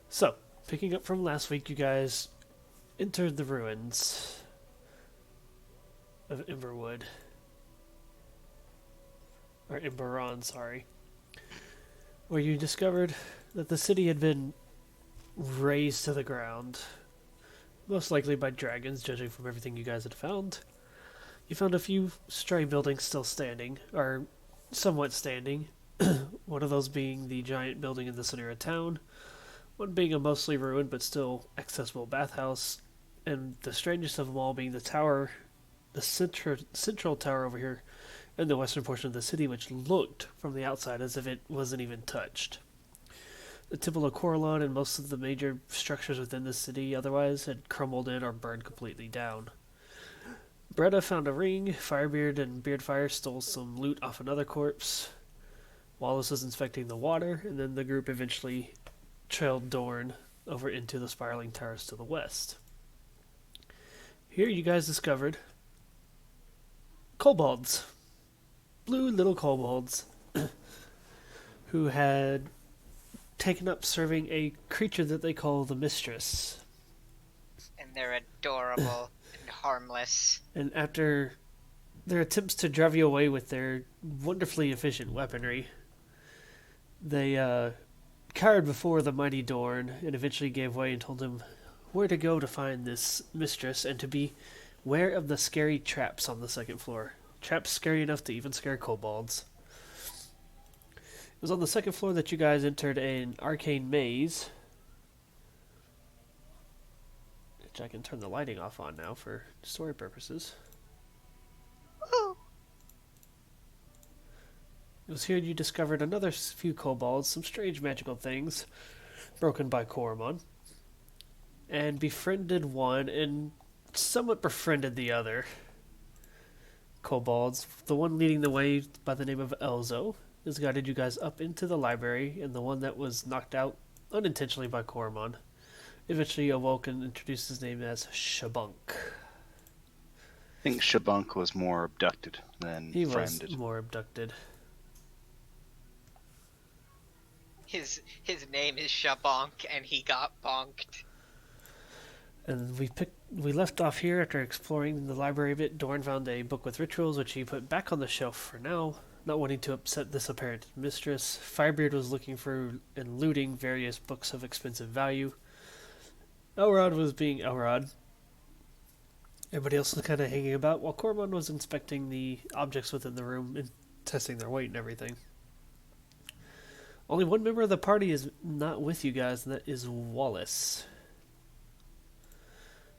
So, picking up from last week, you guys entered the ruins of Emberwood. Or Emberon, sorry. Where you discovered that the city had been razed to the ground. Most likely by dragons, judging from everything you guys had found. You found a few stray buildings still standing, or somewhat standing. One of those being the giant building in the center of town, one being a mostly ruined but still accessible bathhouse, and the strangest of them all being the tower, the central tower over here in the western portion of the city, which looked from the outside as if it wasn't even touched. The Temple of Coralon and most of the major structures within the city otherwise had crumbled in or burned completely down. Bretta found a ring, Firebeard and Beardfire stole some loot off another corpse. Wallace was inspecting the water, and then the group eventually trailed Dorn over into the spiraling towers to the west. Here you guys discovered kobolds. Blue little kobolds who had taken up serving a creature that they call the Mistress. And they're adorable and harmless. And after their attempts to drive you away with their wonderfully efficient weaponry, they cowered before the mighty Dorn and eventually gave way and told him where to go to find this mistress and to be aware of the scary traps on the second floor. Traps scary enough to even scare kobolds. It was on the second floor that you guys entered an arcane maze, which I can turn the lighting off on now for story purposes. Ooh. It was here you discovered another few kobolds, some strange magical things, broken by Koromon, and befriended one and somewhat befriended the other kobolds. The one leading the way by the name of Elzo has guided you guys up into the library, and the one that was knocked out unintentionally by Koromon eventually awoke and introduced his name as Shabunk. I think Shabunk was more abducted than He friended. was more abducted. His name is Shabonk, and he got bonked. And we left off here after exploring the library a bit. Dorn found a book with rituals, which he put back on the shelf for now, not wanting to upset this apparent mistress. Firebeard was looking for and looting various books of expensive value. Elrod was being Elrod. Everybody else was kind of hanging about, while Cormon was inspecting the objects within the room and testing their weight and everything. Only one member of the party is not with you guys, and that is Wallace,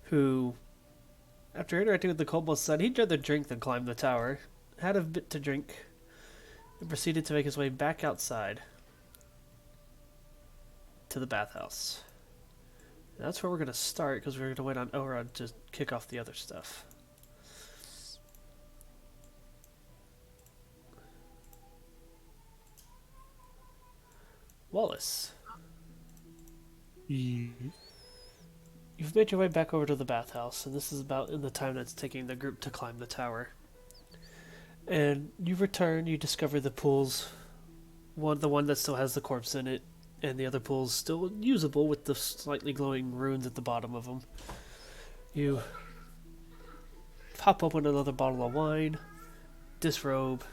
who, after interacting with the kobolds, said he'd rather drink than climb the tower, had a bit to drink, and proceeded to make his way back outside to the bathhouse. And that's where we're going to start, because we're going to wait on Elrod to kick off the other stuff. Wallace. Yeah. You've made your way back over to the bathhouse, and this is about in the time that's taking the group to climb the tower. And you return, you discover the pools, the one that still has the corpse in it, and the other pool's still usable with the slightly glowing runes at the bottom of them. You pop open another bottle of wine, disrobe,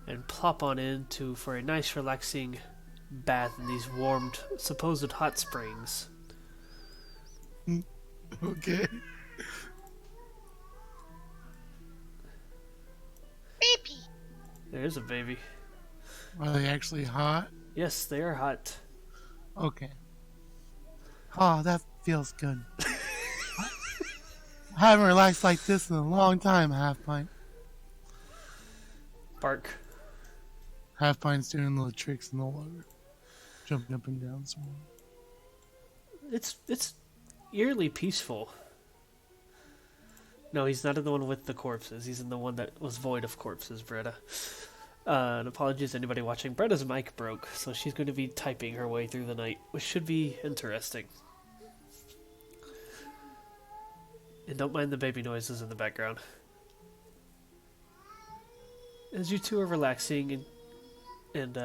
and plop on in for a nice relaxing bath in these warmed, supposed hot springs. Okay. Baby! There's a baby. Are they actually hot? Yes, they are hot. Okay. Oh, that feels good. I haven't relaxed like this in a long time, Half Pint. Bark. Half Pint's doing little tricks in the water. Jumping up and down some more. It's eerily peaceful. No, he's not in the one with the corpses. He's in the one that was void of corpses, Bretta. And apologies to anybody watching. Bretta's mic broke, so she's going to be typing her way through the night, which should be interesting. And don't mind the baby noises in the background. As you two are relaxing and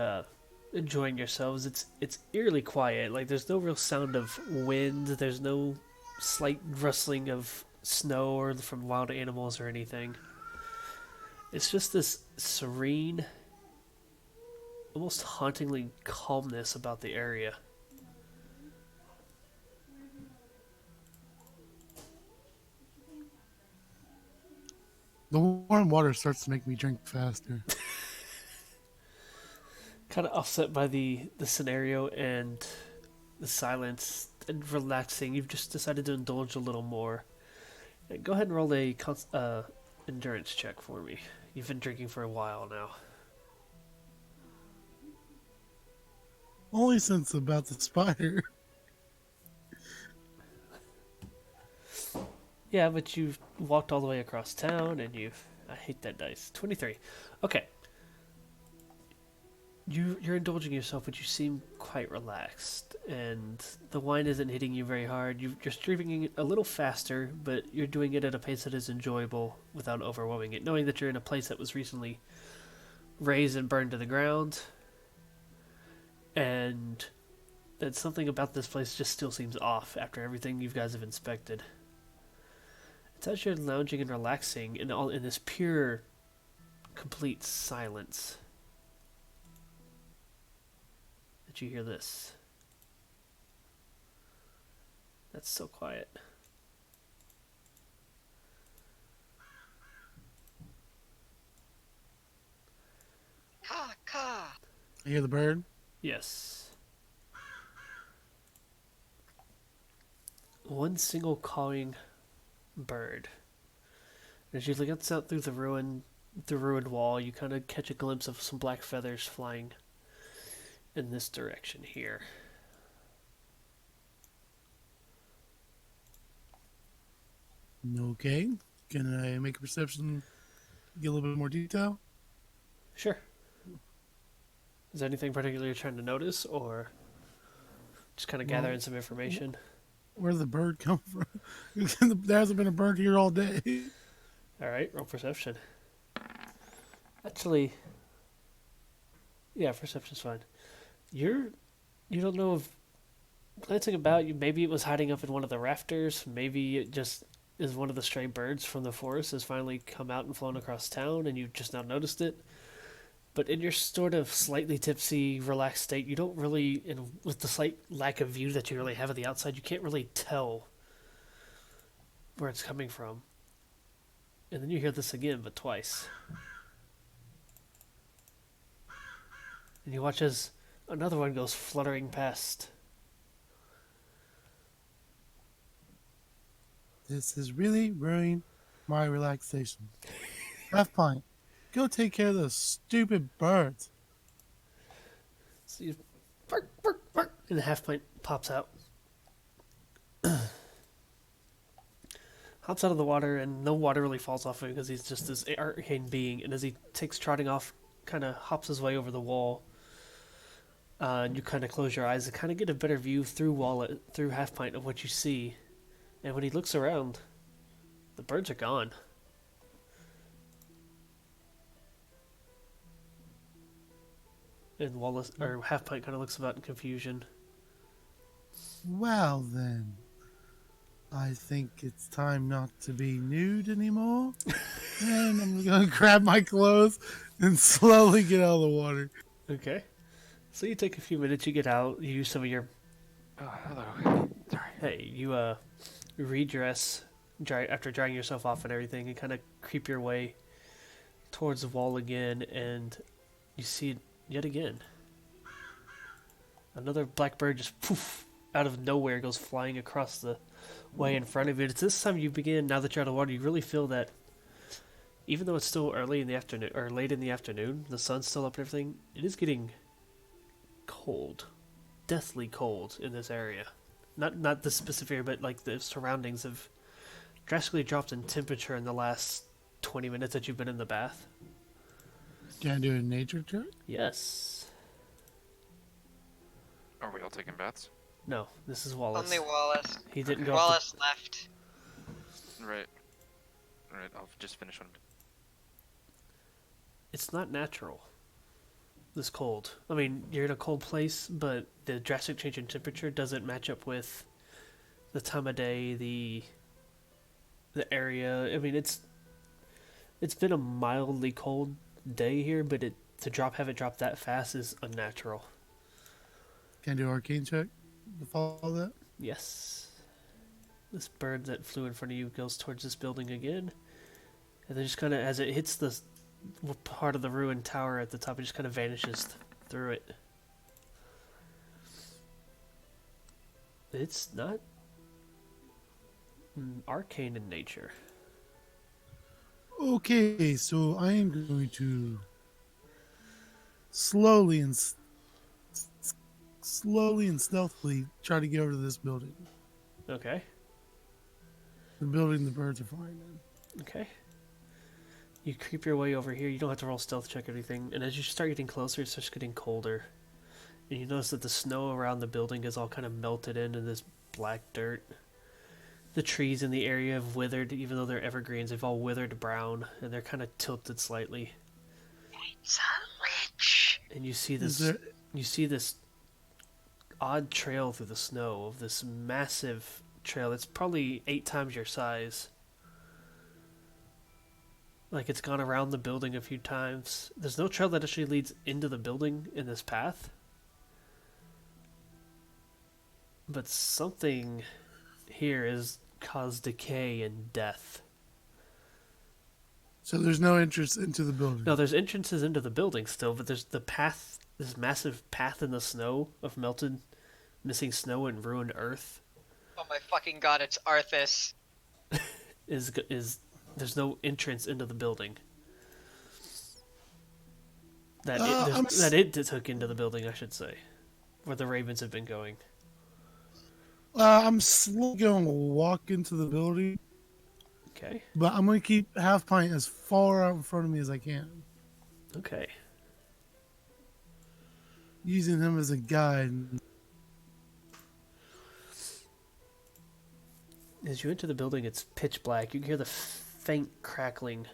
enjoying yourselves. It's eerily quiet. Like there's no real sound of wind. There's no slight rustling of snow or from wild animals or anything. It's just this serene, almost hauntingly calmness about the area. The warm water starts to make me drink faster. Kind of offset by the scenario and the silence and relaxing. You've just decided to indulge a little more. Go ahead and roll a endurance check for me. You've been drinking for a while now. Only since about the spider. Yeah, but you've walked all the way across town and you've... I hate that dice. 23. Okay. You're indulging yourself, but you seem quite relaxed. And the wine isn't hitting you very hard. You're drinking it a little faster, but you're doing it at a pace that is enjoyable without overwhelming it. Knowing that you're in a place that was recently razed and burned to the ground. And that something about this place just still seems off after everything you guys have inspected. It's as you're lounging and relaxing in this pure, complete silence that you hear this. That's so quiet. Ka ka. You hear the bird? Yes. One single cawing bird. As you glance out through the ruined wall, you kind of catch a glimpse of some black feathers flying in this direction here. Okay. Can I make a perception? Get a little bit more detail? Sure. Is there anything particular you're trying to notice, or just kind of gathering some information? Where did the bird come from? There hasn't been a bird here all day. All right, roll perception. Actually, yeah, perception's fine. You don't know if glancing about you, maybe it was hiding up in one of the rafters. Maybe it just is one of the stray birds from the forest has finally come out and flown across town, and you've just now noticed it. But in your sort of slightly tipsy, relaxed state, you don't really, and with the slight lack of view that you really have at the outside, you can't really tell where it's coming from. And then you hear this again, but twice. And you watch as another one goes fluttering past. This is really ruining my relaxation. Half pint. Go take care of those stupid birds. So you bark, bark, bark, and the half pint pops out. Hops out of the water, and no water really falls off him because he's just this arcane being. And as he takes trotting off, kind of hops his way over the wall. And you kind of close your eyes and kind of get a better view through half pint of what you see. And when he looks around, the birds are gone. And Wallace or half pint kind of looks about in confusion. Well then, I think it's time not to be nude anymore. And I'm gonna grab my clothes and slowly get out of the water. Okay. So you take a few minutes, you get out, you use some of your... Oh, hello. Sorry. Hey, you redress after drying yourself off and everything, and kind of creep your way towards the wall again, and you see it yet again. Another black bird just poof out of nowhere goes flying across the way in front of you. It's this time you begin, now that you're out of the water, you really feel that even though it's still early in the afternoon or late in the afternoon, the sun's still up and everything, it is getting cold, deathly cold in this area. Not this specific area, but like the surroundings have drastically dropped in temperature in the last 20 minutes that you've been in the bath. Can I do a nature check? Yes. Are we all taking baths? No, this is Wallace. Only Wallace. He didn't go. Wallace left. Right. Right, I'll just finish one. It's not natural. this cold. I mean, you're in a cold place, but the drastic change in temperature doesn't match up with the time of day, the area. I mean, it's been a mildly cold day here, but have it drop that fast is unnatural. Can I do an arcane check to follow that? Yes. This bird that flew in front of you goes towards this building again, and then just kind of as it hits the part of the ruined tower at the top, it just kind of vanishes through it. It's not arcane in nature. Okay, so I am going to slowly and stealthily try to get over to this building. Okay. The building the birds are flying in. Okay. You creep your way over here. You don't have to roll stealth check or anything. And as you start getting closer, it starts getting colder. And you notice that the snow around the building is all kind of melted into this black dirt. The trees in the area have withered, even though they're evergreens. They've all withered brown, and they're kind of tilted slightly. It's a lich. And you see this odd trail through the snow of this massive trail. It's probably 8 times your size. Like, it's gone around the building a few times. There's no trail that actually leads into the building in this path. But something here has caused decay and death. So there's no entrance into the building. No, there's entrances into the building still, but there's the path, this massive path in the snow of melted, missing snow and ruined earth. Oh my fucking god, it's Arthas. Is there's no entrance into the building that it took into the building, I should say, where the ravens have been going. I'm slowly going to walk into the building, Okay. but I'm going to keep Half Pint as far out in front of me as I can, Okay. using him as a guide. As you enter the building, it's pitch black. You can hear the faint crackling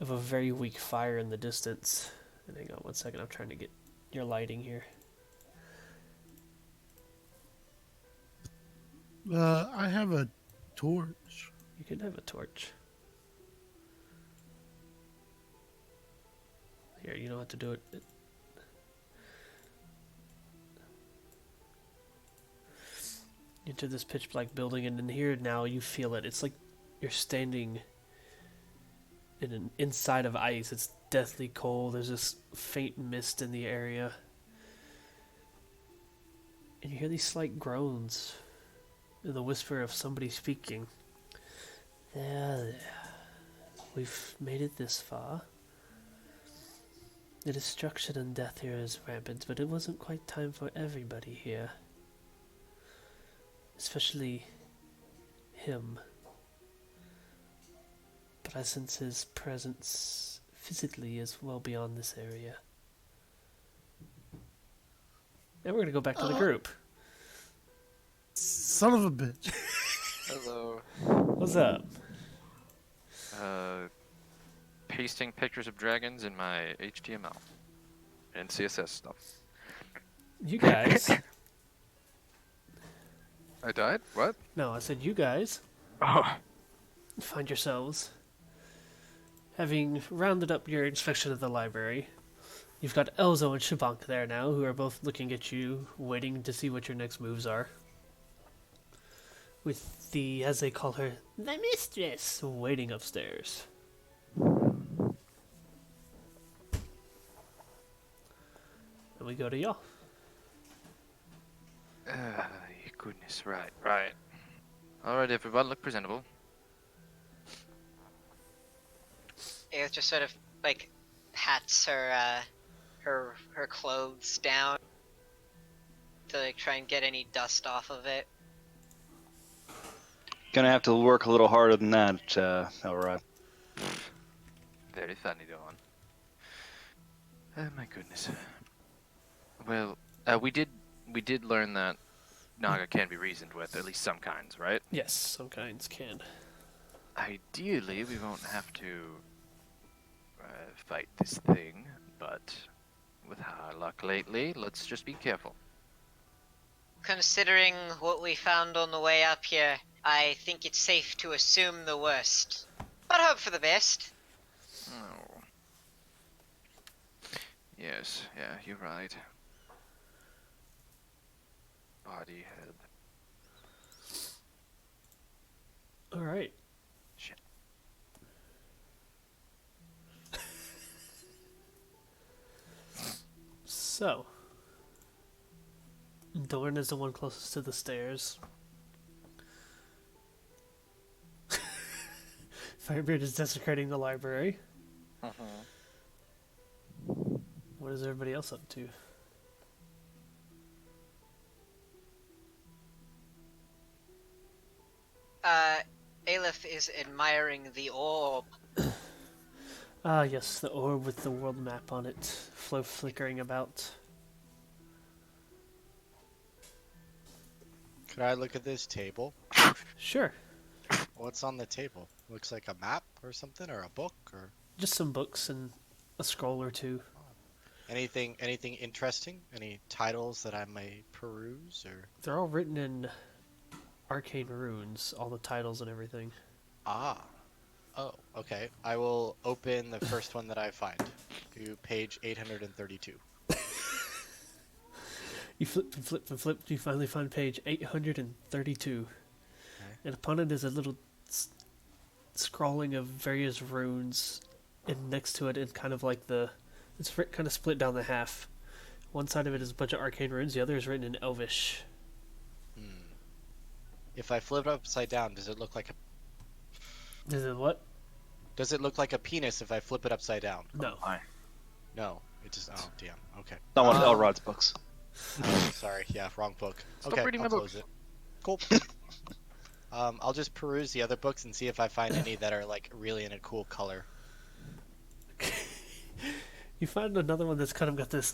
of a very weak fire in the distance. And hang on one second, I'm trying to get your lighting here. I have a torch. You can have a torch. Here, you know how to do it. You enter this pitch black building, and in here now you feel it. It's like you're standing inside of ice. It's deathly cold. There's this faint mist in the area. And you hear these slight groans and the whisper of somebody speaking. There. We've made it this far. The destruction and death here is rampant, but it wasn't quite time for everybody here. Especially him. But I sense his presence physically is well beyond this area. And we're gonna go back to the group. Son of a bitch. Hello. What's up? Pasting pictures of dragons in my HTML and CSS stuff. You guys. I died? What? No, I said you guys Oh. find yourselves having rounded up your inspection of the library. You've got Elzo and Shabank there now, who are both looking at you, waiting to see what your next moves are. With the, as they call her, the mistress, waiting upstairs. And we go to y'all. Goodness, right. Alright, everyone, look presentable. It just sort of like pats her her clothes down to like try and get any dust off of it. Gonna have to work a little harder than that, Elrod. Very funny, Dawn. Oh my goodness. Well, we did learn that Naga can be reasoned with, at least some kinds, right? Yes, some kinds can. Ideally, we won't have to fight this thing, but with our luck lately, let's just be careful. Considering what we found on the way up here, I think it's safe to assume the worst, but hope for the best. Oh. Yes, yeah, you're right. Body head. All right. Shit. So, Dorn is the one closest to the stairs. Firebeard is desecrating the library. What is everybody else up to? Aleph is admiring the orb. Ah, yes, the orb with the world map on it, flickering about. Could I look at this table? Sure, What's on the table? Looks like a map or something, or a book, or just some books and a scroll or two. anything interesting? Any titles that I may peruse, or They're all written in arcane runes, all the titles and everything. ah. Oh, okay. I will open the first one that I find. To page 832. You flip and flip and flip, you finally find page 832. Okay. And upon it is a little scrawling of various runes, and next to it, and kind of like it's kind of split down the half. One side of it is a bunch of arcane runes, the other is written in Elvish. If I flip it upside down, does it look like a Is it what? Does it look like a penis if I flip it upside down? No. Hi. No. It just oh damn. Okay. Not one of Elrod's books. Oh, sorry. Yeah, wrong book. Stop Okay, reading I'll my close it. Cool. I'll just peruse the other books and see if I find any that are like really in a cool color. You find another one that's kind of got this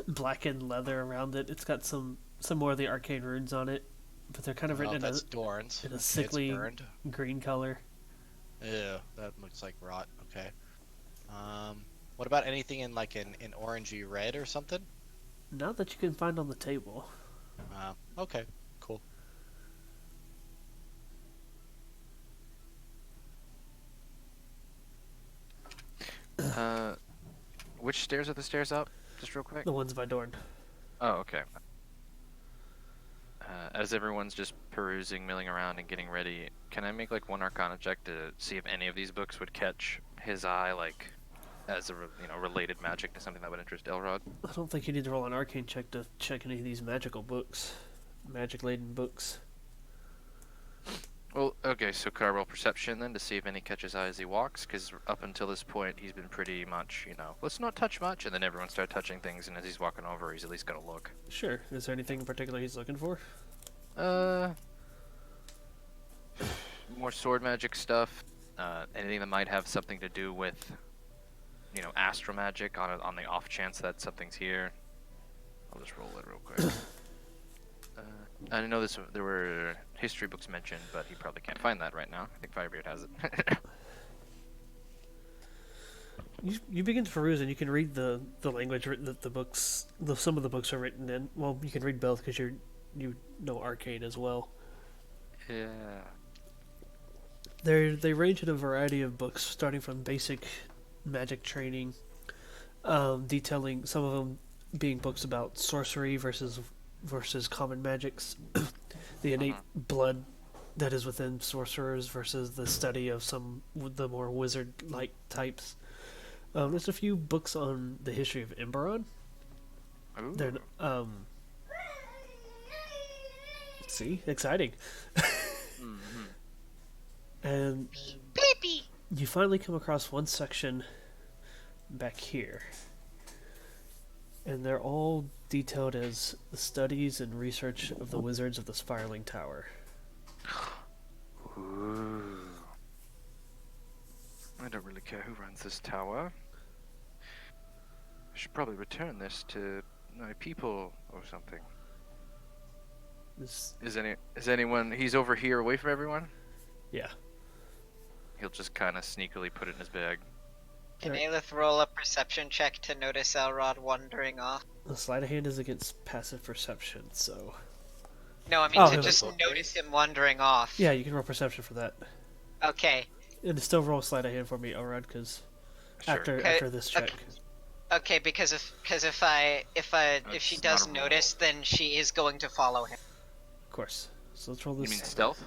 blackened leather around it. It's got some more of the arcane runes on it, but they're kind of written Oh, in that's Dorn's. in a It's sickly burned. green color. Ew, that looks like rot. Okay. What about anything in like an orangey red or something? Not that you can find on the table. Okay, cool. Which stairs are the stairs up? Just real quick. The ones by Dorn. Oh, okay. As everyone's just perusing, milling around, and getting ready, can I make like one Arcana check to see if any of these books would catch his eye, like as a related magic to something that would interest Elrod? I don't think you need to roll an arcane check to check any of these magical books, magic-laden books. Well, okay, so could I roll perception then to see if any catches eye as he walks? Because up until this point, he's been pretty much, let's not touch much, and then everyone started touching things, and as he's walking over, he's at least gonna look. Sure. Is there anything in particular he's looking for? More sword magic stuff. Anything that might have something to do with, astral magic on the off chance that something's here. I'll just roll it real quick. I didn't know there were history books mentioned, but he probably can't find that right now. I think Firebeard has it. You begin to peruse and you can read the language written that the books, some of the books are written in. Well, you can read both because you know arcane as well. Yeah. They range in a variety of books, starting from basic magic training, detailing some of them being books about sorcery versus common magics, the innate blood that is within sorcerers versus the study of some the more wizard-like types. There's a few books on the history of Emberon. Ooh. They're see, exciting. And Bleepy! you finally come across one section back here. And they're all detailed as the studies and research of the wizards of the Spiraling Tower. Ooh. I don't really care who runs this tower. I should probably return this to my people or something. This, Is anyone? He's over here, away from everyone. yeah. He'll just kind of sneakily put it in his bag. Can Alright. Aelith roll a perception check to notice Elrod wandering off? The sleight of hand is against passive perception, so No, I mean Oh, to okay. just notice him wandering off. yeah, you can roll perception for that. Okay. And still roll sleight of hand for me, Elrod, because after this check. Okay, because if she That's does not a roll. notice, then she is going to follow him. Of course. So let's roll You this. mean stealth?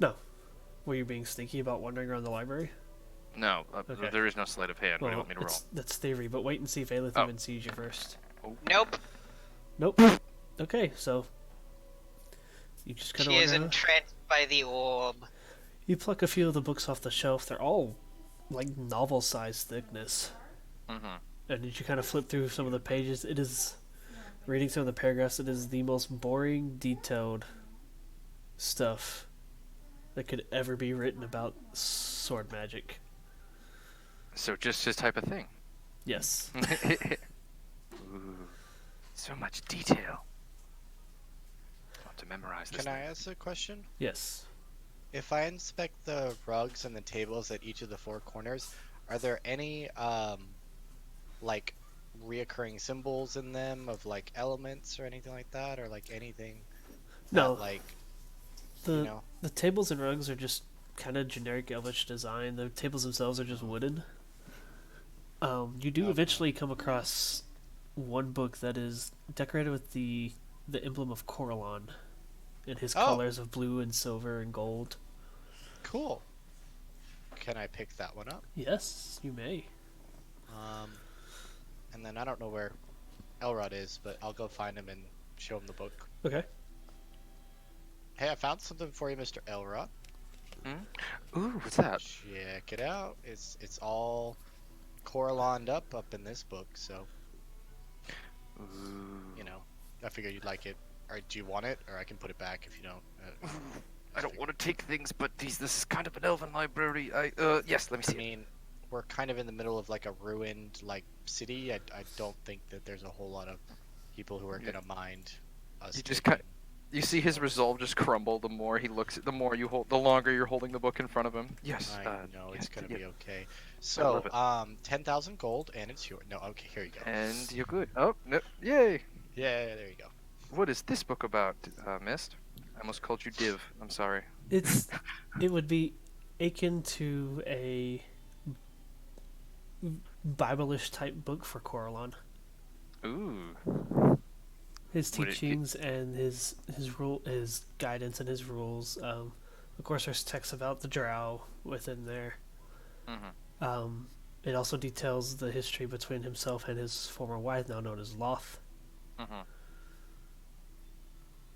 No. Were you being sneaky about wandering around the library? No, Okay. there is no sleight of hand. What do you Well, want me to roll? that's theory, but wait and see if Aelith Oh. even sees you first. Nope. Nope. Okay, so you just kind She is of entranced by the orb. You pluck a few of the books off the shelf. They're all like novel-sized thickness. Mm-hmm. And as you kind of flip through some of the pages, it is reading some of the paragraphs. It is the most boring, detailed stuff that could ever be written about sword magic. So just his type of thing. Yes. Ooh, so much detail. I want to memorize this. Can I ask a question? Yes. If I inspect the rugs and the tables at each of the four corners, are there any like reoccurring symbols in them of like elements or anything like that, or like anything No. that, like The you know? the tables and rugs are just kind of generic elvish design. The tables themselves are just wooden. You do Okay. eventually come across one book that is decorated with the emblem of Coralon in his Oh. colors of blue and silver and gold. Cool. Can I pick that one up? Yes, you may. And then I don't know where Elrod is, but I'll go find him and show him the book. Okay. Hey, I found something for you, Mr. Elrod. Ooh, what's that? Check it out. It's all Coraloned up in this book, so Ooh. you know, I figured you'd like it. Or do you want it, or I can put it back if you don't. I don't want to take things, but this is kind of an elven library. Yes, let me I see it. mean, we're kind of in the middle of like a ruined like city. I don't think that there's a whole lot of people who are gonna mind us. You just taking- You see his resolve just crumble the more he looks at the more you hold the longer you're holding the book in front of him. Yes. I know yes, it's gonna yeah. be okay. love So, 10,000 gold, and it's yours. No, okay, here you go. And you're good. Oh, no. Yay. Yeah, there you go. What is this book about, Mist? I almost called you Div. I'm sorry. It would be akin to a Bible-ish type book for Coralon. Ooh. His Would it be- teachings and his guidance and his rules. Of course, there's texts about the Drow within there. Mm-hmm. It also details the history between himself and his former wife, now known as Loth. Mm-hmm.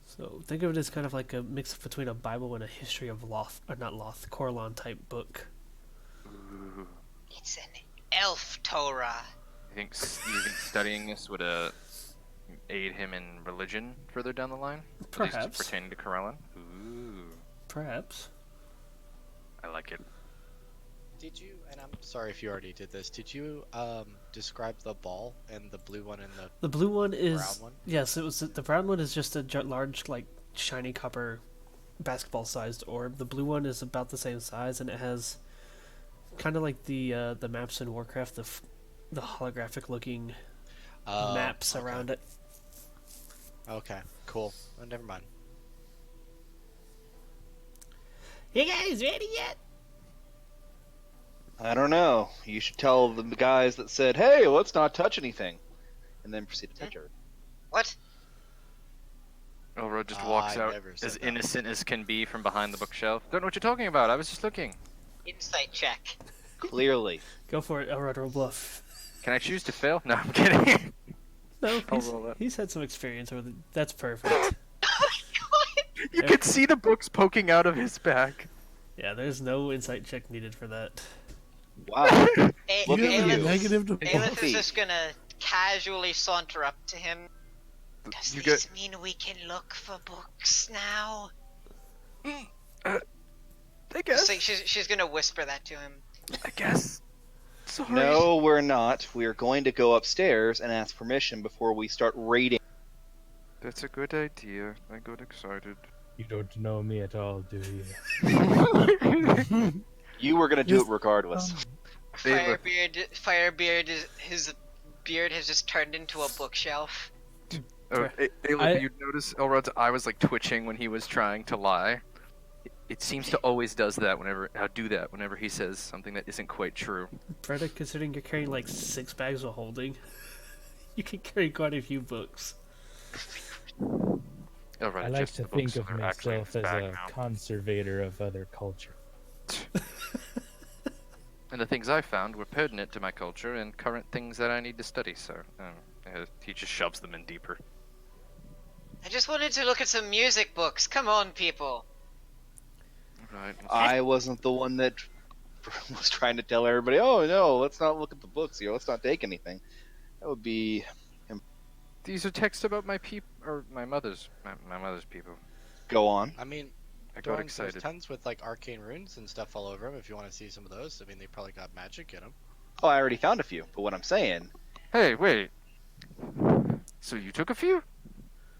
So think of it as kind of like a mix between a Bible and a history of Loth, or not Loth, Coralon type book. Ooh. It's an elf Torah. You think studying this would aid him in religion further down the line? At least Perhaps. pertaining to Corellan? Ooh. Perhaps. I like it. Did you? And I'm sorry if you already did this. Did you describe the ball and the blue one and the The blue one is brown one? yes. It was the brown one is just a large, like shiny copper, basketball-sized orb. The blue one is about the same size, and it has kind of like the maps in Warcraft, the holographic-looking maps okay. around it. Okay, cool. Oh, never mind. You guys ready yet? I don't know. You should tell the guys that said, "Hey, let's not touch anything," and then proceed to touch everything. What? Elrod just walks I out never said as that. innocent as can be from behind the bookshelf. Don't know what you're talking about. I was just looking. Insight check. Clearly, Go for it, Elrod, roll bluff. Can I choose to fail? No, I'm kidding. No, I'll roll that. he's had some experience with it. That's perfect. You could see the books poking out of his back. Yeah, there's no insight check needed for that. wow. A- Look You at have a you. Aelith, negative to Aelith Fluffy. is just gonna casually saunter up to him. Does You this mean we can look for books now? I guess. So she's gonna whisper that to him. I guess. Sorry. No, we're not. We are going to go upstairs and ask permission before we start raiding. That's a good idea. I got excited. You don't know me at all, do you? You were going to do Yes. it regardless. Ayla. Firebeard his beard has just turned into a bookshelf. Oh, I- Ayla, you notice Elrod's eye was like twitching when he was trying to lie? It seems to always does that whenever he says something that isn't quite true. Brenda, considering you're carrying like 6 bags of holding, you can carry quite a few books. Elrod I like adjusts to the books think so of they're actually in myself his as bag a now. conservator of other culture. And the things I found were pertinent to my culture and current things that I need to study, so he just shoves them in deeper. I just wanted to look at some music books. Come on, people. Right. I wasn't the one that was trying to tell everybody, oh no, let's not look at the books here, let's not take anything. That would be... These are texts about my mother's people. Go on. I mean, I got there's excited. tons with like arcane runes and stuff all over them. If you want to see some of those, I mean, they probably got magic in them. Oh, I already found a few, but what I'm saying, Hey, wait. So you took a few?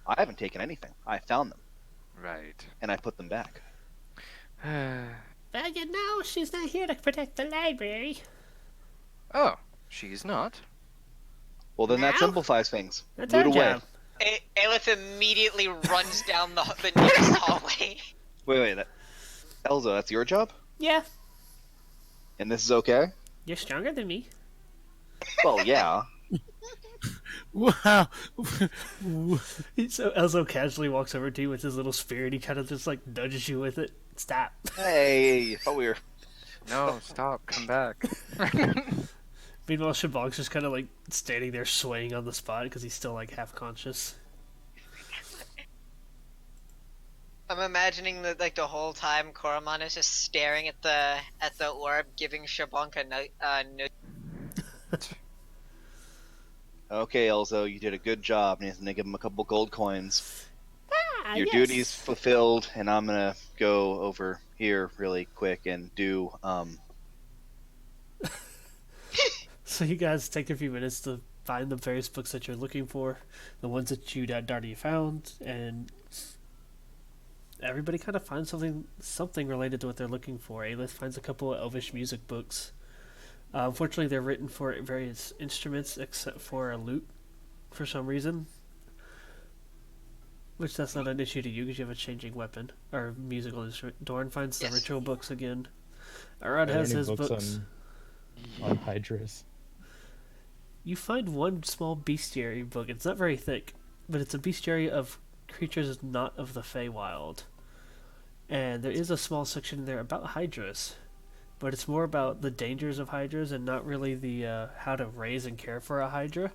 I haven't taken anything. I found them, Right. and I put them back. Well, you know, she's not here to protect the library. Oh, she's not. Well, then that Now? simplifies things. That's Loot our away. job. Aelith immediately runs down the nearest hallway. Wait, Elzo, that's your job? Yeah, And this is okay? you're stronger than me. Well, yeah. Wow. So Elzo casually walks over to you with his little spear and he kind of just like nudges you with it. Stop. Hey, I thought we were... No, stop. Come back. Meanwhile, Shabong's just kind of like standing there swaying on the spot because he's still like half conscious. I'm imagining that like the whole time Koromon is just staring at the orb, giving Shabonk a no. Okay, Elzo, you did a good job. And he's gonna give him a couple gold coins. Your yes. duty's fulfilled, and I'm gonna go over here really quick and do, So you guys take a few minutes to find the various books that you're looking for, the ones that you'd already found, and everybody kind of finds something related to what they're looking for. Aelith finds a couple of Elvish music books. Unfortunately, they're written for various instruments except for a lute, for some reason. Which that's not an issue to you because you have a changing weapon or musical instrument. Dorn finds the Yes. ritual books again. Arad Are there has any his books. on Hydras? You find one small bestiary book. It's not very thick, but it's a bestiary of creatures not of the Feywild. And there is a small section there about hydras, but it's more about the dangers of hydras and not really the how to raise and care for a hydra.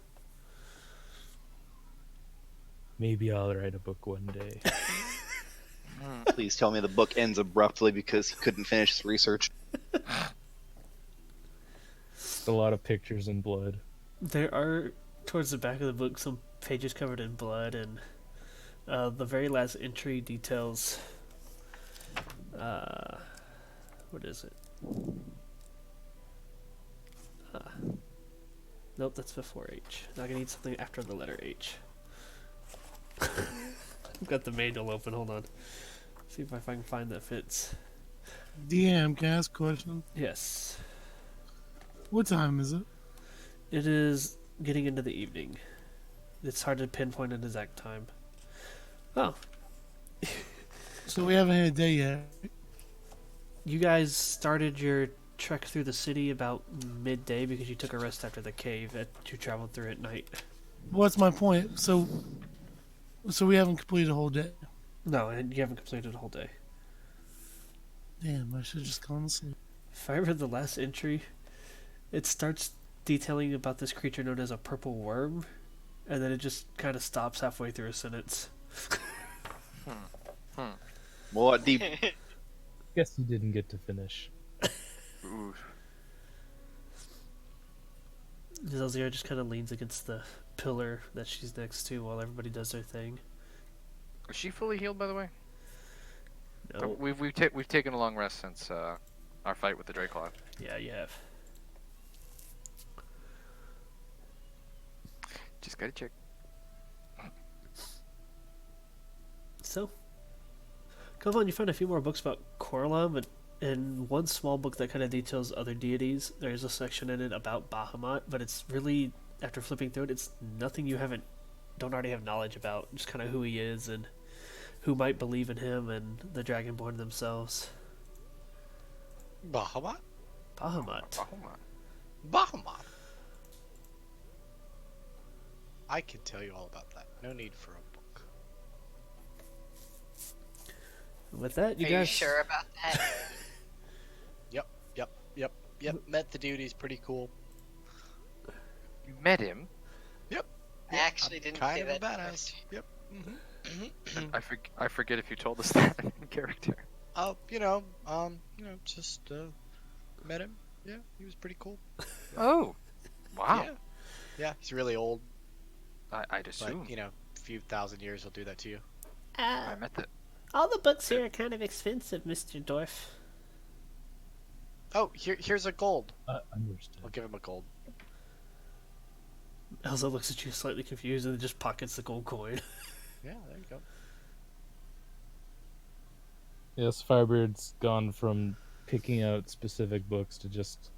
Maybe I'll write a book one day. please tell me the book ends abruptly because he couldn't finish his research. A lot of pictures and blood. There are, towards the back of the book, some pages covered in blood, and the very last entry details. What is it? Nope, that's before H. Now I need something after the letter H. I've got the manual open, hold on. See if I can find that fits. DM, can I ask a question? Yes. What time is it? It is getting into the evening. It's hard to pinpoint an exact time. Oh, So we haven't had a day yet. you guys started your trek through the city about midday because you took a rest after the cave that you traveled through at night. What's my point? So we haven't completed a whole day. No, and you haven't completed a whole day. Damn, I should have just gone to sleep. If I read the last entry, it starts detailing about this creature known as a purple worm, and then it just kind of stops halfway through a sentence. Well, deep. Guess you didn't get to finish. Ooh. Zelzira just kind of leans against the pillar that she's next to while everybody does their thing. Is she fully healed, by the way? No. We've taken a long rest since our fight with the Draclaw. Yeah, you have. Just gotta check. So, come on, you found a few more books about Corlom, but in one small book that kind of details other deities, there's a section in it about Bahamut, but it's really, after flipping through it, it's nothing you don't already have knowledge about. Just kind of who he is and who might believe in him and the Dragonborn themselves. Bahamut? Bahamut. Bahamut. I can tell you all about that. No need for a book. With that, you Are guys. you sure about that? Yep. Met the dude. He's pretty cool. You met him? I actually didn't Kind say of a that. badass. Yep. I forget if you told us that in character. Oh, just met him. Yeah, he was pretty cool. Oh, wow. Yeah, he's really old. I'd assume. But, a few thousand years will do that to you. I met the. All the books here are kind of expensive, Mr. Dorf. Oh, here's a gold. Understood. I'll give him a gold. Elsa looks at you slightly confused and then just pockets the gold coin. Yeah, there you go. Yes, Firebeard's gone from picking out specific books to just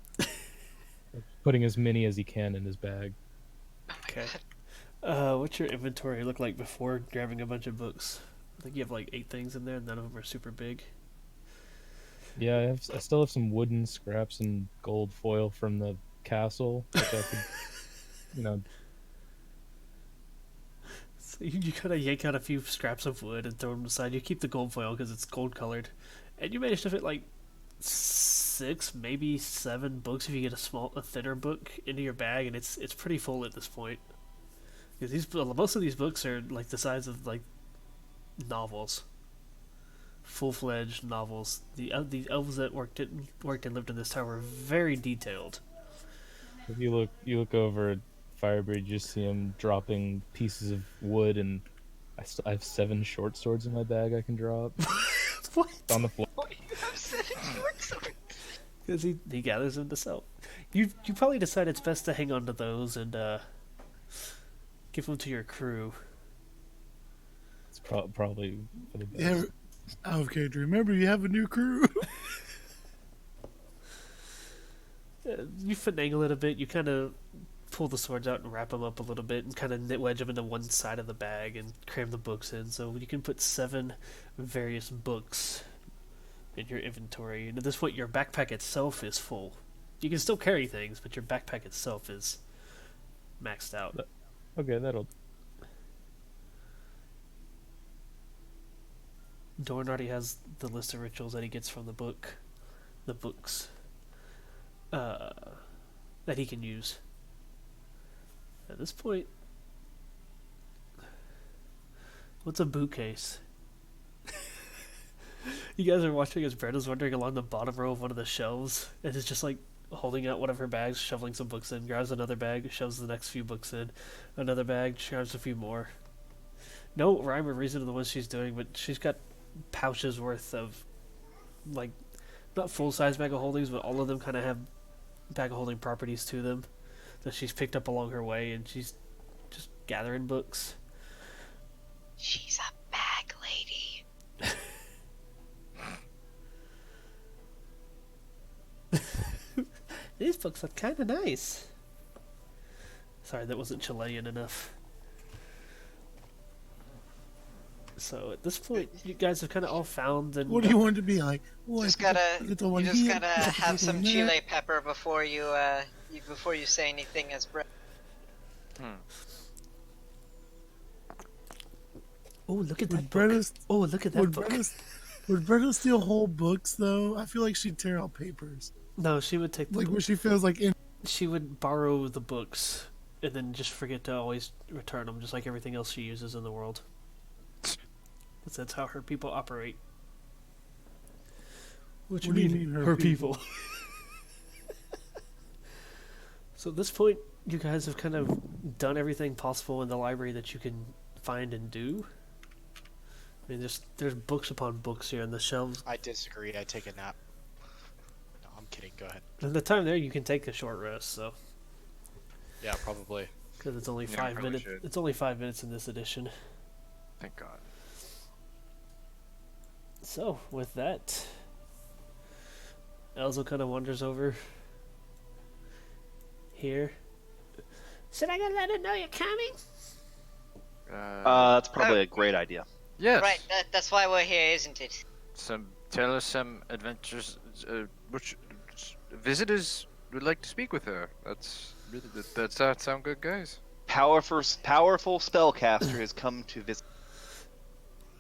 putting as many as he can in his bag. Okay. What's your inventory look like before grabbing a bunch of books? I think you have like 8 things in there, and none of them are super big. Yeah, I still have some wooden scraps and gold foil from the castle, which I could, So you kind of yank out a few scraps of wood and throw them aside. You keep the gold foil because it's gold colored, and you manage to fit like 6, maybe 7 books if you get a thinner book into your bag, and it's pretty full at this point. Because most of these books are like the size of like novels, full-fledged novels. The elves that worked and lived in this tower were very detailed. if you look over at Firebeard, you just see him dropping pieces of wood, and I have 7 short swords in my bag I can drop. What? On the floor. Because he gathers them to sell. You probably decide it's best to hang on to those and give them to your crew. It's probably for the best. Yeah, out of character. Remember, you have a new crew. You finagle it a bit. You kind of pull the swords out and wrap them up a little bit and kind of wedge them into one side of the bag and cram the books in. So you can put 7 various books in your inventory. And at this point, your backpack itself is full. You can still carry things, but your backpack itself is maxed out. Okay, that'll. Dorn already has the list of rituals that he gets from the books that he can use. At this point, what's a bookcase? You guys are watching as Brenda's wandering along the bottom row of one of the shelves, and is just like holding out one of her bags, shoveling some books in, grabs another bag, shoves the next few books in, another bag, grabs a few more. No rhyme or reason to the ones she's doing, but she's got pouches worth of, like, not full-size bag of holdings, but all of them kind of have bag of holding properties to them that she's picked up along her way, and she's just gathering books. She's a bag lady. These books look kind of nice. Sorry, that wasn't Chilean enough. So at this point, you guys have kind of all found and What do you want it to be like? Oh, Just look at gotta, the one you just here, gotta look at the have one some there. chile pepper before you say anything as bread. Oh, look at Would that Brenda, book. Oh, look at that book. would Brenda steal whole books though? I feel like she'd tear out papers. No, she would take the Like book. where she feels like in. She would borrow the books and then just forget to always return them, just like everything else she uses in the world. That's how her people operate. What do you mean, her people? So at this point, you guys have kind of done everything possible in the library that you can find and do. I mean, there's books upon books here on the shelves. I disagree. I take a nap. No, I'm kidding. Go ahead. And the time there, you can take a short rest, so Yeah, probably. because it's only Yeah, 5 probably minutes. should. It's only 5 minutes in this edition. Thank God. So with that, Elzo kind of wanders over here. Should I go let him know you're coming? That's probably a great idea. Yes. Right, that's why we're here, isn't it? Tell us some adventures. Which visitors would like to speak with her? That's really that sound good, guys. Powerful spellcaster has come to visit.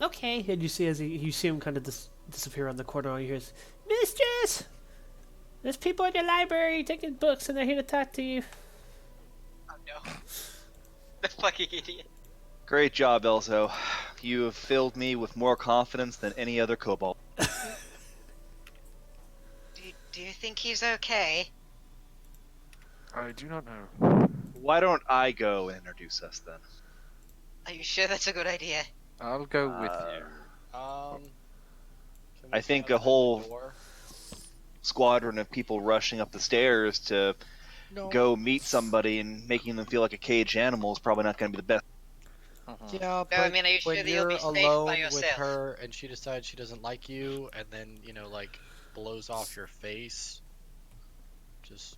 Okay. And you see you see him kind of disappear on the corner. All you hear is, Mistress! There's people in your library taking books, and they're here to talk to you. Oh no. The fucking idiot. Great job, Elzo. You have filled me with more confidence than any other kobold. Do you think he's okay? I do not know. Why don't I go and introduce us then? Are you sure that's a good idea? I'll go with you. Can I we think get a up whole the door? squadron of people rushing up the stairs to No. go meet somebody and making them feel like a caged animal is probably not going to be the best. Yeah, but I mean, are you sure when that you'll you're be safe by alone with yourself? her and she decides she doesn't like you, and then like blows off your face, just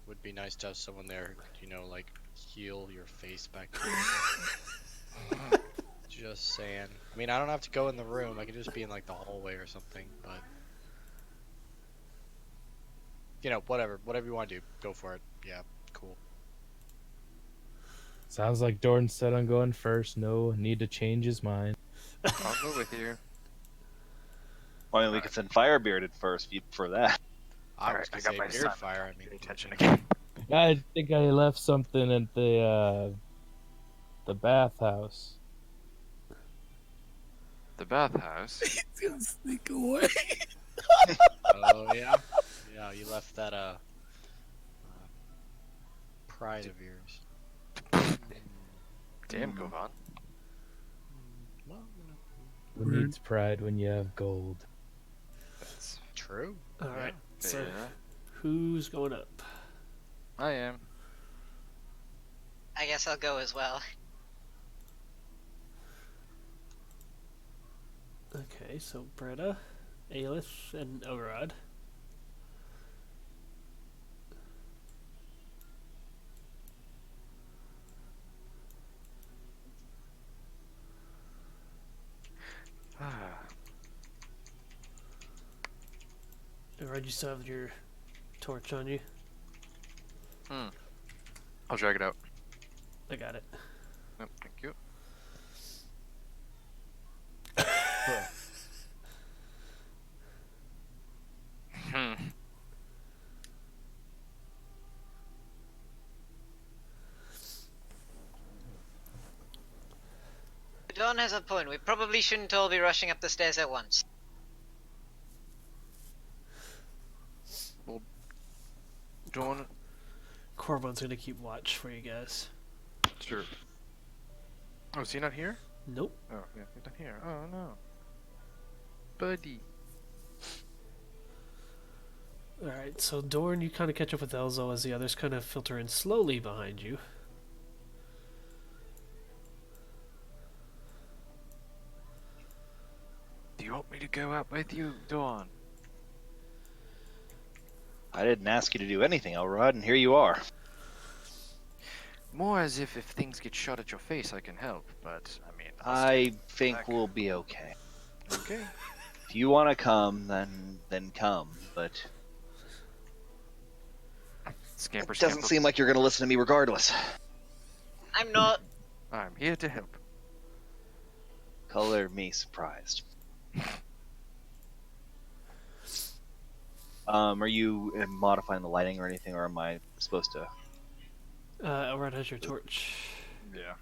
would be nice to have someone there who could, like heal your face back to yourself. Just saying. I mean, I don't have to go in the room. I can just be in like the hallway or something. But whatever you want to do, go for it. Yeah, cool. Sounds like Dorn said on going first. No need to change his mind. I'll go with you. I mean, we could send Firebeard in first if you prefer that. I Alright, was I gonna got say my beard son. fire. I mean, Pay attention again. I think I left something at the bathhouse. The bathhouse. He's gonna sneak away. oh yeah, yeah. You left that pride of yours. Damn, Govan. Well, Who needs pride when you have gold? That's true. All right. So fair. who's going up? I am. I guess I'll go as well. Okay. So Bretta, Aelith, and Orod. Orod, you still have your torch on you. I'll drag it out. I got it. Nope, thank you. Dawn has a point. We probably shouldn't all be rushing up the stairs at once. Dawn. Corbin's gonna keep watch for you guys. Sure. Oh, is he not here? Nope. Oh, yeah, he's not here. Oh no. Buddy. Alright, so Dorn, you kind of catch up with Elzo as the others kind of filter in slowly behind you. Do you want me to go out with you, Dawn? I didn't ask you to do anything, Elrod, and here you are. More as if things get shot at your face, I can help. But I mean, I think back. we'll be okay. Okay. If you want to come, then come. But Scamper, it doesn't seem like you're going to listen to me regardless. I'm not. I'm here to help. Color me surprised. Are you modifying the lighting or anything, or am I supposed to? Elrod has your torch. Yeah.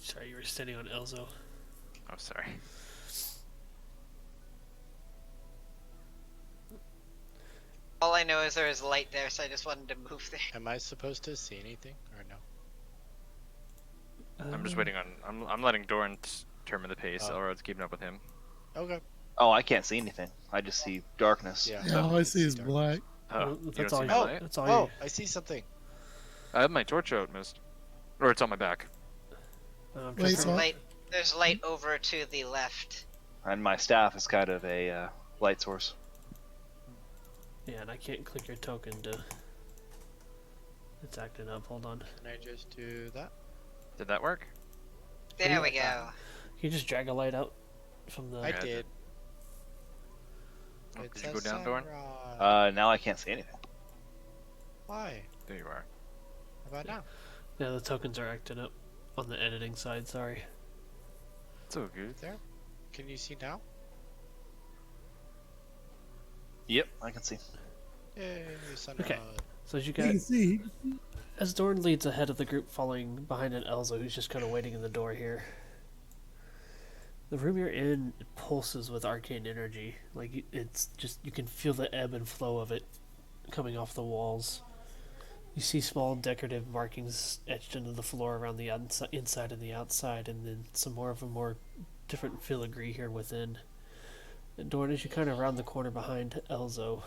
Sorry, you were standing on Elzo. Oh, sorry. All I know is there is light there, so I just wanted to move there. Am I supposed to see anything or no? I'm just waiting on. I'm letting Doran determine the pace. Oh. Elrod's keeping up with him. Okay. Oh, I can't see anything. I just see darkness. Yeah. Yeah, all I see is Dark. black. Oh, Well, you that's don't all see you- my light? That's all Oh, you. I see something. I have my torch out, Mist. Or it's on my back. I'm Wait, just so- There's light over to the left. And my staff is kind of a light source. yeah, and I can't click your token to. It's acting up. Hold on. Can I just do that? Did that work? There we Yeah. go. Can you just drag a light out from the? I Yeah, I did. Oh, It's could you a go down, Dorn? sunrise. Now I can't see anything. Why? There you are. How about now? Yeah, the tokens are acting up on the editing side. Sorry. It's all good. There? Can you see now? Yep, I can see. Yay, sunrise. So as you You can get, see. as Dorn leads ahead of the group, following behind an Elza who's just kind of waiting in the door here. The room you're in pulses with arcane energy. Like it's just you can feel the ebb and flow of it coming off the walls. You see small decorative markings etched into the floor around the inside and the outside, and then some more of a more different filigree here within. And Dorn, as you kind of round the corner behind Elzo,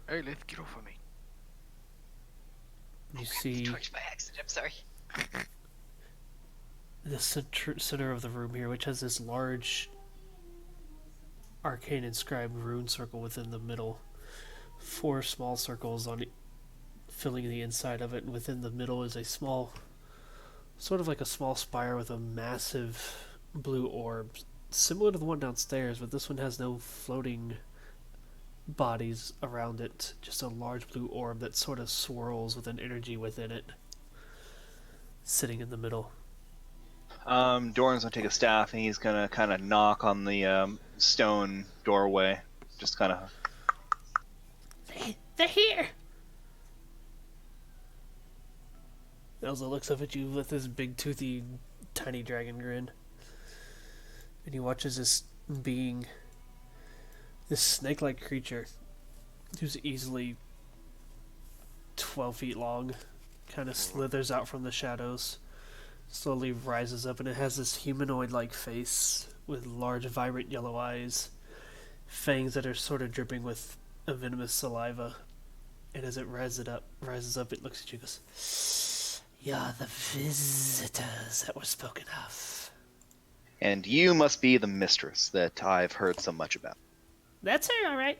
Hey, Lith, get off of me. you see Torch by accident. I'm sorry. the center of the room here, which has this large arcane inscribed rune circle within the middle. 4 small circles on filling the inside of it, and within the middle is a small, sort of like a small spire with a massive blue orb, similar to the one downstairs, but this one has no floating bodies around it, just a large blue orb that sort of swirls with an energy within it, sitting in the middle. Doran's gonna take a staff and he's gonna kind of knock on the stone doorway. Just kind of. They're here! Elsa looks up at you with this big, toothy, tiny dragon grin. And he watches this being, this snake-like creature, who's easily 12 feet long, kind of slithers out from the shadows, slowly rises up, and it has this humanoid-like face with large, vibrant yellow eyes, fangs that are sort of dripping with a venomous saliva. And as it rises up, it looks at you and goes, "You're the visitors that were spoken of." And you must be the mistress that I've heard so much about. That's her, all right.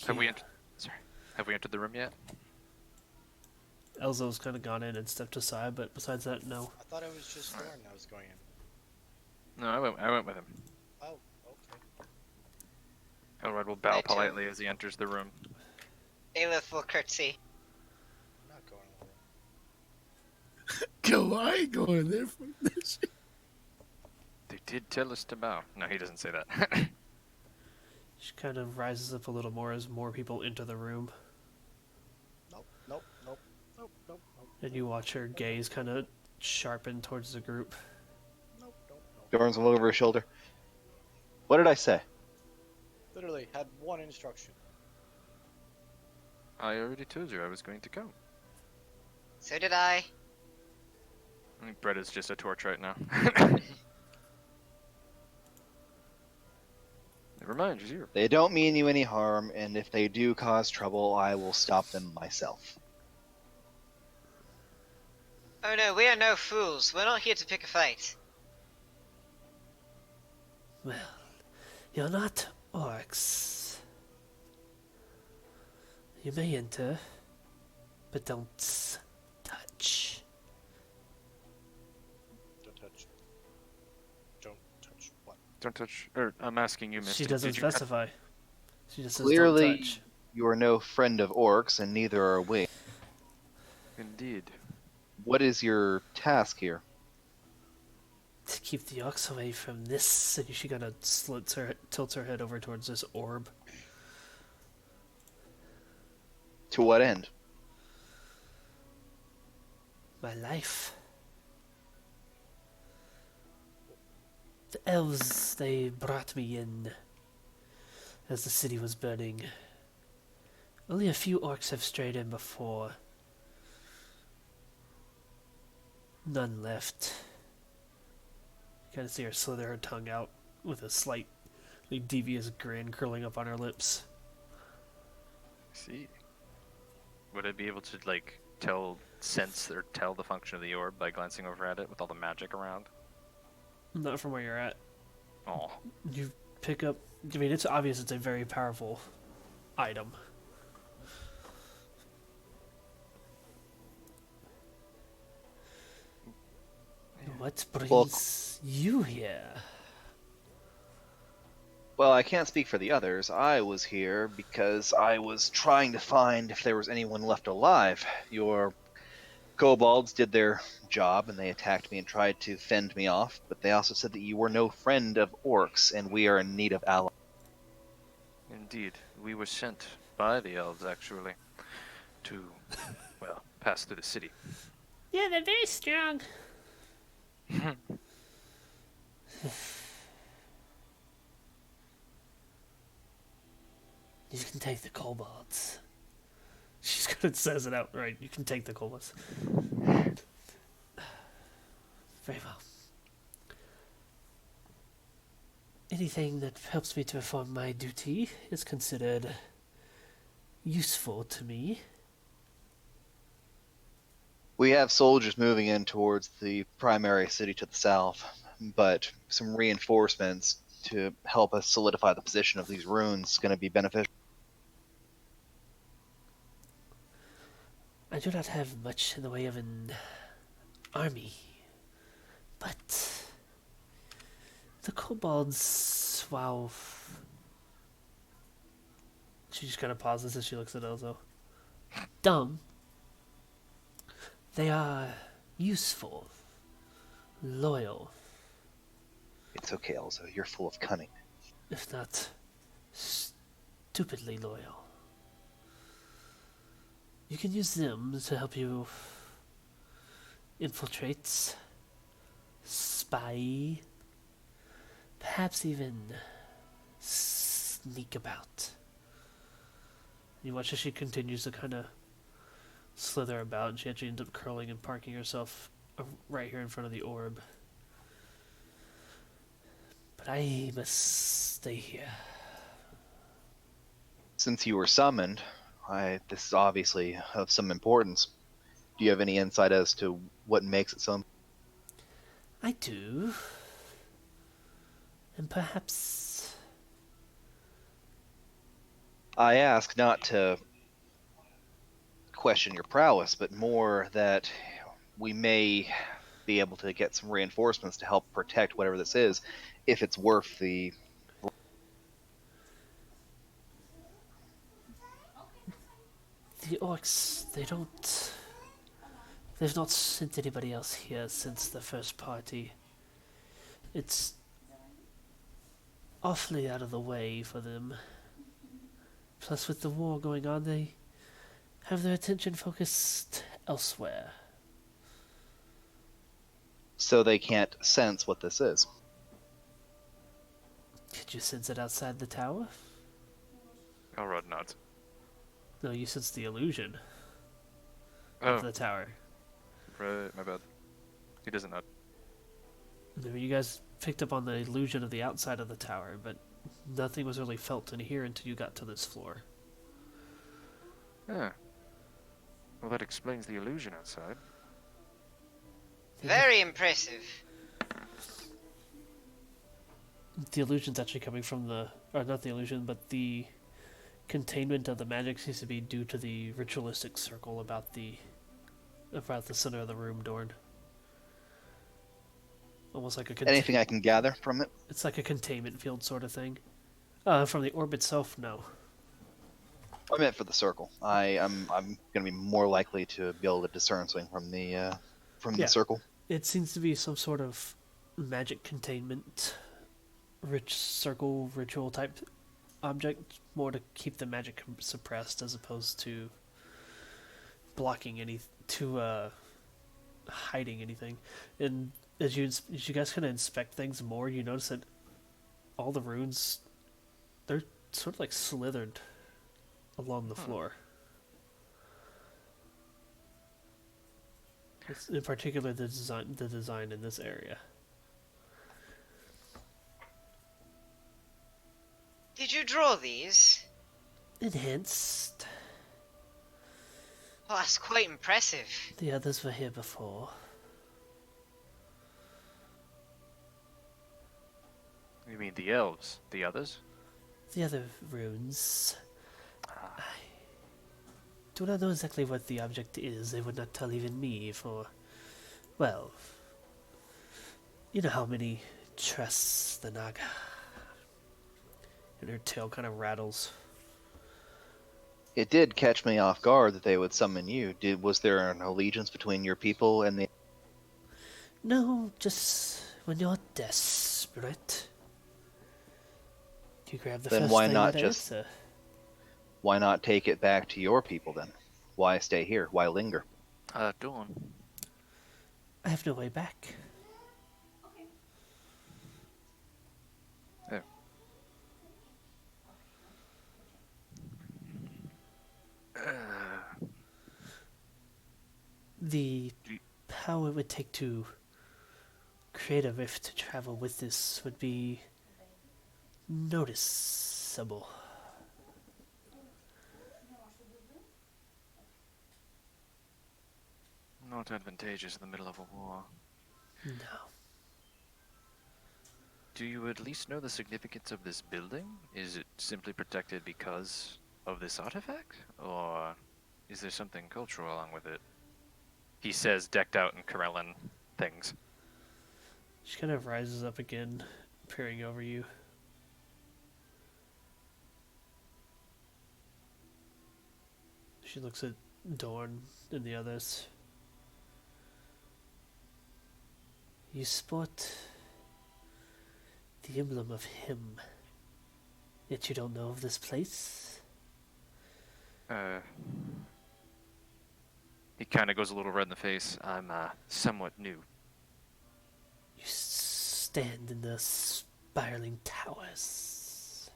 Have we entered? Sorry. Have we entered the room yet? Elzo's kind of gone in and stepped aside, but besides that, no. I thought it was just Thorn that was going in. No, I went with him. Oh, okay. Elrod will bow Me too. politely as he enters the room. Aelith will curtsy. I'm not going in the room. Go, I ain't going there for this. They did tell us to bow. No, he doesn't say that. She kind of rises up a little more as more people enter the room, Nope, nope, nope, nope, nope, nope. and you watch her gaze kind of sharpen towards the group. Nope, nope, nope. Doran's will look over his shoulder. What did I say? Literally had one instruction. I already told you I was going to come. So did I. I think Brett is just a torch right now. Never mind, she's here. They don't mean you any harm, and if they do cause trouble, I will stop them myself. Oh no, we are no fools. We're not here to pick a fight. Well, you're not orcs. You may enter, but don't touch. Don't touch. Don't touch what? Don't touch. Or I'm asking you, Misty. She doesn't did you cut- specify. She just says Clearly, don't touch. you are no friend of orcs, and neither are we. Indeed. What is your task here? To keep the orcs away from this, and she kind of tilts her head over towards this orb. To what end? My life. The elves, they brought me in as the city was burning. Only a few orcs have strayed in before. None left. You kind of see her slither her tongue out with a slight A devious grin curling up on her lips. See. Would I be able to, like, sense or tell the function of the orb by glancing over at it with all the magic around? Not from where you're at. Oh. You pick up... I mean, it's obvious it's a very powerful item. What brings you here? Well, I can't speak for the others. I was here because I was trying to find if there was anyone left alive. Your kobolds did their job and they attacked me and tried to fend me off, but they also said that you were no friend of orcs and we are in need of allies. Indeed. We were sent by the elves, actually, to, well, pass through the city. Yeah, they're very strong. You can take the kobolds. She's gonna says it outright. You can take the kobolds. Very well. Anything that helps me to perform my duty is considered useful to me. We have soldiers moving in towards the primary city to the south, but some reinforcements to help us solidify the position of these runes is going to be beneficial. I do not have much in the way of an army, but the kobolds, wow. She just kind of pauses as she looks at Elzo. Dumb. They are useful, loyal, It's okay, Elzo. You're full of cunning. if not stupidly loyal. You can use them to help you infiltrate, spy, perhaps even sneak about. You watch as she continues to kind of slither about, and she actually ends up curling and parking herself right here in front of the orb. But I must stay here. Since you were summoned, this is obviously of some importance. Do you have any insight as to what makes it so? I do. And perhaps... I ask not to question your prowess, but more that we may be able to get some reinforcements to help protect whatever this is, if it's worth the... The orcs, they've not sent anybody else here since the first party. It's awfully out of the way for them. Plus, with the war going on, they have their attention focused elsewhere. So they can't sense what this is. Could you sense it outside the tower? Elrod nods. No, you sense the illusion Oh, of the tower. right, my bad. He doesn't nod. I mean, you guys picked up on the illusion of the outside of the tower, but nothing was really felt in here until you got to this floor. Yeah. Well, that explains the illusion outside. Very impressive. The illusion's actually coming from or not the illusion, but the containment of the magic seems to be due to the ritualistic circle about the center of the room, Dorn. Almost like a Anything I can gather from it? It's like a containment field sort of thing. From the orb itself, no. I meant for the circle. I'm going to be more likely to be able to discern something from the Yeah. circle. It seems to be some sort of magic containment, circle ritual type object, more to keep the magic suppressed as opposed to blocking hiding anything. And as you guys kind of inspect things more, you notice that all the runes, they're sort of like slithered along the floor. In particular, the design in this area. Did you draw these? Enhanced. Well, that's quite impressive. The others were here before. You mean the elves? The others? The other runes. I do not know exactly what the object is. They would not tell even me for... Well... You know how many trusts the Naga. And her tail kind of rattles. It did catch me off guard that they would summon you. Was there an allegiance between your people and the... No, just when you're desperate. You grab the Then first why thing not that just- answer. Why not take it back to your people then? Why stay here? Why linger? Dawn. I have no way back. The power it would take to create a rift to travel with this would be noticeable. Not advantageous in the middle of a war. No. Do you at least know the significance of this building? Is it simply protected because of this artifact? Or is there something cultural along with it? He says, decked out in Corellan things. She kind of rises up again, peering over you. She looks at Dorn and the others. You sport the emblem of him, yet you don't know of this place? He kind of goes a little red in the face. I'm, somewhat new. You stand in the spiraling towers.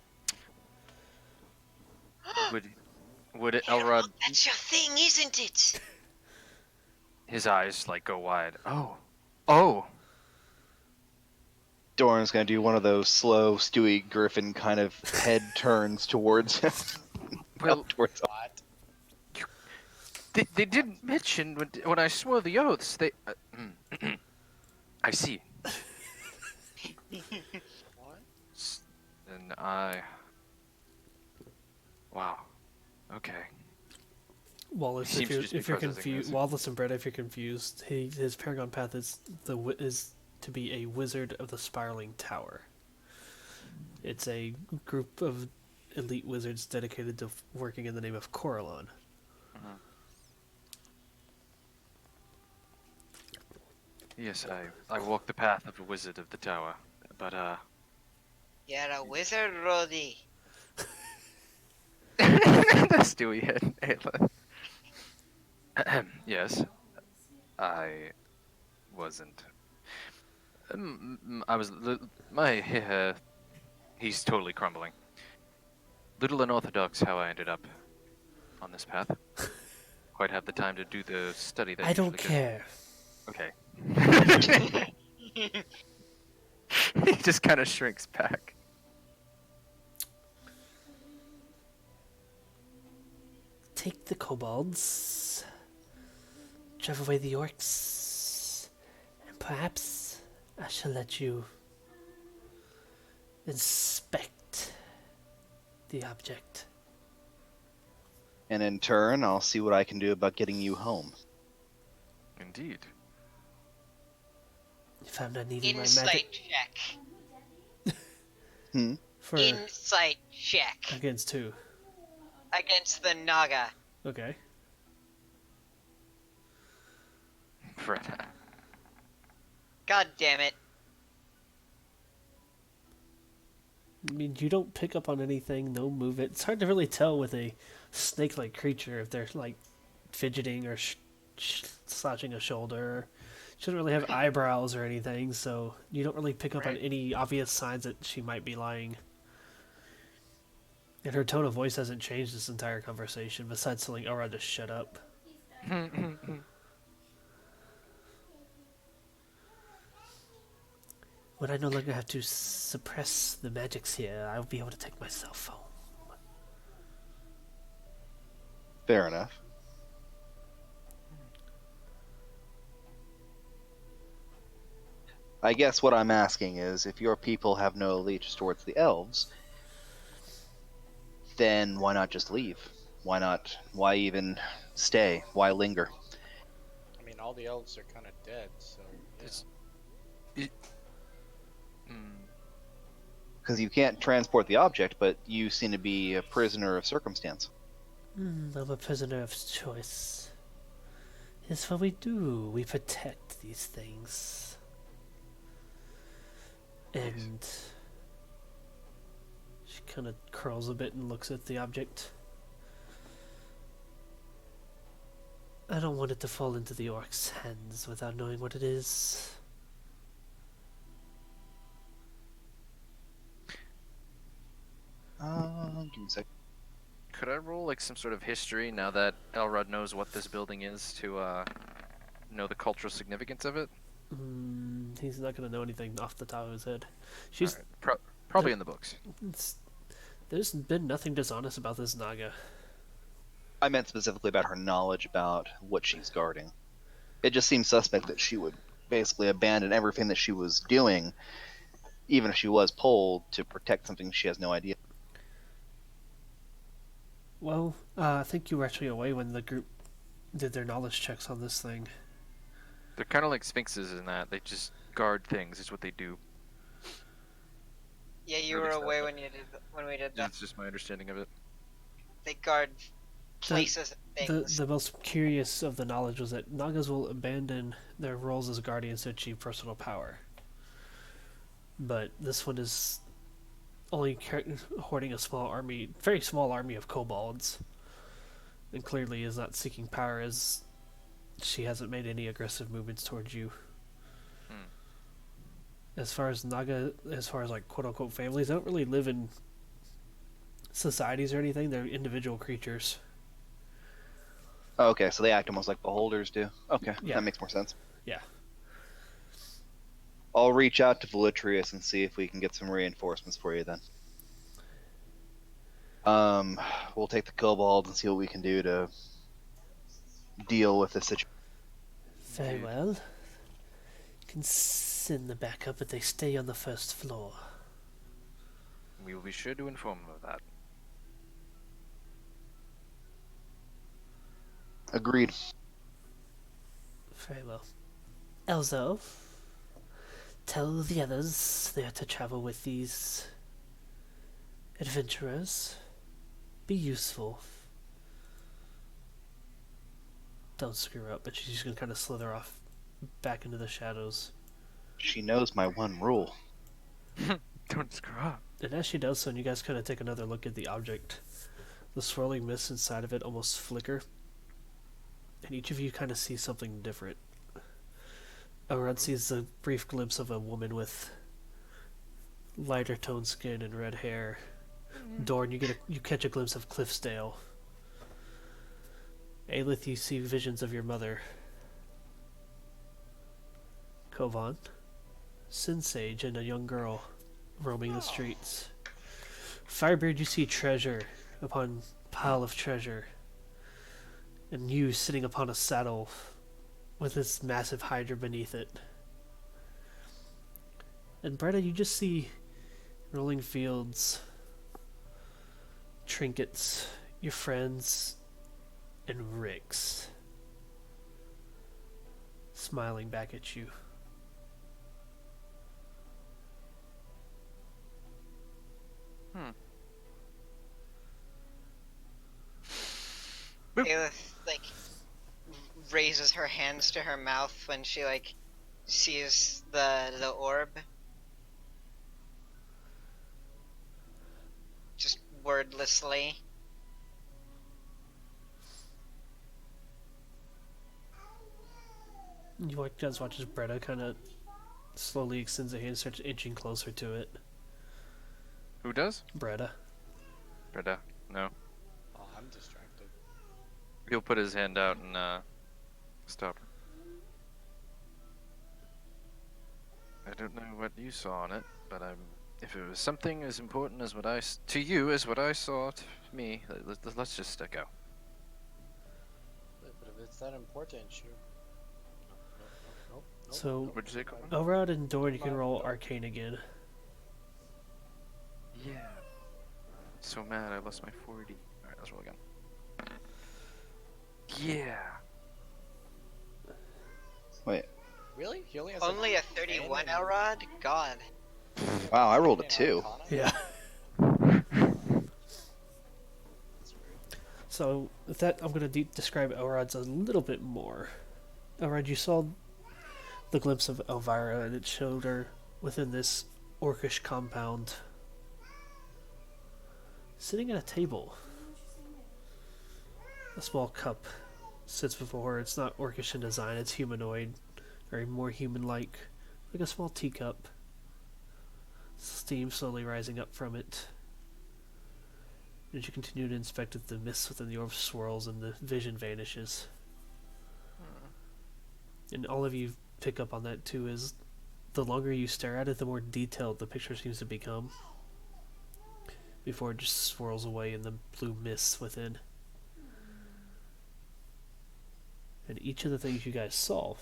Would Elrod, That's your thing, isn't it? his eyes, like, go wide. Oh! Doran's gonna do one of those slow Stewie Griffin kind of head turns towards him. Well, towards they didn't mention when I swore the oaths, they... I see. What? And I... Wow. Okay. Wallace, Seems to just be if you're processing confused, this. Wallace and Brett, if you're confused, his Paragon path is to be a wizard of the Spiraling Tower. It's a group of elite wizards dedicated to working in the name of Corellon. Yes, I walk the path of a wizard of the tower, but, You're a wizard, Roddy. the Stewie head, Ayla. Yes, I wasn't. I was. My hair. He's totally crumbling. Little unorthodox how I ended up on this path. Quite have the time to do the study that I don't usually care. Okay. He just kind of shrinks back. Take the kobolds, drive away the orcs, and perhaps I shall let you inspect the object. And in turn, I'll see what I can do about getting you home. Indeed. If I'm not needing my Insight magic check. for Insight check. against who? Against the Naga. Okay. Fred. God damn it. I mean, you don't pick up on anything, no movement. It's hard to really tell with a snake-like creature if they're like fidgeting or slouching a shoulder. She doesn't really have eyebrows or anything, so you don't really pick up on any obvious signs that she might be lying. And her tone of voice hasn't changed this entire conversation, besides telling Elrod to shut up. When I no longer have to suppress the magics here, I'll be able to take myself home. Fair enough. I guess what I'm asking is, if your people have no allegiance towards the elves, then why not just leave? Why not? Why even stay? Why linger? I mean, all the elves are kind of dead, so yeah. It's, it, mm, Because you can't transport the object, but you seem to be a prisoner of circumstance. I'm a prisoner of choice. It's what we do. We protect these things. And she kind of curls a bit and looks at the object. I don't want it to fall into the orc's hands without knowing what it is. Give me a sec. could I roll like some sort of history now that Elrod knows what this building is to know the cultural significance of it? He's not going to know anything off the top of his head. She's Alright, probably in the books. There's been nothing dishonest about this Naga. I meant specifically about her knowledge about what she's guarding. It just seems suspect that she would basically abandon everything that she was doing, even if she was pulled, to protect something she has no idea. Well, I think you were actually away when the group did their knowledge checks on this thing. They're kind of like sphinxes in that they just guard things. Is what they do. Yeah, you Or at were least away that- when we did that. That's just my understanding of it. They guard places and things. The most curious of the knowledge was that Nagas will abandon their roles as guardians to achieve personal power. But this one is only hoarding a small army, very small army of kobolds. And clearly is not seeking power, as she hasn't made any aggressive movements towards you. As far as like quote unquote families, they don't really live in societies or anything. They're individual creatures. Okay, so they act almost like beholders do. Okay, Yeah. that makes more sense. Yeah. I'll reach out to Velitrius and see if we can get some reinforcements for you then. We'll take the kobolds and see what we can do to deal with this situation. Very well. You can send them back up, but they stay on the first floor. We will be sure to inform them of that. Agreed. Very well. Elzo, tell the others they are to travel with these adventurers. Be useful. Don't screw up, but she's just gonna kind of slither off back into the shadows. She knows my one rule. Don't screw up. And as she does so, and you guys kind of take another look at the object, the swirling mist inside of it almost flicker, and each of you kind of see something different. Elrod sees a brief glimpse of a woman with lighter toned skin and red hair. Dorn, you catch a glimpse of Cliffsdale. Aelith, you see visions of your mother. Kovan, Sinsage, and a young girl roaming the streets. Firebeard, you see treasure upon pile of treasure, and you sitting upon a saddle with this massive hydra beneath it. And Bretta, you just see rolling fields, trinkets, your friends, and Rix smiling back at you. Aelith, like, raises her hands to her mouth when she, like, sees the orb. Just wordlessly. You guys watch as Bretta kind of slowly extends a hand and starts inching closer to it. Who does? Bretta. Breda. No. Oh, I'm distracted. He'll put his hand out and stop her. don't know what you saw on it, but if it was something as important as to you as what I saw to me, let's just go. But if it's that important, sure. Nope. So, What'd you say, Colin? Elrod and Dorn, you can roll Arcane again. Yeah. So mad I lost my 40. Alright, let's roll again. Yeah. Wait. Really? He only has Only a 31 Elrod? God. Wow, I rolled a 2. Yeah. So, with that, I'm going to describe Elrod's a little bit more. Elrod, you saw the glimpse of Elvira, and it showed her within this orcish compound, sitting at a table. A small cup sits before her. It's not orcish in design, it's humanoid, very more human-like, like a small teacup. Steam slowly rising up from it. As you continue to inspect it, the mist within the orb swirls and the vision vanishes. And all of you pick up on that too, is the longer you stare at it, the more detailed the picture seems to become, before it just swirls away in the blue mist within. And each of the things you guys saw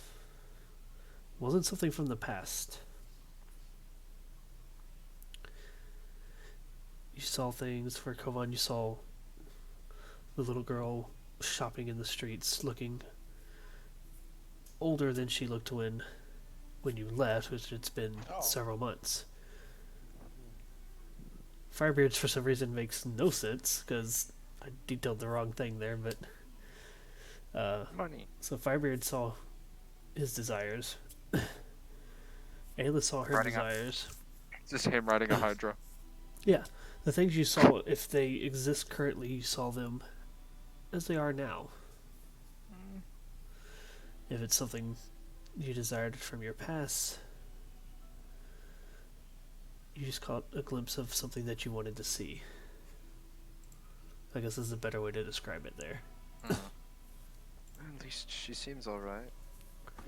wasn't something from the past. You saw things for Kovan. You saw the little girl shopping in the streets, looking older than she looked when you left, which it's been several months. Firebeards, for some reason, makes no sense, because I detailed the wrong thing there, but... Money. So Firebeard saw his desires. Ayla saw her Riding desires. It's just him riding a Hydra. Yeah. The things you saw, if they exist currently, you saw them as they are now. If it's something you desired from your past, you just caught a glimpse of something that you wanted to see. I guess is a better way to describe it there. At least she seems alright.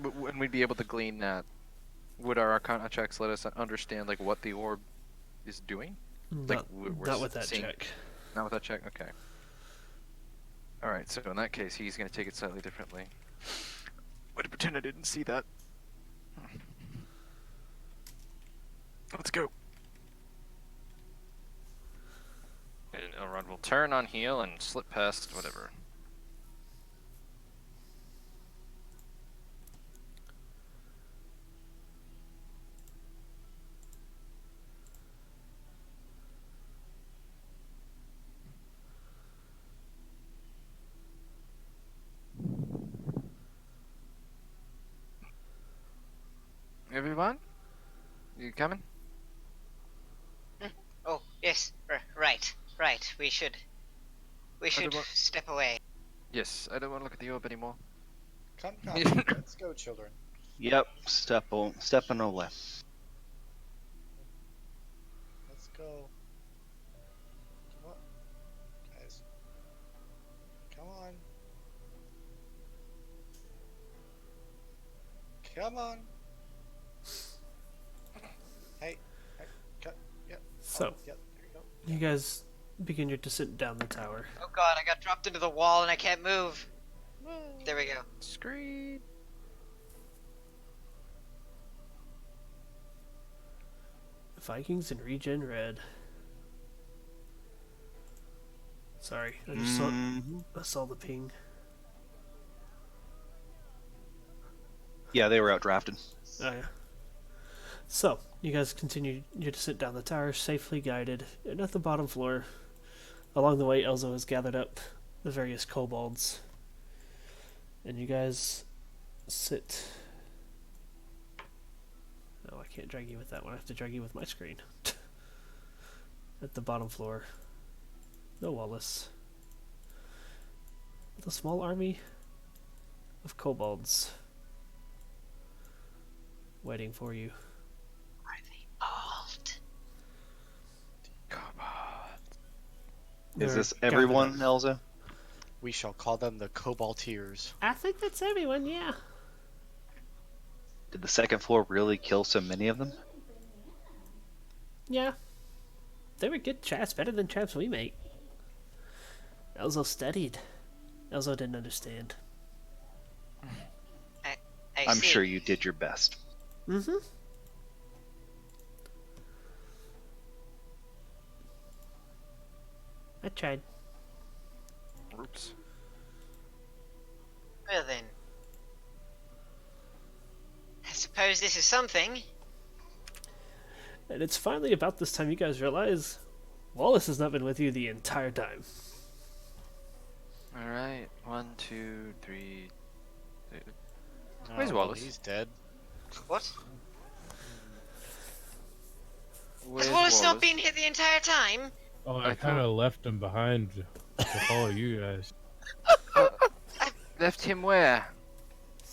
Wouldn't we be able to glean that? Would our Arcana checks let us understand like what the orb is doing? Not with that check. Not with that check? Okay. Alright, so in that case, he's going to take it slightly differently. Way to pretend I didn't see that. Let's go. And Elrond will turn on heel and slip past whatever. Everyone? You coming? Oh, yes. Right. We should step away. Yes, I don't want to look at the orb anymore. Come. Let's go, children. Yep, stepping away. Let's go. Come on. Guys. Come on. Come on. Hey. Cut. Yep. So, Yep. There you go. you guys begin your descent down the tower. Oh god, I got dropped into the wall and I can't move. There we go. Screed. Vikings and Regen Red. Sorry, I just saw the ping. Yeah, they were outdrafted. Oh yeah. So, you guys continue your descent down the tower, safely guided, and at the bottom floor, along the way, Elzo has gathered up the various kobolds. And you guys sit... No, I can't drag you with that one. I have to drag you with my screen. At the bottom floor. No Wallace. With a small army of kobolds waiting for you. Are they bald? Is They're this gathered everyone, up. Elza? We shall call them the Cobalteers. I think that's everyone, yeah. Did the second floor really kill so many of them? Yeah. They were good traps, better than traps we make. Elzo studied. Elzo didn't understand. I'm see. sure you did your best. Mm-hmm. I tried. Oops. Well then. I suppose this is something. And it's finally about this time you guys realize Wallace has not been with you the entire time. All right. 1, 2, 3. Where's Where's Wallace? He's dead. What? Where's Has Wallace not been here the entire time? Oh, I I kind thought- of left him behind to follow you guys. Left him where?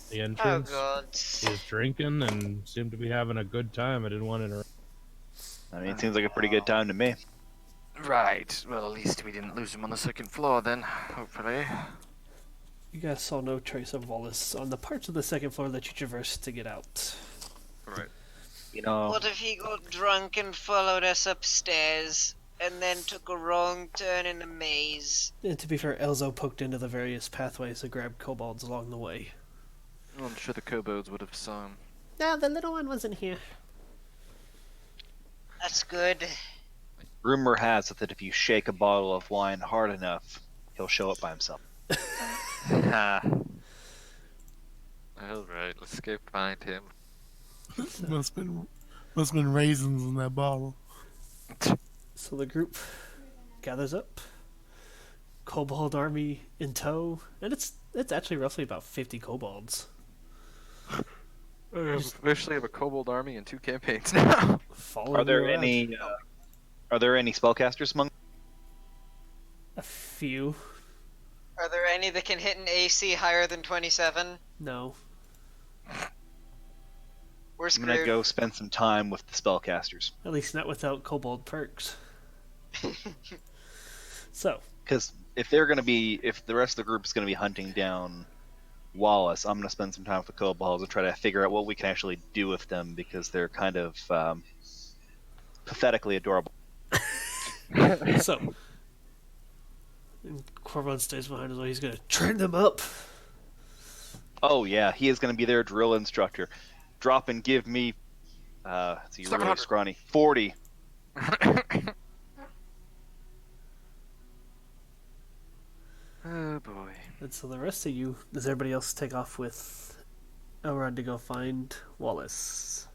The Oh entrance. god. He was drinking and seemed to be having a good time. I didn't want to interrupt. I mean, it seems like a pretty good time to me. Right. Well, at least we didn't lose him on the second floor then. Hopefully. You guys saw no trace of Wallace on the parts of the second floor that you traversed to get out. Right. You know, What if he got drunk and followed us upstairs and then took a wrong turn in the maze? And to be fair, Elzo poked into the various pathways to grab kobolds along the way. Well, I'm sure the kobolds would have saw him. No, the little one wasn't here. That's good. rumor has it that if you shake a bottle of wine hard enough, he'll show up by himself. All right, let's go find him. Must been raisins in that bottle. So the group gathers up, kobold army in tow, and it's actually roughly about 50 kobolds. I officially have a kobold army and 2 campaigns now. Following Are there you around. any spellcasters among? A few. Are there any that can hit an AC higher than 27? No. We're I'm screwed. gonna go spend some time with the spellcasters At least not without kobold perks. So, because if the rest of the group is gonna be hunting down Wallace, I'm gonna spend some time with the kobolds and try to figure out what we can actually do with them because they're kind of pathetically adorable. so. And Corvon stays behind as well. He's going to train them up. Oh yeah, he is gonna be their drill instructor. Drop and give me, it's really 700. scrawny, 40. Oh boy. And so the rest of you, does everybody else take off with Elrond to go find Wallace?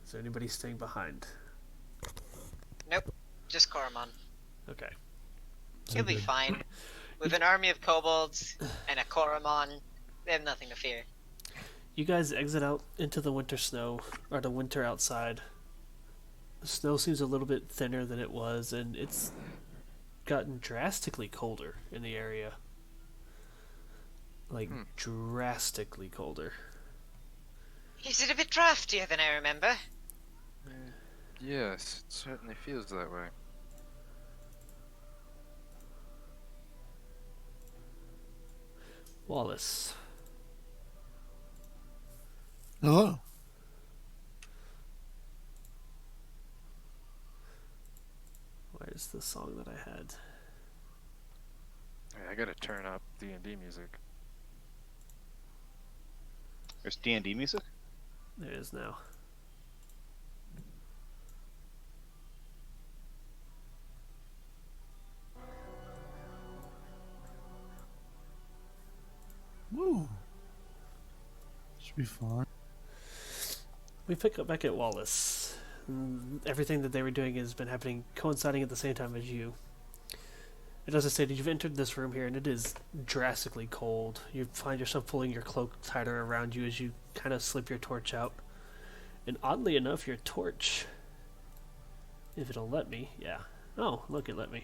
Is there anybody staying behind? Nope, just Koromon. Okay. He'll be fine. With an army of kobolds and a Koromon, they have nothing to fear. You guys exit out into the winter snow, or the winter outside. The snow seems a little bit thinner than it was, and it's gotten drastically colder in the area. Like, drastically colder. Is it a bit draftier than I remember? Yes, it certainly feels that way. Wallace. Hello. Where's the song that I had? Yeah, I gotta turn up D&D music. There's D&D music. There it is now. Woo. Should be fun. We pick up back at Wallace. Everything that they were doing has been happening, coinciding at the same time as you. It doesn't say that you've entered this room here, and it is drastically cold. You find yourself pulling your cloak tighter around you as you kind of slip your torch out. And oddly enough, your torch, if it'll let me, yeah. Oh, look, it let me.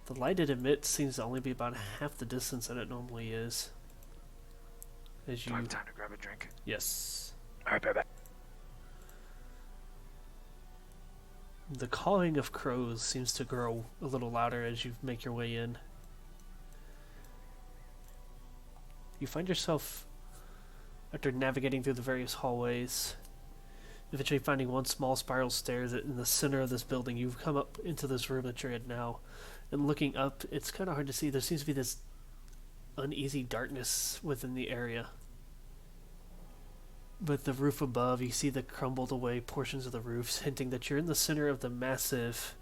The light it emits seems to only be about half the distance that it normally is. As Do you, I have time to grab a drink? yes. Alright, bye bye. The cawing of crows seems to grow a little louder as you make your way in. You find yourself, after navigating through the various hallways, eventually finding one small spiral stairs in the center of this building. You've come up into this room that you're in now, and looking up, it's kind of hard to see. There seems to be this uneasy darkness within the area. But the roof above, you see the crumbled away portions of the roofs, hinting that you're in the center of the massive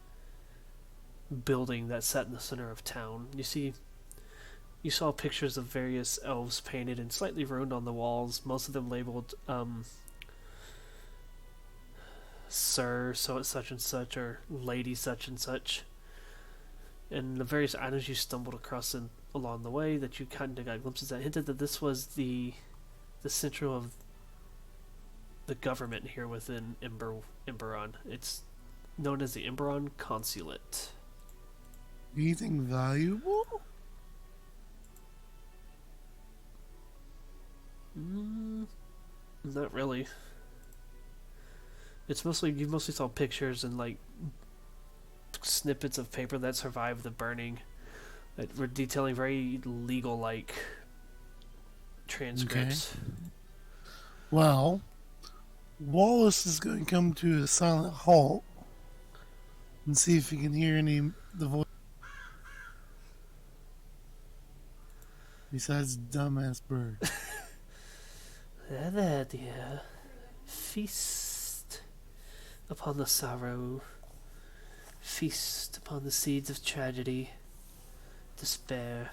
building that sat in the center of town. You saw pictures of various elves painted and slightly ruined on the walls, most of them labeled Sir so such and such or Lady such and such. And the various items you stumbled across along the way that you kind of got glimpses at hinted that this was the center of the government here within Imberon. It's known as the Imberon Consulate. Anything valuable? Not really. You mostly saw pictures and like snippets of paper that survived the burning that were detailing very legal-like transcripts. Okay. Well, Wallace is going to come to a silent halt and see if he can hear the voice. Besides dumbass bird. There, dear. Feast upon the sorrow. Feast upon the seeds of tragedy, despair,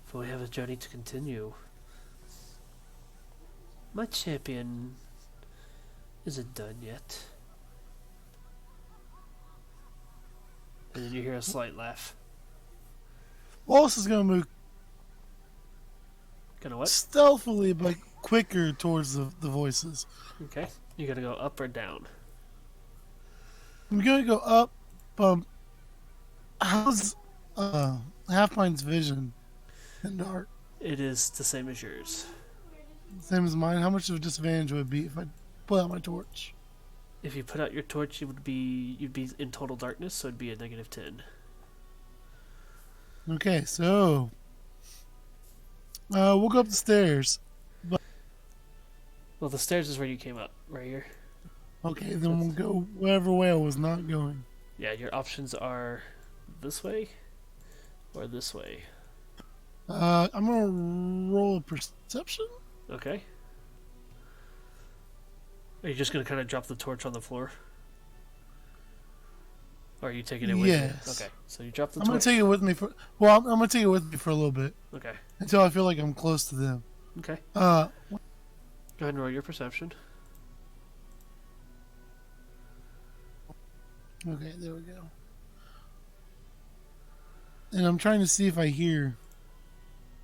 for we have a journey to continue. My champion isn't done yet. And then you hear a slight laugh. Wallace is going to move Gonna what? stealthily but quicker towards the voices. Okay. You gotta go up or down. I'm going to go up. How's Halfmine's vision in dark? It is the same as yours. Same as mine. How much of a disadvantage would it be if I put out my torch? If you put out your torch, you'd be in total darkness, so it'd be a -10. Okay, so we'll go up the stairs. Well, the stairs is where you came up, right here. Okay, then we'll go whatever way I was not going. Yeah, your options are this way or this way. I'm gonna roll a perception. Okay. Are you just gonna kind of drop the torch on the floor? Or are you taking it with Yes. you? Okay, so you drop the I'm torch. gonna take it with me for. Well, I'm gonna take it with me for a little bit Okay. until I feel like I'm close to them. Okay. Uh, Go ahead and roll your perception. okay, there we go. And I'm trying to see if I hear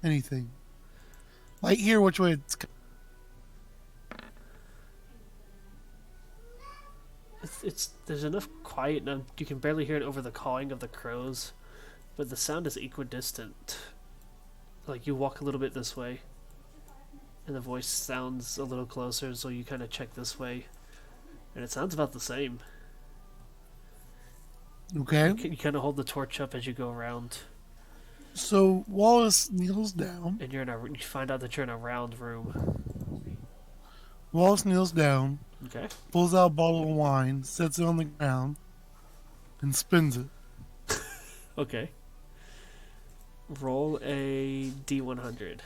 anything. Like hear which way it's. It's there's enough quiet now you can barely hear it over the cawing of the crows, but the sound is equidistant. Like you walk a little bit this way, and the voice sounds a little closer, so you kind of check this way, and it sounds about the same. Okay. You kind of hold the torch up as you go around, So Wallace kneels down. and you find out that you're in a round room. Wallace kneels down, Okay. pulls out a bottle of wine, sets it on the ground, and spins it. Okay. Roll a D100.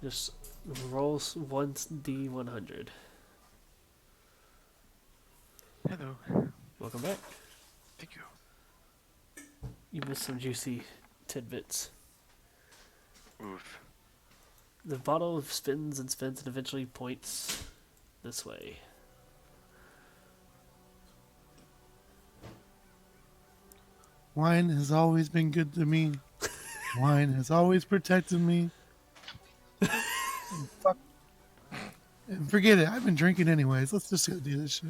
Just roll one D100. Hello. Welcome back. Thank you. You missed some juicy tidbits. Oof. The bottle spins and spins and eventually points this way. Wine has always been good to me. Wine has always protected me. Fuck. And forget it. I've been drinking anyways. Let's just go do this shit.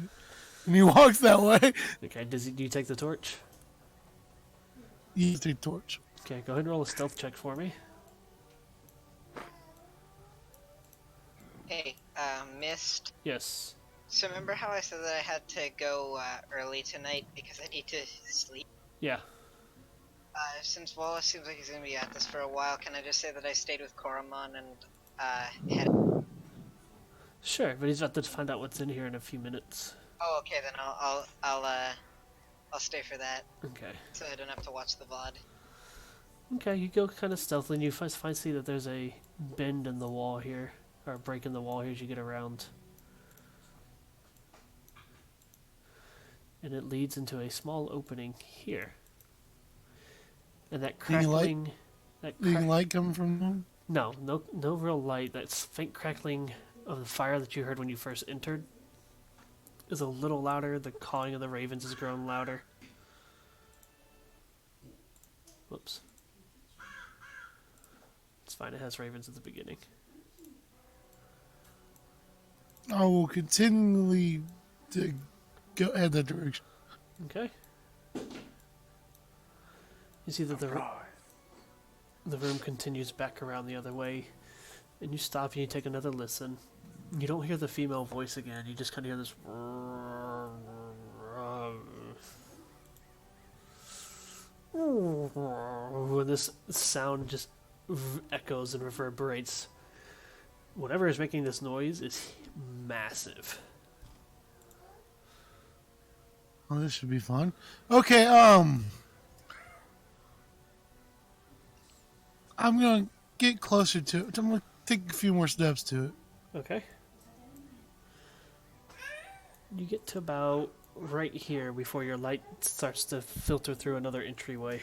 And he walks that way. Okay, do you take the torch? You take torch. Okay, go ahead and roll a stealth check for me. Hey, Mist. Yes. So remember how I said that I had to go early tonight because I need to sleep? Yeah. Since Wallace seems like he's gonna be at this for a while, can I just say that I stayed with Koromon and had. Sure, but he's about to find out what's in here in a few minutes. Oh, okay, then I'll stay for that, Okay. so I don't have to watch the VOD. Okay, you go kind of stealthily, and you see that there's a bend in the wall here, or a break in the wall here as you get around. And it leads into a small opening here. And that Any light? crackling... Any light coming from them? No real light. That faint crackling of the fire that you heard when you first entered is a little louder. The cawing of the ravens has grown louder. Whoops. It's fine, it has ravens at the beginning. I will continually to go head that direction. Okay. You see that the room continues back around the other way, and you stop and you take another listen. You don't hear the female voice again, you just kind of hear this... When this sound just echoes and reverberates. Whatever is making this noise is massive. Oh, this should be fun. Okay, I'm gonna get closer to it. I'm gonna take a few more steps to it. Okay. You get to about right here before your light starts to filter through another entryway.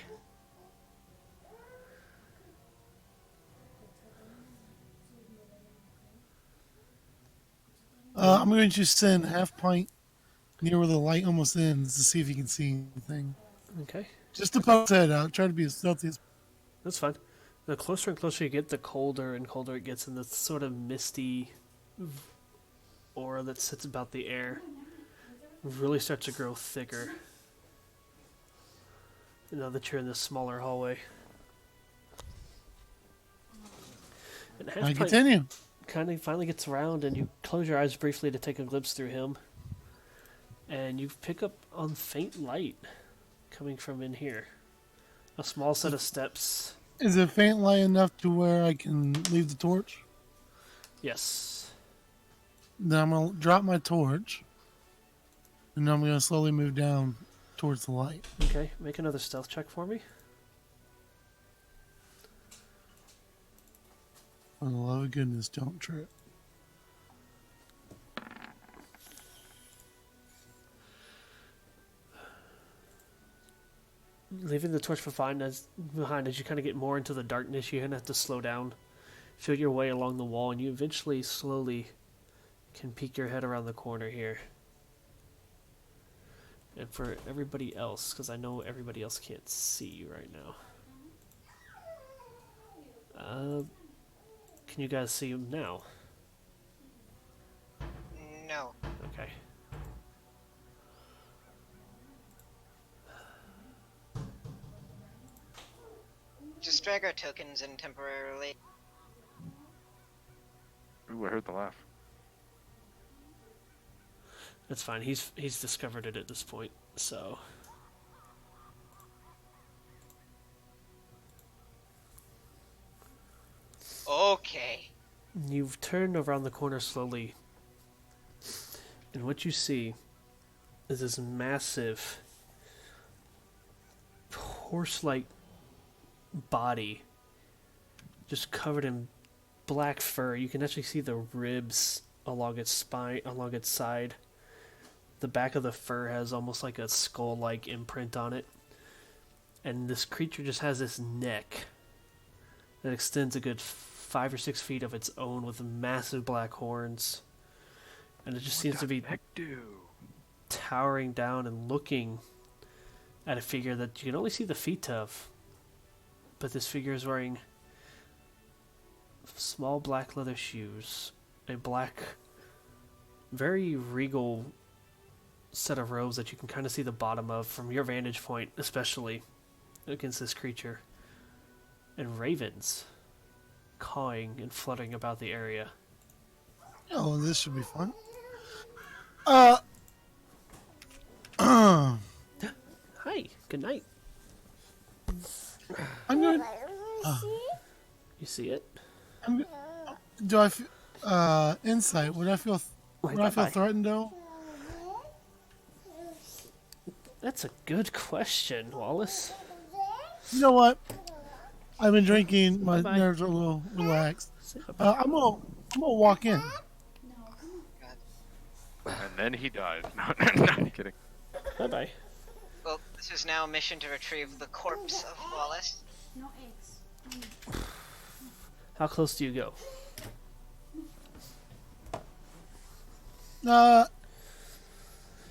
I'm going to send half pint near where the light almost ends to see if you can see anything. Okay. Just to poke his head out. Try to be as stealthy as. That's fine. The closer and closer you get, the colder and colder it gets, and the sort of misty aura that sits about the air really starts to grow thicker. Now that you're in this smaller hallway. And I continue. kind of finally gets around, and you close your eyes briefly to take a glimpse through him. And you pick up on faint light coming from in here. A small set of steps. Is it faint light enough to where I can leave the torch? Yes. Then I'm going to drop my torch. And I'm going to slowly move down towards the light. Okay, make another stealth check for me. For the love of goodness, don't trip. Leaving the torch behind as you kind of get more into the darkness, you're going to have to slow down, feel your way along the wall, and you eventually slowly can peek your head around the corner here. And for everybody else, because I know everybody else can't see you right now. Can you guys see him now? No. Okay. Just drag our tokens in temporarily. Ooh, I heard the laugh. That's fine. He's discovered it at this point, so... Okay. You've turned around the corner slowly, and what you see is this massive horse-like body just covered in black fur. You can actually see the ribs along its spine, along its side. The back of the fur has almost like a skull-like imprint on it. And this creature just has this neck that extends a good 5 or 6 feet of its own with massive black horns. And it just seems to be towering down and looking at a figure that you can only see the feet of. But this figure is wearing small black leather shoes, a black, very regal set of robes that you can kind of see the bottom of from your vantage point, especially against this creature, and ravens cawing and fluttering about the area. Oh, this should be fun. Hi, good night. I'm going. You see it? I'm, do I feel insight? Would I feel? Would I feel bye-bye. threatened though? That's a good question, Wallace. You know what? I've been drinking. My Bye-bye. nerves are a little relaxed. Say bye-bye. I'm gonna walk in. And then he died. No, I'm kidding. Bye-bye. Well, this is now a mission to retrieve the corpse of Wallace. No eggs. How close do you go?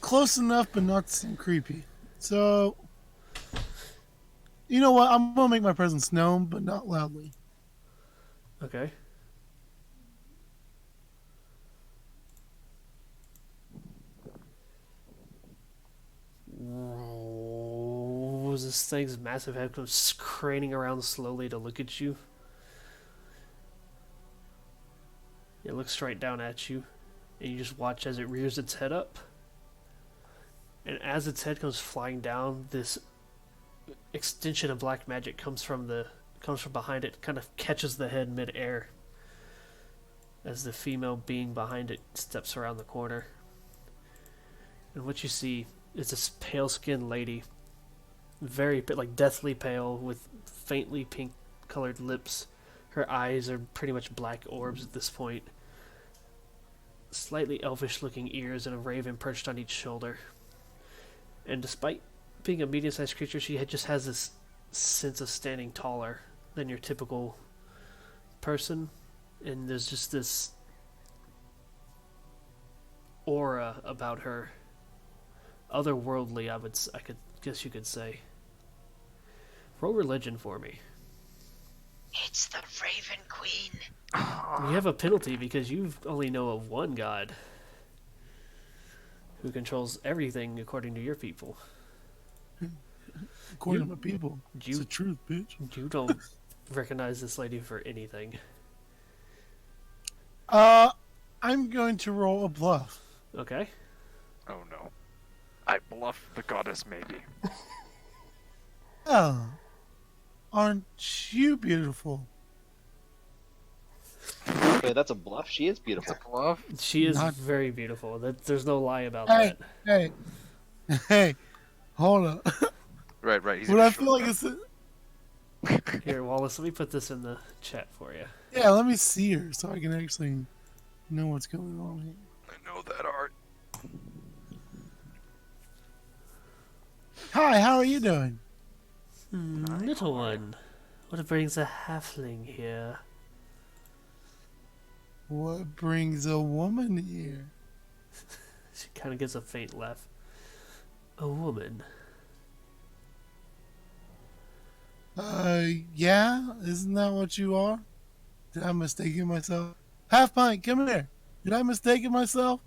Close enough, but not so creepy. So, you know what? I'm gonna make my presence known, but not loudly. Okay. This thing's massive head comes craning around slowly to look at you. It looks straight down at you, and you just watch as it rears its head up. And as its head comes flying down, this extension of black magic comes from behind it, kind of catches the head mid-air as the female being behind it steps around the corner. And what you see is this pale-skinned lady, very like deathly pale, with faintly pink-colored lips. Her eyes are pretty much black orbs at this point. Slightly elvish-looking ears and a raven perched on each shoulder. And despite being a medium-sized creature, she just has this sense of standing taller than your typical person. And there's just this aura about her. Otherworldly, I could guess you could say. Roll religion for me. It's the Raven Queen. You have a penalty because you only know of one god who controls everything according to your people. According to my people, it's You, the truth, bitch. you don't recognize this lady for anything. I'm going to roll a bluff. Okay? Oh no. I bluff the goddess maybe. Oh, aren't you beautiful? Okay, that's a bluff. She is beautiful. Bluff? She is Not- very beautiful. There's no lie about Hey, that. hey, hold up. Right. He's Would a I short feel like guy. it's? Here, Wallace, let me put this in the chat for you. Yeah, let me see her so I can actually know what's going on here. I know that art. Hi, how are you doing? Little one, what brings a halfling here? What brings a woman here? She kind of gives a faint laugh. A woman. Yeah? Isn't that what you are? Did I mistake myself? Half pint, come here. Did I mistake myself?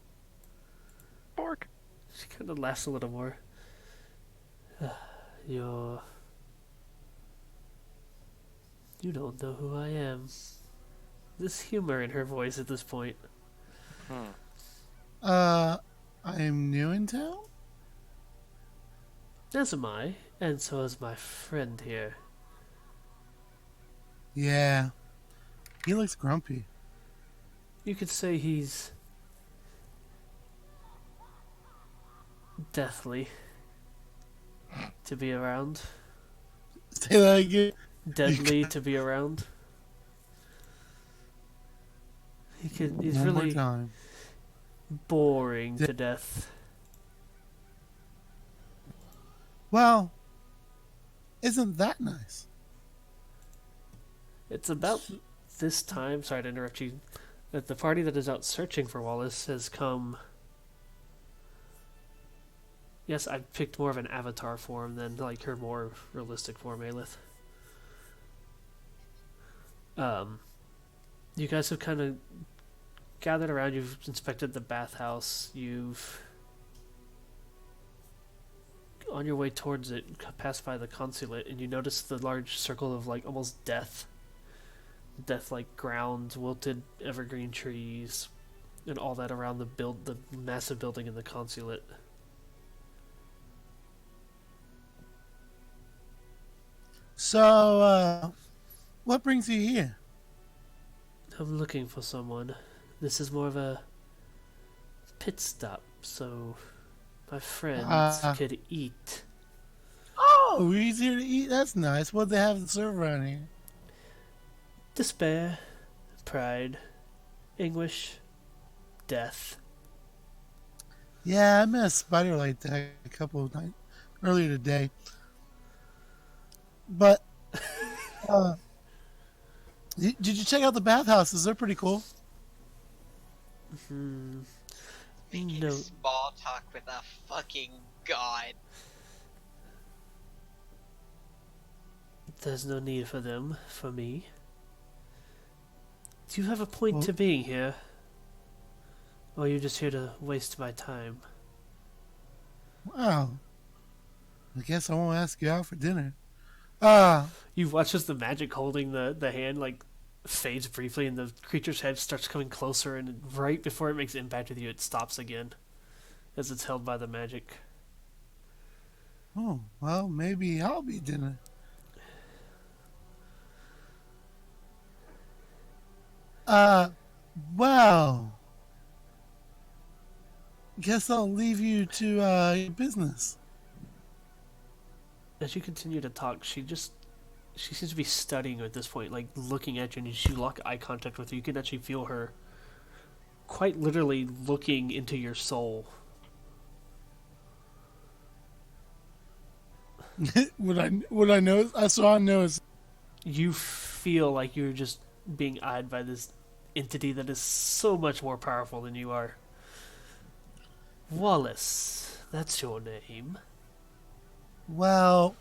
Bork. She kind of laughs a little more. You don't know who I am. This humor in her voice at this point. I'm new in town? As am I, and so is my friend here. Yeah. He looks grumpy. You could say he's deathly to be around. Say that again. Deadly to be around. He's One more really time. boring to death. Well, isn't that nice? It's about this time, sorry to interrupt you, that the party that is out searching for Wallace has come. Yes, I picked more of an avatar form than like her more realistic form, Aelith. You guys have kind of gathered around, you've inspected the bathhouse, you've on your way towards it, passed by the consulate, and you notice the large circle of like almost death-like ground, wilted evergreen trees, and all that around the massive building in the consulate. So, what brings you here? I'm looking for someone. This is more of a pit stop, so my friends Uh, could eat. oh, we're easier to eat. That's nice. What they have to serve around here? Despair, pride, anguish, death. Yeah, I met a spider like that a couple of nights earlier today. But, uh, did you check out the bathhouses? They're pretty cool. Hmm. Making No, small talk with a fucking god. there's no need for them, for me. Do you have a point Well- to being here? Or are you just here to waste my time? Wow. I guess I won't ask you out for dinner. Ah, You watch as the magic holding the hand like fades briefly and the creature's head starts coming closer, and right before it makes impact with you it stops again as it's held by the magic. oh, well, maybe I'll be dinner. Uh, well, guess I'll leave you to your business. As you continue to talk, she seems to be studying at this point, like looking at you, and she lock eye contact with you. You can actually feel her quite literally looking into your soul. Would I notice? I saw I noticed. You feel like you're just being eyed by this entity that is so much more powerful than you are. Wallace, that's your name. Well,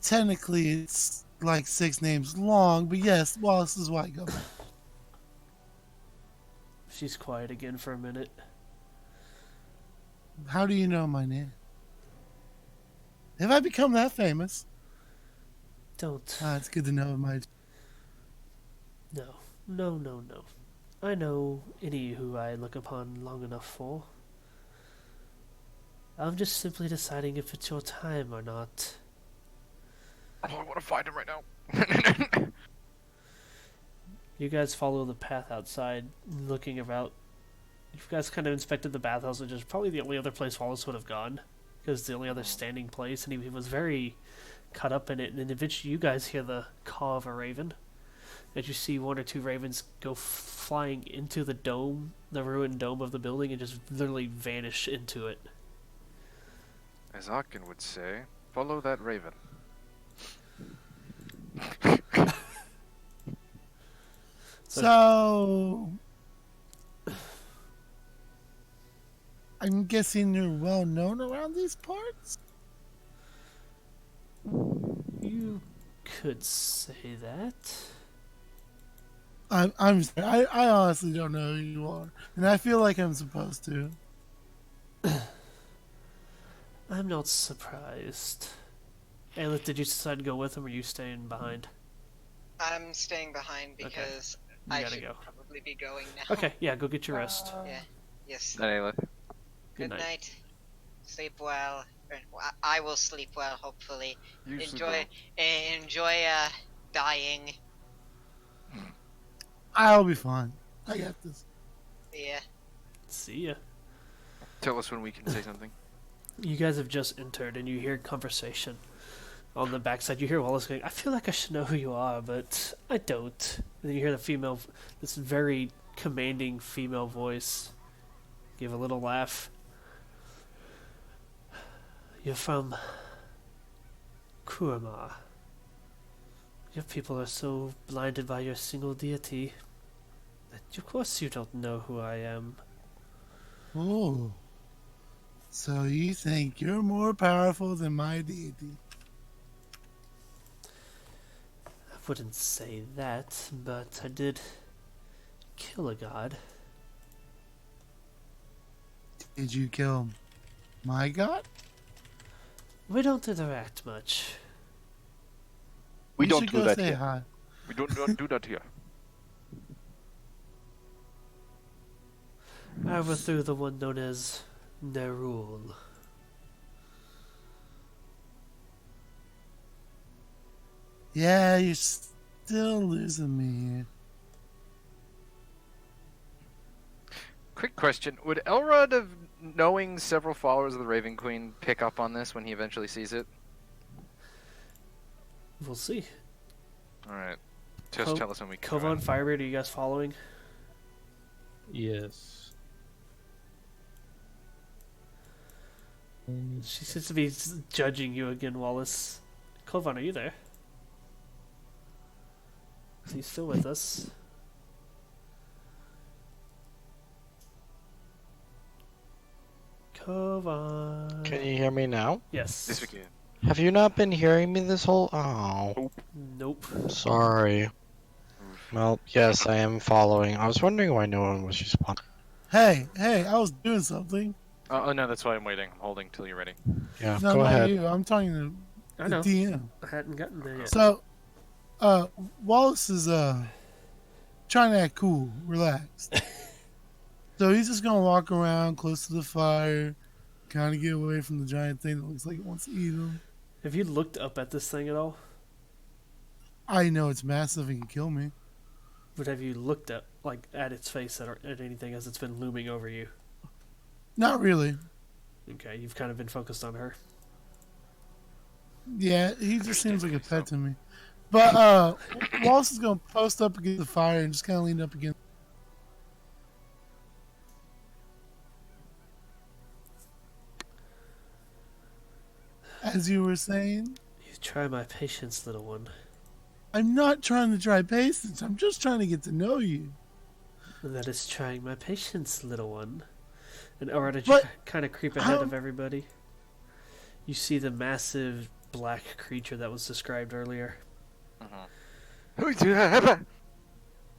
technically it's like 6 names long, but yes, Wallace is what I go by. She's quiet again for a minute. How do you know my name? Have I become that famous? Don't. It's good to know my. No. No. I know any who I look upon long enough for. I'm just simply deciding if it's your time or not. Oh, I want to find him right now. You guys follow the path outside, looking about. You guys kind of inspected the bathhouse, which is probably the only other place Wallace would have gone, because it's the only other standing place, and he was very caught up in it. And then eventually, you guys hear the caw of a raven. As you see 1 or 2 ravens go flying into the dome, the ruined dome of the building, and just literally vanish into it. As Akin would say, follow that raven. So, I'm guessing you're well known around these parts? You could say that. I'm sorry, I honestly don't know who you are, and I feel like I'm supposed to. I'm not surprised. Aelith, did you decide to go with him, or are you staying behind? I'm staying behind because You I gotta should go. probably be going now. Okay, yeah, go get your rest. Yeah. Yes. Anyway, Good night. Sleep well. I will sleep well, hopefully. Enjoy dying. I'll be fine. I got this. Yeah. See ya. tell us when we can say something. You guys have just entered, and you hear conversation on the backside. You hear Wallace going, I feel like I should know who you are, but I don't. And then you hear the female, this very commanding female voice give a little laugh. You're from Kurama. Your people are so blinded by your single deity that of course you don't know who I am. Oh. So you think you're more powerful than my deity? I wouldn't say that, but I did kill a god. Did you kill my god? We don't interact much. We You don't should do go that say here. hi. We don't do that here. I overthrew the one known as Nerul. Yeah, you're still losing me here. Quick question: would Elrod, of knowing several followers of the Raven Queen, pick up on this when he eventually sees it? We'll see. All right, just tell us when we can. Kovan, Firebird, are you guys following? Yes. She seems to be judging you again, Wallace. Kovan, are you there? Is he still with us? Kovan. Can you hear me now? Yes. This we can. Have you not been hearing me this whole? Oh, Nope. sorry. Well, yes, I am following. I was wondering why no one was responding. Hey, I was doing something. Oh no, that's why I'm waiting. I'm holding till you're ready. Yeah, No, go not ahead. you. I'm talking to I the know. DM. I hadn't gotten there yet. So, Wallace is trying to act cool, relaxed. So he's just gonna walk around close to the fire, kind of get away from the giant thing that looks like it wants to eat him. Have you looked up at this thing at all? I know it's massive and can kill me. But have you looked at its face at anything as it's been looming over you? Not really. Okay, you've kind of been focused on her. Yeah, he just seems like a pet to me. But Wallace is gonna post up against the fire and just kind of lean up against. As you were saying, You try my patience, little one. I'm not trying to try patience. I'm just trying to get to know you. And that is trying my patience, little one. And Aura, did you But kind of creep ahead of everybody? You see the massive black creature that was described earlier.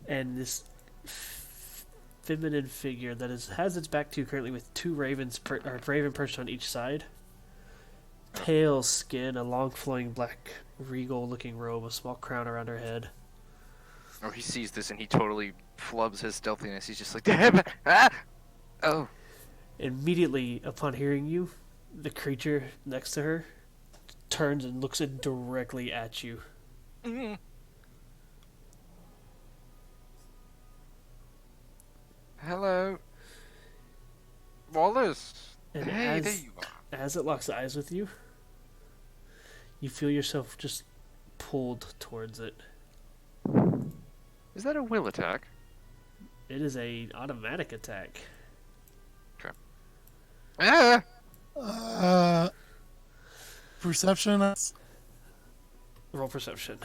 And this feminine figure that has its back to you currently with two ravens, raven perched on each side. Pale skin, a long flowing black regal-looking robe, a small crown around her head. Oh, he sees this and he totally flubs his stealthiness. He's just like, ah! Oh. Immediately upon hearing you, the creature next to her turns and looks it directly at you. Mm. Hello. Wallace. And Hey, there you are. as it locks eyes with you, you feel yourself just pulled towards it. Is that a will attack? It is a automatic attack. Ah! Perception. Roll perception.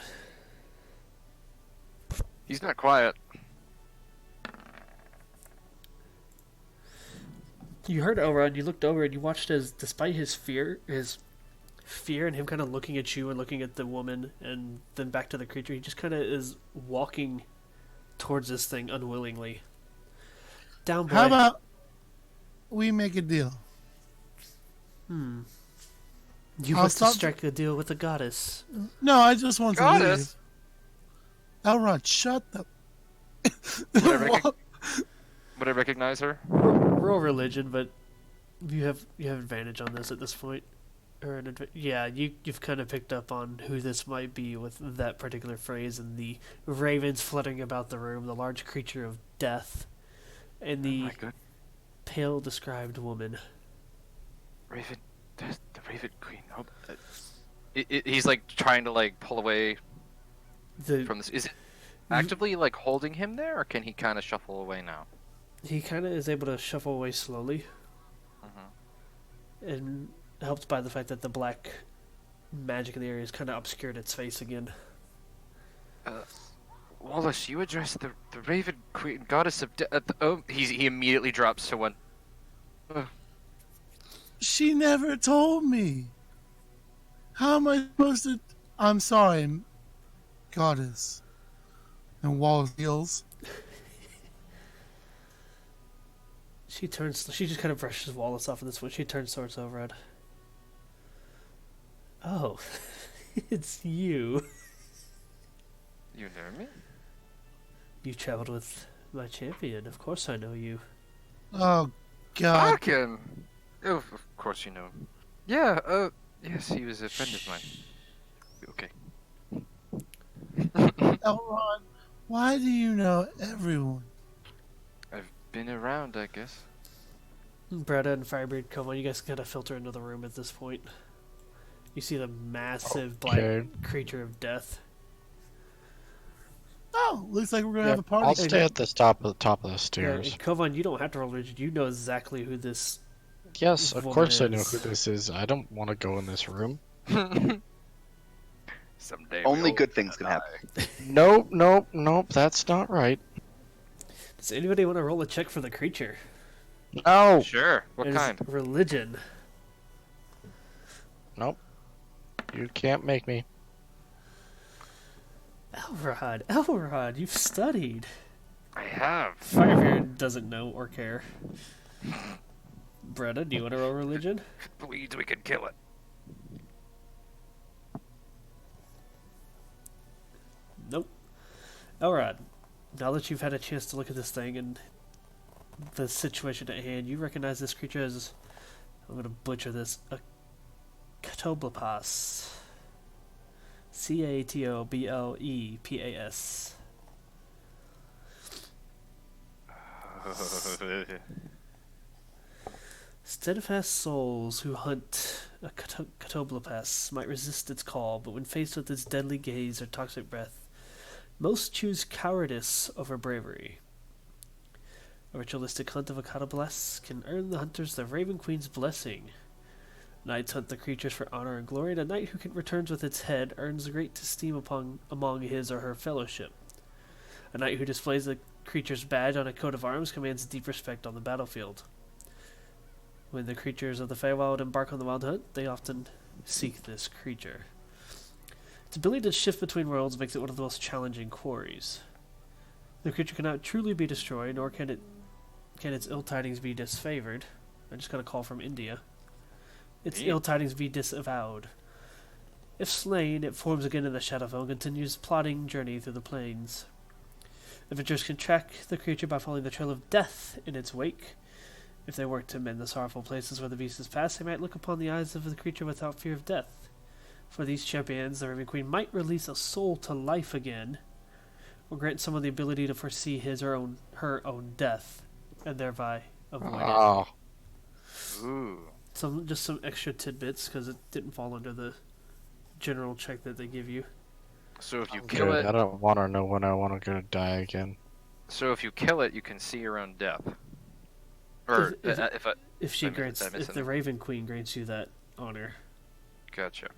He's not quiet. You heard Elrond, you looked over and you watched as, despite his fear and him kind of looking at you and looking at the woman and then back to the creature, he just kind of is walking towards this thing unwillingly. Down, boy. How about we make a deal? You I'll must stop- strike a deal with the goddess. No, I just want to leave. Goddess? Elrond, shut the. Would I recognize her? Roll religion, but you have advantage on this at this point. Or you've kind of picked up on who this might be with that particular phrase and the ravens fluttering about the room, the large creature of death, and Oh the my god. pale described woman. Raven. That's the Raven Queen. Hold he's like trying to like pull away from this. Is it actively like holding him there, or can he kind of shuffle away now? He kind of is able to shuffle away slowly, and helped by the fact that the black magic in the area has kind of obscured its face again. Wallace, you addressed the Raven Queen, goddess of death. Oh, he immediately drops to one. She never told me. How am I supposed to? I'm sorry, goddess. And Wallace heals. She just kind of brushes Wallace off at this point. She turns towards Overhead. Oh, it's you. You know me? You traveled with my champion. Of course I know you. Oh, God. Arkin! Oh, of course you know him. Yeah, yes, he was a friend of mine. Okay. Elron, why do you know everyone? I've been around, I guess. Bretta and Firebird come on. You guys gotta filter into the room at this point. You see the massive black Okay. creature of death. Oh, looks like we're gonna Yeah, have a party. I'll stay at the top of the Yeah, stairs. and Kovan, you don't have to roll rigid. You know exactly who this. Yes, of woman course I know is. who this is. I don't want to go in this room. Someday. Only we'll good things can happen. Nope, nope, nope. That's not right. Does anybody want to roll a check for the creature? No. Sure. What It is kind? religion. Nope. You can't make me. Elrod, you've studied. I have. Firebeard doesn't know or care. Bretta, do you want to roll religion? Bleeds, we can kill it. Nope. Elrod, now that you've had a chance to look at this thing and the situation at hand, you recognize this creature as, I'm going to butcher this, a Catoblepas. Catoblepas. Steadfast souls who hunt a Catoblepas might resist its call, but when faced with its deadly gaze or toxic breath, most choose cowardice over bravery. A ritualistic hunt of a Catoblepas can earn the hunters the Raven Queen's blessing. Knights hunt the creatures for honor and glory, and a knight who returns with its head earns great esteem among his or her fellowship. A knight who displays the creature's badge on a coat of arms commands deep respect on the battlefield. When the creatures of the Feywild embark on the wild hunt, they often seek this creature. Its ability to shift between worlds makes it one of the most challenging quarries. The creature cannot truly be destroyed, nor can its ill tidings be disfavored. I just got a call from India. Its ill tidings be disavowed. If slain, it forms again in the Shadowfell and continues plodding journey through the plains. Adventurers can track the creature by following the trail of death in its wake. If they work to mend the sorrowful places where the beast has passed, they might look upon the eyes of the creature without fear of death. For these champions, the Raven Queen might release a soul to life again, or grant someone the ability to foresee his or her own death, and thereby avoid it. Oh, Ooh. Just some extra tidbits, because it didn't fall under the general check that they give you. So if you good. kill I it, don't want to know when I want to go die again. so if you kill it, you can see your own death. Or if I If she I missed- grants, I missed if the something. Raven Queen grants you that honor, Gotcha.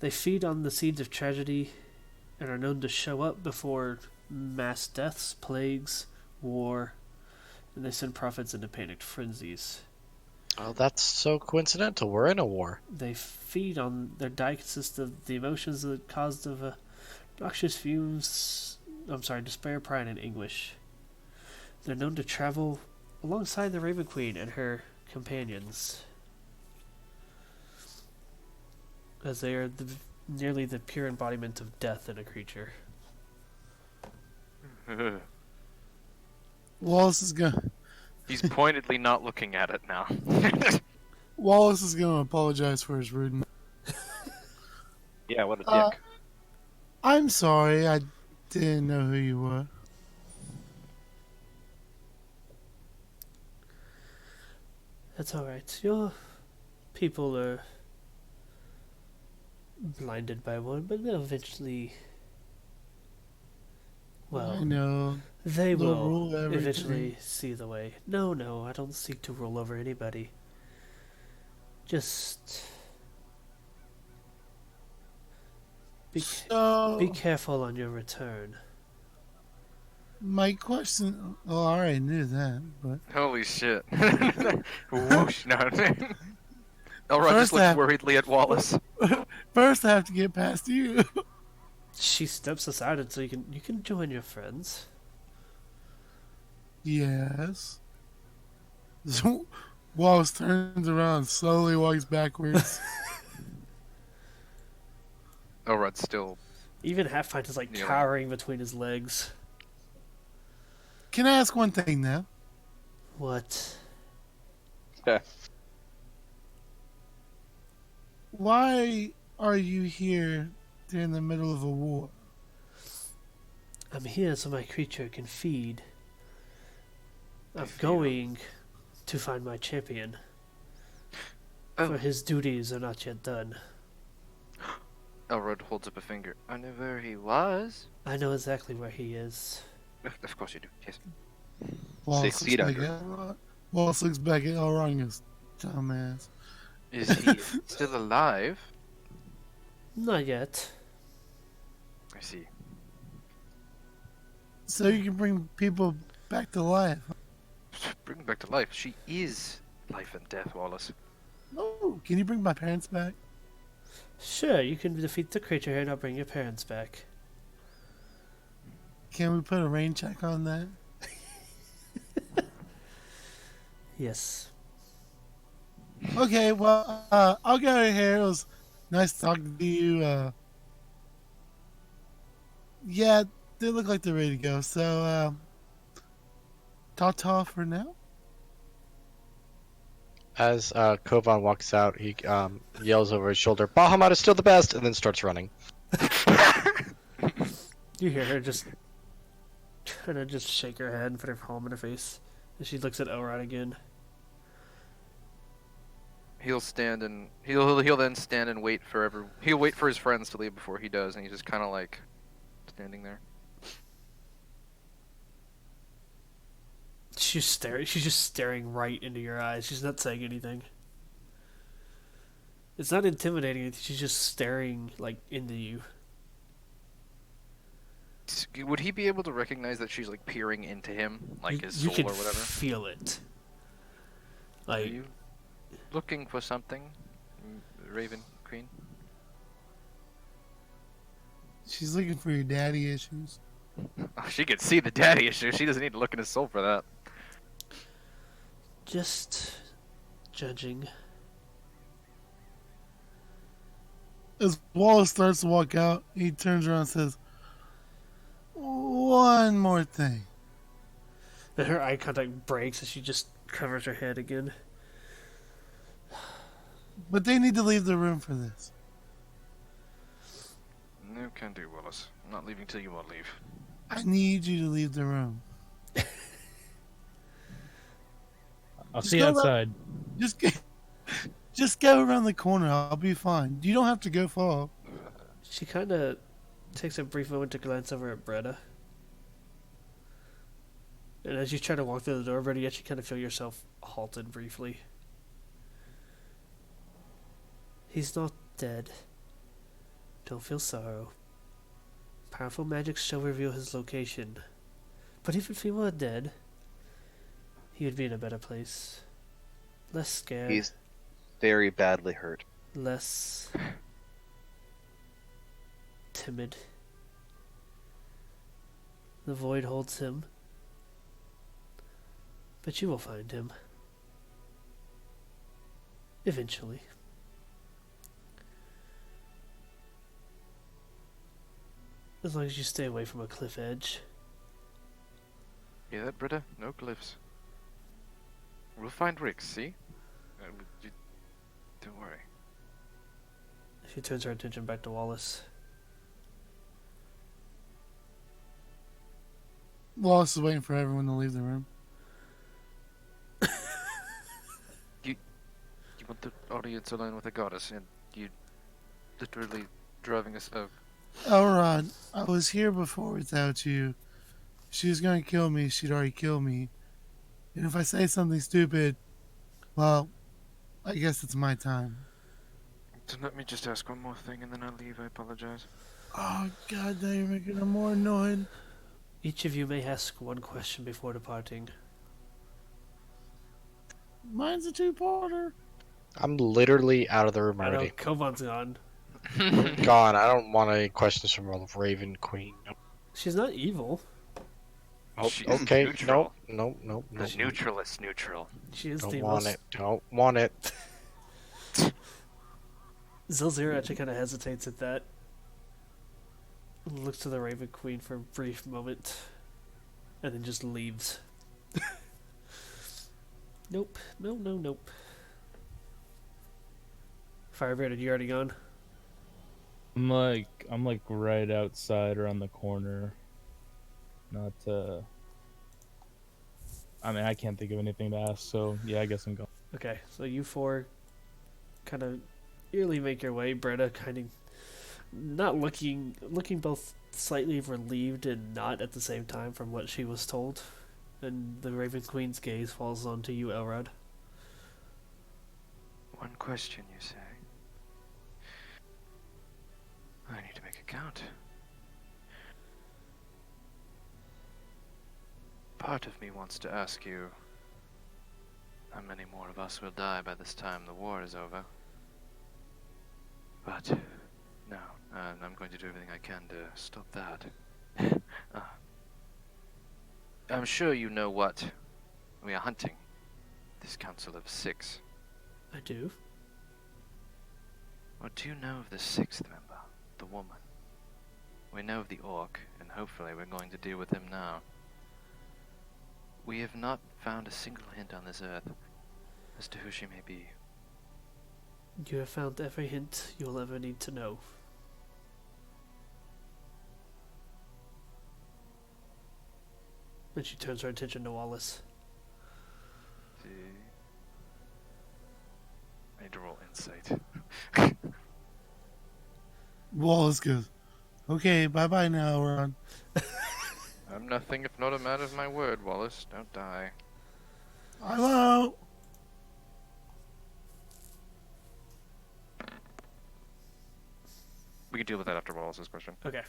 they feed on the seeds of tragedy, and are known to show up before mass deaths, plagues, war, and they send prophets into panicked frenzies. Oh, that's so coincidental. We're in a war. They feed on their diet consists of the emotions that caused of noxious fumes. Despair, pride, and anguish. They're known to travel alongside the Raven Queen and her companions, as they are nearly the pure embodiment of death in a creature. Wallace is gonna He's pointedly not looking at it now. Wallace is gonna apologize for his rudeness. Yeah, what a Uh, dick. I'm sorry, I didn't know who you were. That's alright. Your people are blinded by one, but they'll eventually. I Well, know. they They'll will rule everything. eventually see the way. No, I don't seek to rule over anybody. Just. Be So, careful on your return. my question. Oh, I already knew that, but Holy shit. Whoosh. No. Elrod First just looks I have- worriedly at Wallace. first I have to get past you. She steps aside and so you can join your friends. Yes. So, Wallace turns around and slowly walks backwards. Elrod's still. Even Half-Pint is like Yeah. cowering between his legs. Can I ask one thing now? What? Why are you here during the middle of a war? I'm here so my creature can feed. I'm feed going to find my champion. Oh. For his duties are not yet done. Elrod holds up a finger. I knew where he was. I know exactly where he is. Of course you do. Yes. Wallace 6 looks feet back under. at Elrond. Wallace looks back at Elrond and goes, dumbass. Is he still alive? Not yet. I see. So you can bring people back to life. Bring him back to life. She is life and death, Wallace. Oh, can you bring my parents back? Sure, you can defeat the creature here and I'll bring your parents back. Can we put a rain check on that? Yes. Okay, well, I'll go right here. It was nice talking to you. Yeah, they look like they're ready to go. So, ta-ta for now. As Kovan walks out, he yells over his shoulder, Bahamut is still the best, and then starts running. You hear her just kind of just shake her head and put her palm in her face. And she looks at Elrod again. He'll stand and he'll then stand and wait for he'll wait for his friends to leave before he does, and he's just kind of like standing there. She's staring. She's just staring right into your eyes. She's not saying anything. It's not intimidating. She's just staring like into you. Would he be able to recognize that she's like peering into him, like his You soul can or whatever? feel it. Are Like you looking for something, Raven Queen? She's looking for your daddy issues. Oh, she can see the daddy issue. She doesn't need to look in his soul for that. just judging. As Wallace starts to walk out, he turns around and says, one more thing. And her eye contact breaks as she just covers her head again. But they need to leave the room for this. No can do, Wallace. I'm not leaving till you all leave. I need you to leave the room. I'll Just see you go outside. Just go around the corner. I'll be fine. You don't have to go far. She kind of takes a brief moment to glance over at Bretta. And as you try to walk through the door, Bretta, you actually kind of feel yourself halted briefly. He's not dead. Don't feel sorrow. Powerful magic shall reveal his location. But even if he were dead, he would be in a better place. Less scared. He's very badly hurt. Less timid. The void holds him. But you will find him. Eventually. As long as you stay away from a cliff edge. Hear that, Britta? No cliffs. We'll find Rick, see? Don't worry. She turns her attention back to Wallace. Wallace is waiting for everyone to leave the room. You want the audience alone with a goddess, and you literally driving us out. Elrond, I was here before without you. If she was going to kill me, she'd already kill me. And if I say something stupid, well, I guess it's my time. So let me just ask one more thing, and then I'll leave. I apologize. Oh, God, now you're making her more annoyed. Each of you may ask one question before departing. Mine's a two-parter. I'm literally out of the room I know, already. Kovan's gone. Gone. I don't want any questions from Raven Queen. She's not evil. Oh, She's okay. neutral. Nope. The neutralist neutral. She is Don't the want most... it. Don't want it. Zilzira actually kind of hesitates at that. Looks to the Raven Queen for a brief moment. And then just leaves. Nope. Nope. Firebeard, are you already gone? I'm like right outside around the corner. Not. I mean, I can't think of anything to ask. So yeah, I guess I'm going. Okay, so you four kind of eerily make your way. Bretta kind of not looking both slightly relieved and not at the same time from what she was told. And the Raven Queen's gaze falls onto you, Elrod. One question, you say? I need to make a count. Part of me wants to ask you how many more of us will die by this time the war is over. But no, I'm going to do everything I can to stop that. I'm sure you know what we are hunting. This council of 6. I do. What do you know of the 6th member, the woman? We know of the orc, and hopefully we're going to deal with him now. We have not found a single hint on this earth as to who she may be. You have found every hint you'll ever need to know. And she turns her attention to Wallace. See? I need to roll insight. Wallace goes, okay, bye-bye now, Ron. I'm nothing if not a man of my word, Wallace. Don't die. I won't. We can deal with that after Wallace's question. Okay.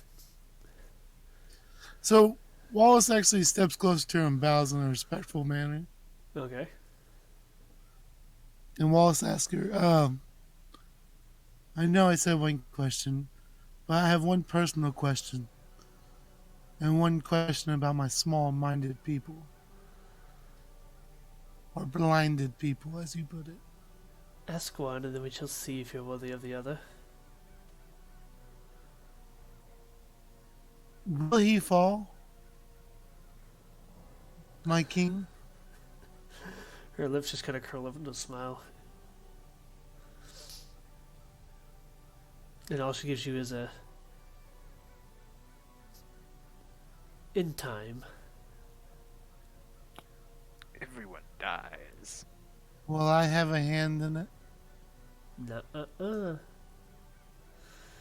So Wallace actually steps closer to her and bows in a respectful manner. Okay. And Wallace asks her, I know I said one question, but I have one personal question. And one question about my small-minded people. Or blinded people, as you put it. Ask one, and then we shall see if you're worthy of the other. Will he fall? My king? Her lips just kind of curl up into a smile. And all she gives you is a... in time. Everyone dies. Will I have a hand in it? Nuh-uh-uh.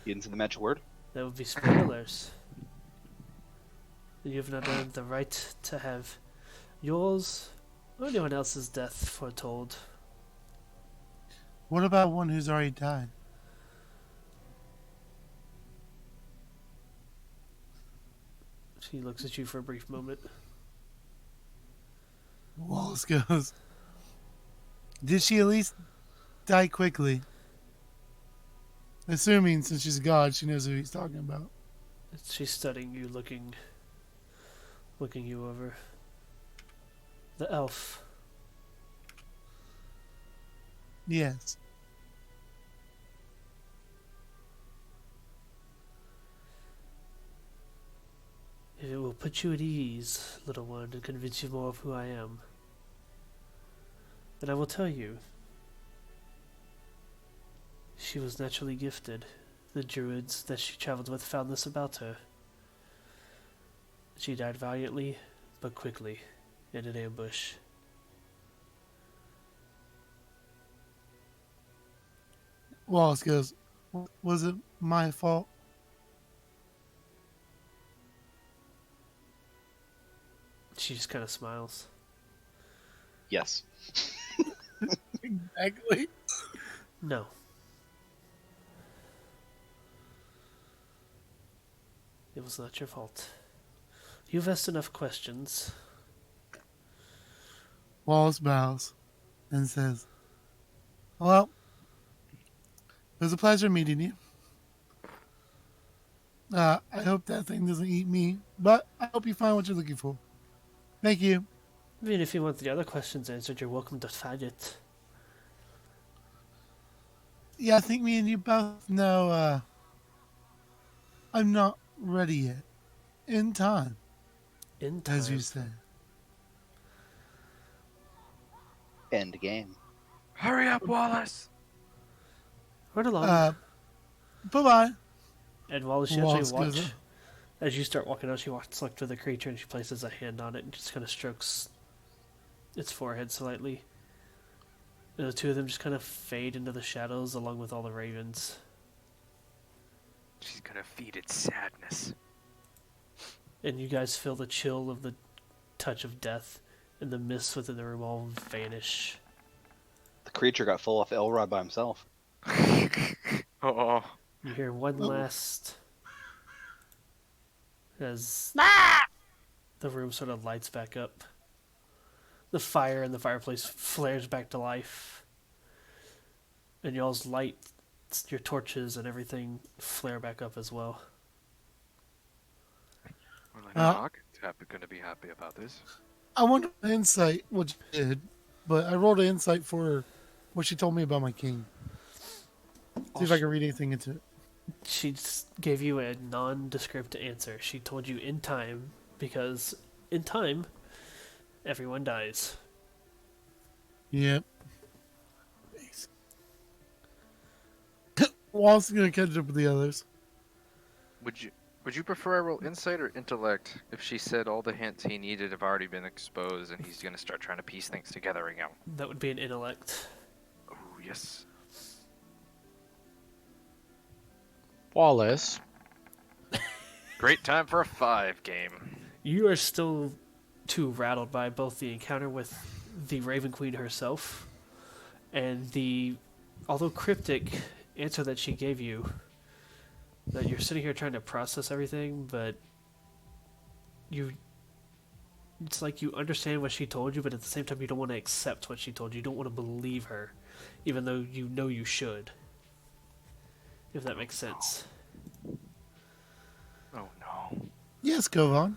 You didn't see the magic word? That would be spoilers. You have not earned the right to have yours or anyone else's death foretold. What about one who's already died? She looks at you for a brief moment. Wallace goes, did she at least die quickly? Assuming, since she's a god, she knows who he's talking about. She's studying you, looking you over. The elf. Yes. If it will put you at ease, little one, and convince you more of who I am, then I will tell you. She was naturally gifted. The druids that she traveled with found this about her. She died valiantly, but quickly, in an ambush. Wallace goes, was it my fault? She just kind of smiles. Yes. Exactly. No. It was not your fault. You've asked enough questions. Wallace bows and says, well, it was a pleasure meeting you. I hope that thing doesn't eat me, but I hope you find what you're looking for. Thank you. Even if you want the other questions answered, you're welcome to find it. Yeah, I think me and you both know I'm not ready yet. In time, In time. as you say. End game. Hurry up, Wallace! Run along. Bye-bye. And Wallace, you Wallace actually goes watch. up. As you start walking out, she walks up to the creature and she places a hand on it and just kind of strokes its forehead slightly. And the two of them just kind of fade into the shadows along with all the ravens. She's gonna feed it sadness. And you guys feel the chill of the touch of death, and the mists within the room all vanish. The creature got full off Elrod by himself. Oh. You hear one last as the room sort of lights back up. The fire in the fireplace flares back to life. And y'all's light, your torches and everything flare back up as well. Well, I know Nogg's gonna be happy about this. I wonder insight what you did, but I rolled an insight for her, what she told me about my king. See if I can read anything into it. She just gave you a nondescript answer. She told you in time, because in time, everyone dies. Yep. Wallace is gonna catch up with the others. Would you prefer I roll insight or intellect if she said all the hints he needed have already been exposed and he's gonna start trying to piece things together again? That would be an intellect. Oh yes. Wallace. Great time for a 5 game. You are still too rattled by both the encounter with the Raven Queen herself and the, although cryptic, answer that she gave you, that you're sitting here trying to process everything, but it's like you understand what she told you, but at the same time you don't want to accept what she told you. You don't want to believe her, even though you know you should. If that makes sense. Oh no. Yes, go on.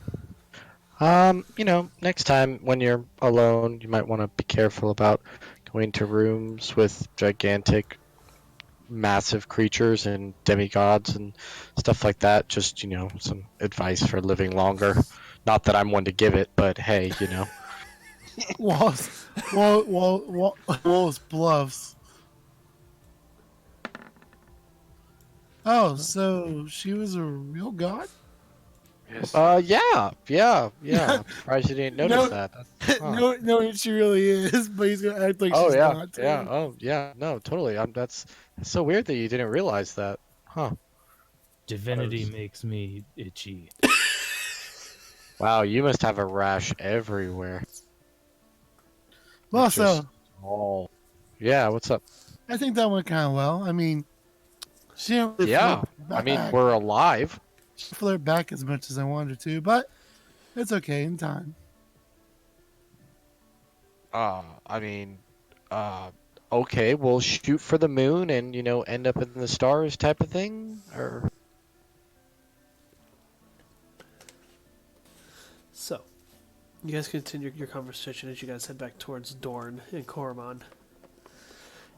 Next time when you're alone, you might want to be careful about going to rooms with gigantic, massive creatures and demigods and stuff like that. Just, some advice for living longer. Not that I'm one to give it, but hey, Wallace bluffs. Oh, so she was a real god? Yes. Yeah. I'm surprised you didn't notice that. No, she really is, but he's gonna act like Oh she's yeah, not. yeah. Oh yeah. No, totally. That's so weird that you didn't realize that, huh? Divinity makes me itchy. Wow, you must have a rash everywhere. Well, Not just all. Yeah. What's up? I think that went kind of well. I mean, she didn't really Yeah. flirt I mean, back. we're alive. She flirt back as much as I wanted her to, but it's okay in time. I mean, okay, we'll shoot for the moon and, end up in the stars type of thing? Or. So, you guys continue your conversation as you guys head back towards Dorne and Coromon.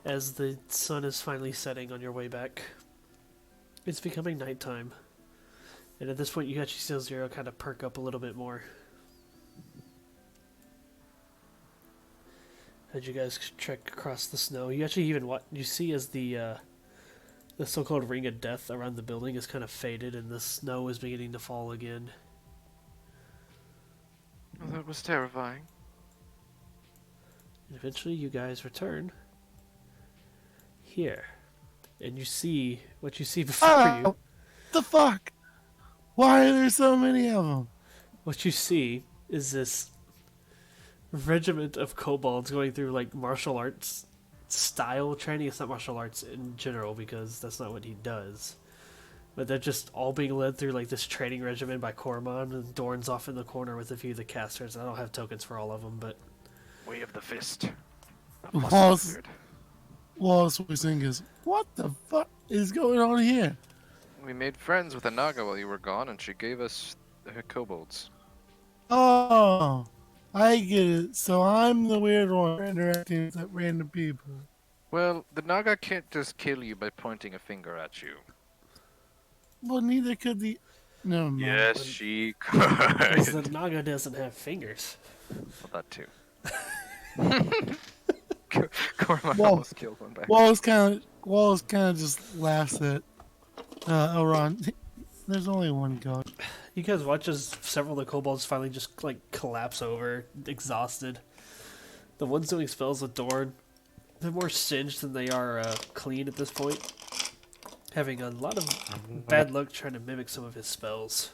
As the sun is finally setting on your way back, it's becoming nighttime. And at this point, you actually see Zero kind of perk up a little bit more. As you guys trek across the snow, you actually even you see as the so-called ring of death around the building is kind of faded, and the snow is beginning to fall again. Well, that was terrifying. And eventually, you guys return here, and you see what you see before you. The fuck? Why are there so many of them? What you see is this regiment of kobolds going through like martial arts style training. It's not martial arts in general because that's not what he does. But they're just all being led through like this training regimen by Coromon, and Dorn's off in the corner with a few of the casters. I don't have tokens for all of them, but Way of the fist. Wallace was saying is, what the fuck is going on here? We made friends with a Naga while you were gone, and she gave us kobolds. Oh, I get it. So I'm the weird one interacting with random people. Well, the Naga can't just kill you by pointing a finger at you. Well, neither could the. No, no. Yes, she because could. the Naga doesn't have fingers. Well, that too. Cormac Well, almost killed one back. Wallace kind of just laughs at Elrond. There's only one god. You guys watch as several of the kobolds finally just like collapse over, exhausted. The ones doing spells with Dorn, they're more singed than they are clean at this point, having a lot of bad luck trying to mimic some of his spells.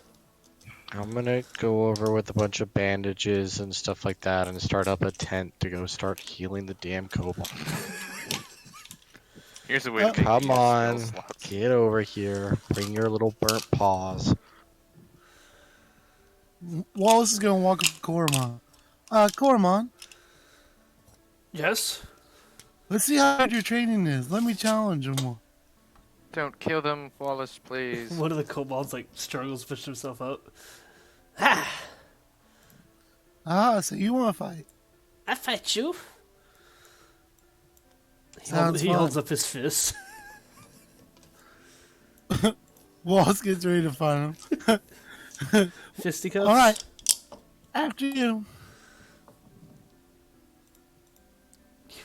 I'm gonna go over with a bunch of bandages and stuff like that and start up a tent to go start healing the damn kobold. Here's a way to make Come use spell on, slots. get over here. Bring your little burnt paws. Wallace is gonna walk up to Coromon. Coromon, Yes? let's see how hard your training is. Let me challenge him more. Don't kill them, Wallace, please. One of the kobolds like struggles to push himself up. Ha! So you want to fight? I fight you. Sounds He fun. holds up his fist. Wallace gets ready to fight him. Fisticuffs. All right, after you.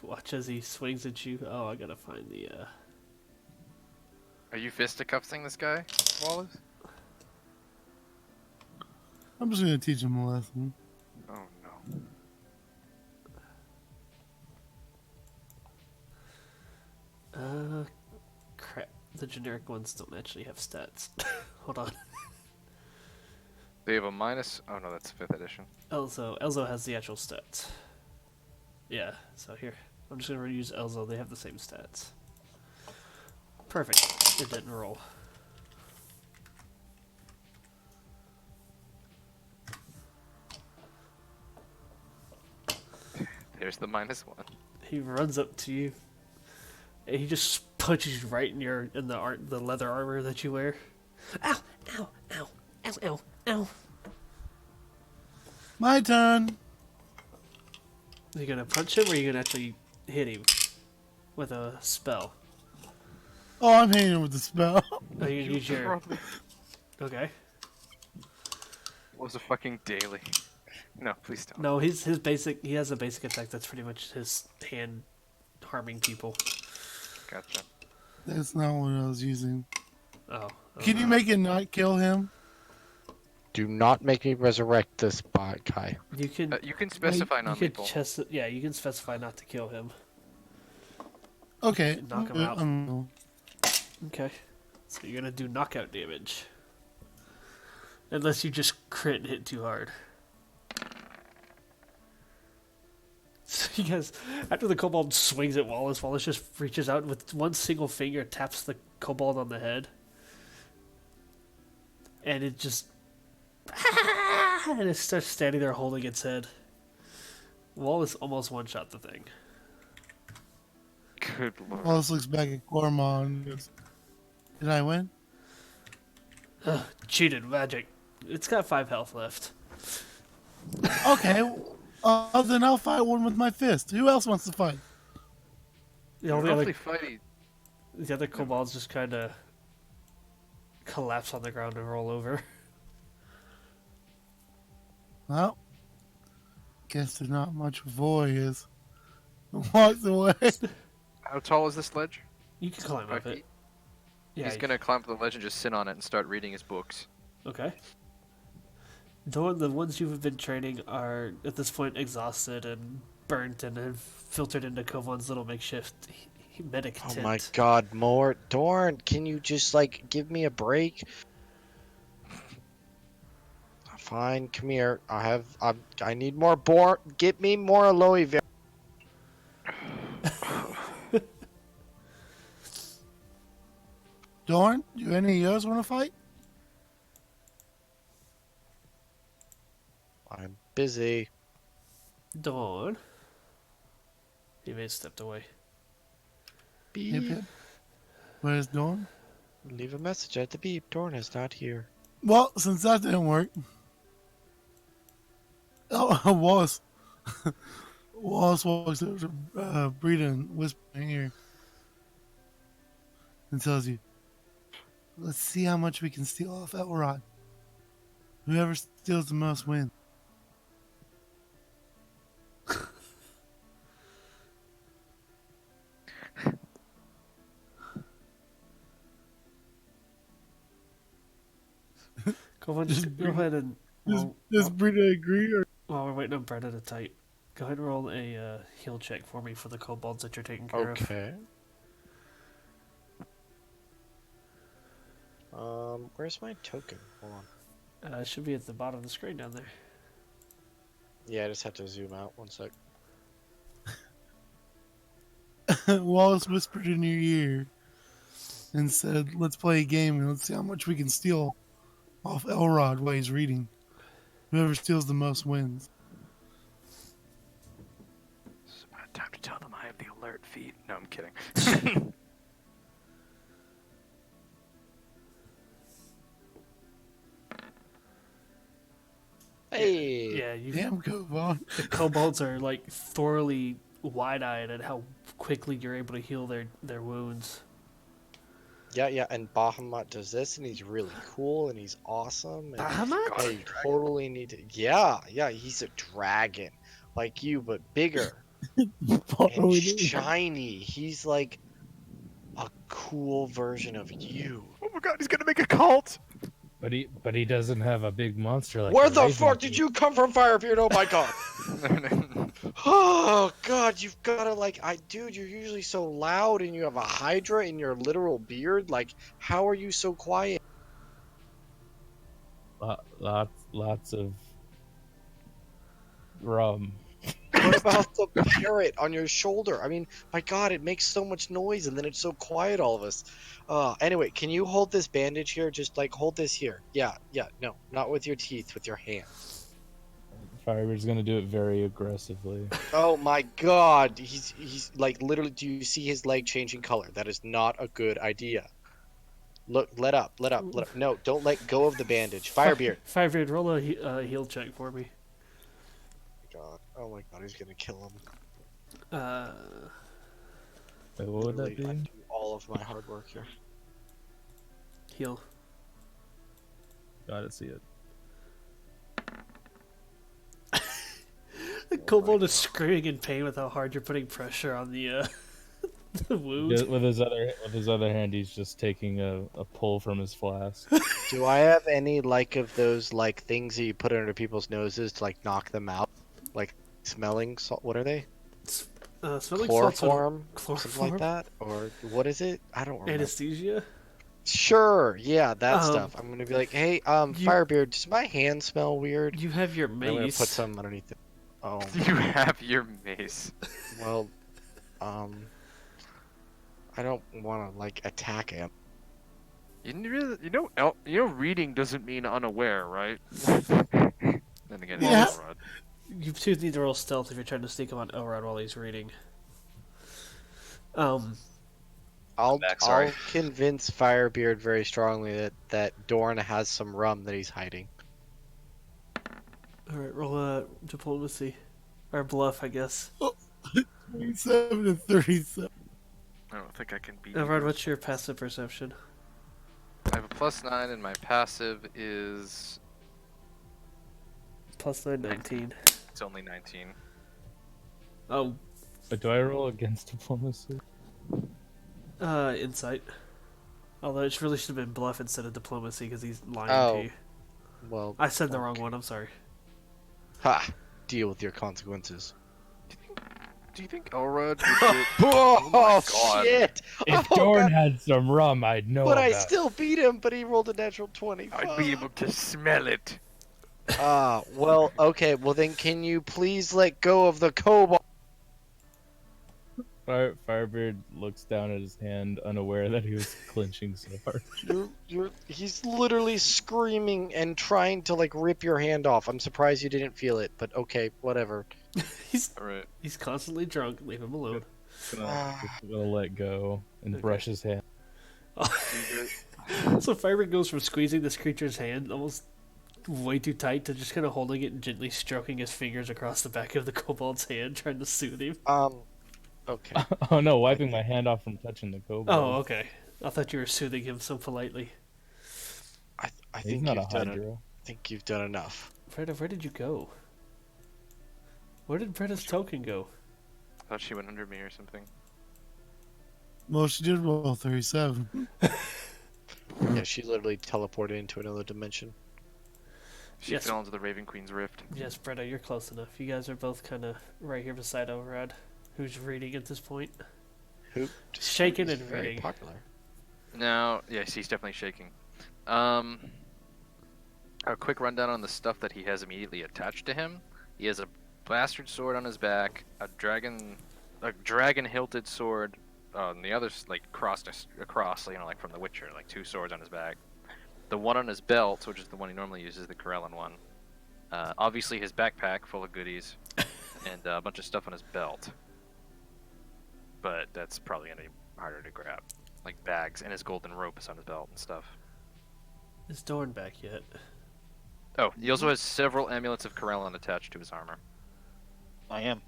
Watch as he swings at you. Oh, I gotta find the. Are you fisticuffing this guy, Wallace? I'm just gonna teach him a lesson. Oh no. Crap. The generic ones don't actually have stats. Hold on. They have a minus. Oh no, that's 5th edition. Elzo has the actual stats. Yeah, so here. I'm just gonna use Elzo, they have the same stats. Perfect. It didn't roll. There's the -1. He runs up to you. And he just punches you right in the leather armor that you wear. Ow! Ow! Ow! Ow! Ow! Ow! My turn. Are you gonna punch him or are you gonna actually hit him with a spell? Oh, I'm hitting him with the spell. Are you gonna use your... Probably Okay. was a fucking daily. No, please don't. No, he has a basic attack that's pretty much his hand harming people. Gotcha. That's not what I was using. Oh. Can you make it not kill him? Do not make me resurrect this bot guy. You can You can specify you non-lethal. you can specify not to kill him. Okay. Knock him out. Um, Okay. So you're gonna do knockout damage. Unless you just crit and hit too hard. So you guys, after the kobold swings at Wallace, Wallace just reaches out and with one single finger, taps the kobold on the head. And it just... and it starts standing there holding its head. Wallace almost one-shot the thing. Good lord. Wallace looks back at Coromon and goes, did I win? Cheated magic. It's got 5 health left. Okay. Then I'll fight one with my fist. Who else wants to fight? The only Roughly other, fighting. the other kobolds just kind of collapse on the ground and roll over. Well, guess there's not much before he is. Walks away. How tall is this ledge? You can climb 5 up it. feet? Yeah. He's gonna climb up the ledge and just sit on it and start reading his books. Okay. The ones you've been training are at this point exhausted and burnt and have filtered into Kovan's little makeshift medic Oh tent. my god, more Dorn, can you just like give me a break? Fine, come here. I need more get me more aloe vera. Dorn, do any of yours want to fight? I'm busy. Dawn. He may have stepped away. Yep, yep. Where's Dorn? Leave a message at the beep. Dorn is not here. Well, since that didn't work. Oh, Wallace. Wallace walks over to Brita and whispers in her ear and tells you, let's see how much we can steal off Elrod. Whoever steals the most wins. Go ahead and Does Brita agree? Or while we're waiting on Brenda to type, go ahead and roll a heal check for me for the kobolds that you're taking care of. Okay. Where's my token? Hold on. It should be at the bottom of the screen down there. Yeah, I just have to zoom out 1 sec. Wallace whispered in your ear and said, "Let's play a game and let's see how much we can steal off Elrod while he's reading. Whoever steals the most wins." It's about time to tell them I have the alert feed. No, I'm kidding. Hey! Yeah, Damn, Kobold. the kobolds are like thoroughly wide-eyed at how quickly you're able to heal their wounds. Yeah, and Bahamut does this, and he's really cool, and he's awesome. And Bahamut? I totally need to. Yeah, he's a dragon, like you, but bigger and shiny. He's like a cool version of you. Oh my god, he's gonna make a cult! But he doesn't have a big monster like. Where a the raven fuck do. did you come from, Firebeard? Oh my god! Oh god, you've gotta dude, you're usually so loud, and you have a hydra in your literal beard. Like, how are you so quiet? Lots of rum. What about the parrot on your shoulder? I mean, my god, it makes so much noise, and then it's so quiet, all of us. Anyway, can you hold this bandage here? Just hold this here. Yeah, no, not with your teeth, with your hand. Firebeard's gonna do it very aggressively. Oh my god, he's like literally. Do you see his leg changing color? That is not a good idea. Look, let up. No, don't let go of the bandage. Firebeard. Firebeard, roll a heal check for me. God, oh my god, he's gonna kill him. Wait, what would that Literally, I be? do all of my hard work here. Heal. Gotta see it. The kobold is screaming in pain with how hard you're putting pressure on the the wound. Yeah, with his other hand, he's just taking a pull from his flask. Do I have any of those things that you put under people's noses to knock them out? Like smelling salt? What are they? Smelling salts and Chloroform? Something chloroform? like that? Or what is it? I don't remember. Anesthesia. Sure, yeah, that Um, stuff. I'm gonna be like, hey, Firebeard, does my hand smell weird? You have your I'm gonna mace. put some underneath it. Oh, You have your mace. well, I don't want to attack him. You know, reading doesn't mean unaware, right? Then again, Yeah. it's Elrod. You two need to roll stealth if you're trying to sneak him on Elrod while he's reading. I'll back, sorry. I'll convince Firebeard very strongly that Dorn has some rum that he's hiding. Alright, roll a diplomacy. Or bluff, I guess. 27 to 37. I don't think I can beat Elrod, you. what's your passive perception? I have a +9 and my passive is Plus 9, 19. it's only 19. Oh, But do I roll against diplomacy? insight. Although it really should have been bluff instead of diplomacy because he's lying Oh. to you. Well, I said the wrong one, I'm sorry. ha! Deal with your consequences. Do you think Elrod would get... Oh, my God. shit! If Oh, Dorn God. had some rum, I'd know But about I it. still beat him, but he rolled a natural 20. I'd be able to smell it. Well, okay, well then can you please let go of the kobold? Firebeard looks down at his hand, unaware that he was clenching so hard. He's literally screaming and trying to rip your hand off. I'm surprised you didn't feel it, but okay, whatever. Alright. He's constantly drunk, leave him alone. Just gonna let go and Okay. brush his hand. So Firebird goes from squeezing this creature's hand almost way too tight to just kind of holding it and gently stroking his fingers across the back of the kobold's hand, trying to soothe him. Okay. Oh no, wiping my hand off from touching the kobold. Oh, okay. I thought you were soothing him so politely. I He's think not a you've done hydra. I think you've done enough. Freda, where did you go? Where did Freda's token go? I thought she went under me or something. Well, she did roll 37. Yeah, she literally teleported into another dimension. She Yes. fell into the Raven Queen's rift. Yes, Bretta, you're close enough. You guys are both kind of right here beside Elrod, who's reading at this point. Who? Shaking is and very reading. popular. Now, yes, he's definitely shaking. A quick rundown on the stuff that he has immediately attached to him. He has a bastard sword on his back, a dragon hilted sword on the other, like crossed across, like from The Witcher, like 2 swords on his back. The one on his belt, which is the one he normally uses, the Corellan one. Obviously his backpack full of goodies, and a bunch of stuff on his belt. But that's probably gonna be harder to grab, like bags, and his golden rope is on his belt and stuff. Is Dorn back yet? Oh, he also has several amulets of Corellan attached to his armor. I am.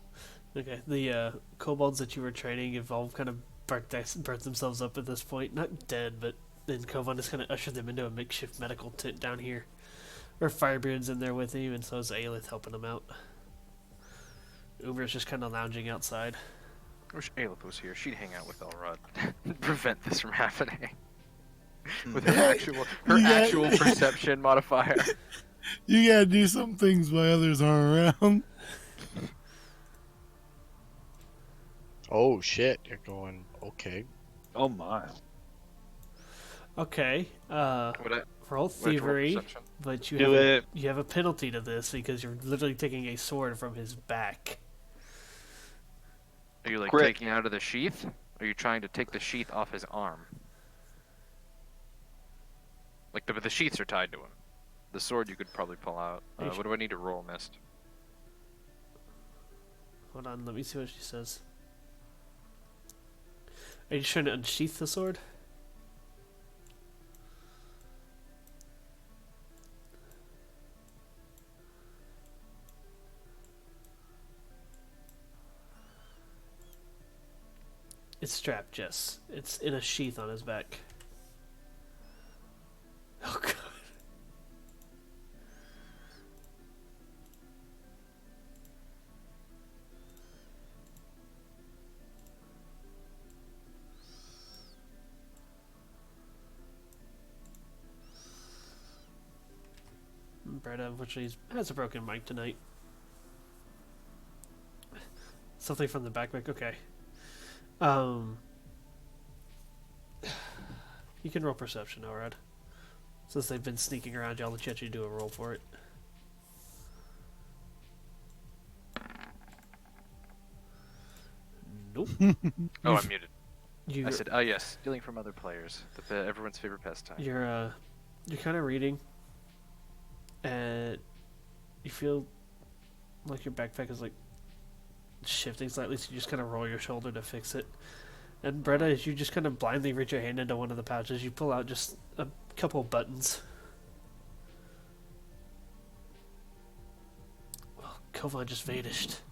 Okay, the kobolds that you were training have all kind of burnt themselves up at this point. Not dead, but then Kovan just kind of ushered them into a makeshift medical tent down here. Or Firebeard's in there with him, and so is Aelith helping him out. Uber's just kind of lounging outside. I wish Aelith was here. She'd hang out with Elrod. Prevent this from happening. With her actual perception modifier. You gotta do some things while others aren't around. Oh shit! You're going okay. Oh my. Okay, Would I roll roll thievery, perception? but Do it. you have a penalty to this because you're literally taking a sword from his back. Are you like Crit. taking it out of the sheath? Or are you trying to take the sheath off his arm? Like the sheaths are tied to him. The sword you could probably pull out. What do I need to roll, Mist? Hold on, let me see what she says. Are you trying to unsheath the sword? It's strapped, Jess. It's in a sheath on his back. Oh god. Brett unfortunately has a broken mic tonight. Something from the backpack. Okay. You can roll perception, Elrod. Since they've been sneaking around, I'll let you actually do a roll for it. Nope. Oh, I'm muted. You, I said, oh yes, stealing from other players. Everyone's favorite pastime. you're kind of reading, and you feel like your backpack is like shifting slightly, so you just kind of roll your shoulder to fix it. And Bretta, as you just kind of blindly reach your hand into one of the pouches, you pull out just a couple buttons. Oh, Kovan just vanished.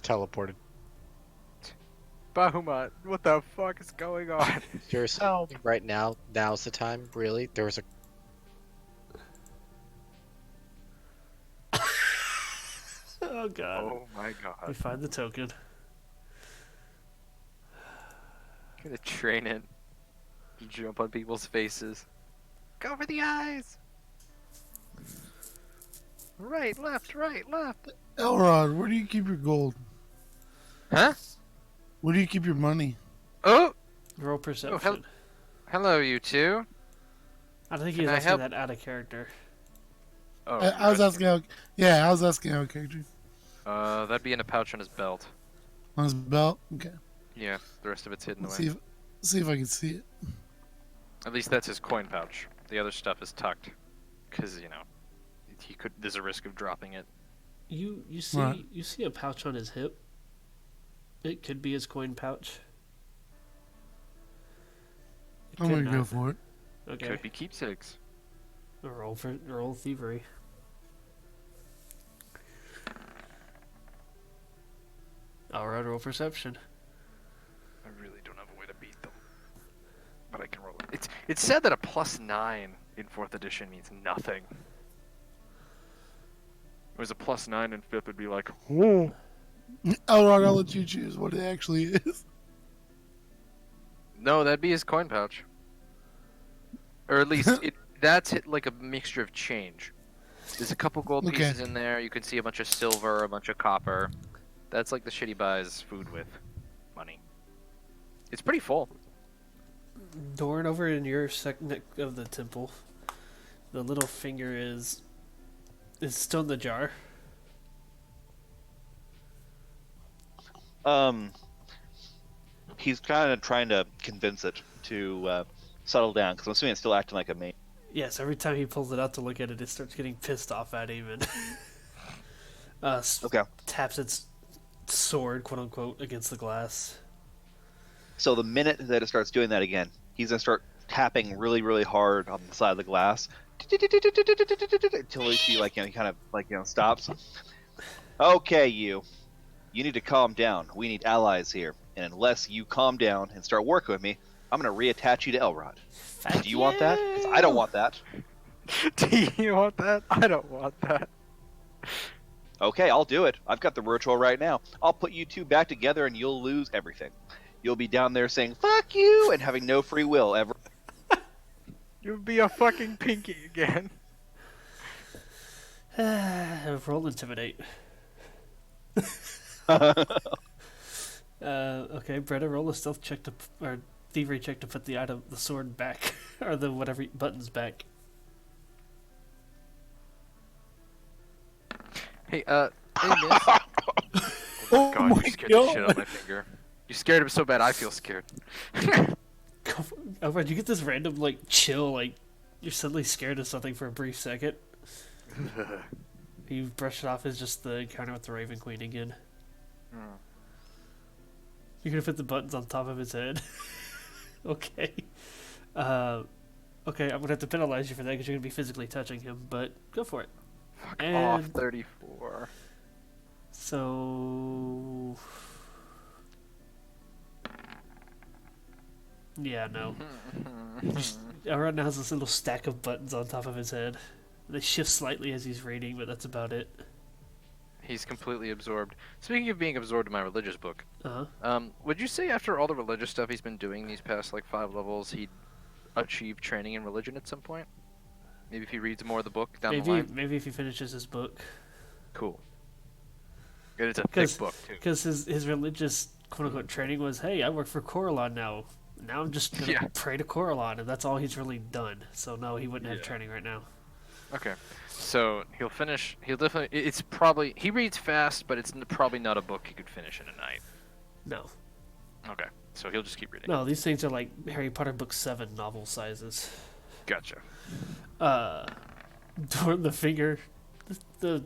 Teleported. Bahamut, what the fuck is going on? Seriously, right now, now's the time. Really, there was a. Oh god. Oh my We god. find the token. Gonna train it. Jump on people's faces. Go for the eyes! Right, left, right, left. Elrod, where do you keep your gold? Huh? Where do you keep your money? Oh! Roll perception. Hello, you two. I think Can he's I asking help? that out of character. Oh, I was asking how. Yeah, I was asking how character. that'd be in a pouch on his belt. On his belt. Okay. Yeah, the rest of it's hidden Let's away. see if I can see it. At least that's his coin pouch. The other stuff is tucked. Because, there's a risk of dropping it. You see Right. you see a pouch on his hip. It could be his coin pouch. It I'm could gonna go not. for it. Okay. Could be keepsakes. Roll thievery. Alright, roll perception. I really don't have a way to beat them. But I can roll it. It's said that a +9 in 4th edition means nothing. Whereas a +9 in 5th would be like, whoa. Elrod, I'll let you choose what it actually is. No, that'd be his coin pouch. Or at least That's like a mixture of change. There's a couple gold Okay. pieces in there. You can see a bunch of silver, a bunch of copper. That's like the shit he buys food with money. It's pretty full. Dorn, over in your neck of the temple, the little finger is still in the jar. He's kind of trying to convince it to settle down because I'm assuming it's still acting like a main. Yes, every time he pulls it out to look at it, it starts getting pissed off at him and Okay. taps its sword, quote unquote, against the glass. So the minute that it starts doing that again, he's gonna start tapping really, really hard on the side of the glass until he see he kind of stops. Okay, you need to calm down. We need allies here, and unless you calm down and start working with me, I'm gonna reattach you to Elrod. Do you want that? 'Cause I don't want that. Do you want that? I don't want that. Okay, I'll do it. I've got the ritual right now. I'll put you two back together, and you'll lose everything. You'll be down there saying "fuck you" and having no free will ever. You'll be a fucking pinky again. Roll intimidate. Okay, Bretta, roll a stealth check or thievery check to put the sword back, or the whatever buttons back. Hey, hey, miss. Oh my god, you scared the shit out of my finger. You scared him so bad, I feel scared. Oh, you get this random chill, you're suddenly scared of something for a brief second. You brush it off as just the encounter with the Raven Queen again. You're gonna put the buttons on top of his head. Okay. Okay, I'm gonna have to penalize you for that because you're gonna be physically touching him, but go for it. Fuck off, 34. So... Yeah, no. Elrond now has this little stack of buttons on top of his head. They shift slightly as he's reading, but that's about it. He's completely absorbed. Speaking of being absorbed in my religious book, Uh-huh. would you say after all the religious stuff he's been doing these past 5 levels, he'd achieve training in religion at some point? Maybe if he reads more of the book down the line? Maybe if he finishes his book. Cool. Good, it's a thick book, too. Because his religious quote-unquote training was, hey, I work for Coralon now. Now I'm just going to pray to Coralon, and that's all he's really done. So no, he wouldn't have training right now. Okay. So he'll definitely, he reads fast, but it's probably not a book he could finish in a night. No. Okay. So he'll just keep reading. No, these things are like Harry Potter book 7 novel sizes. Gotcha. Dorn the finger, the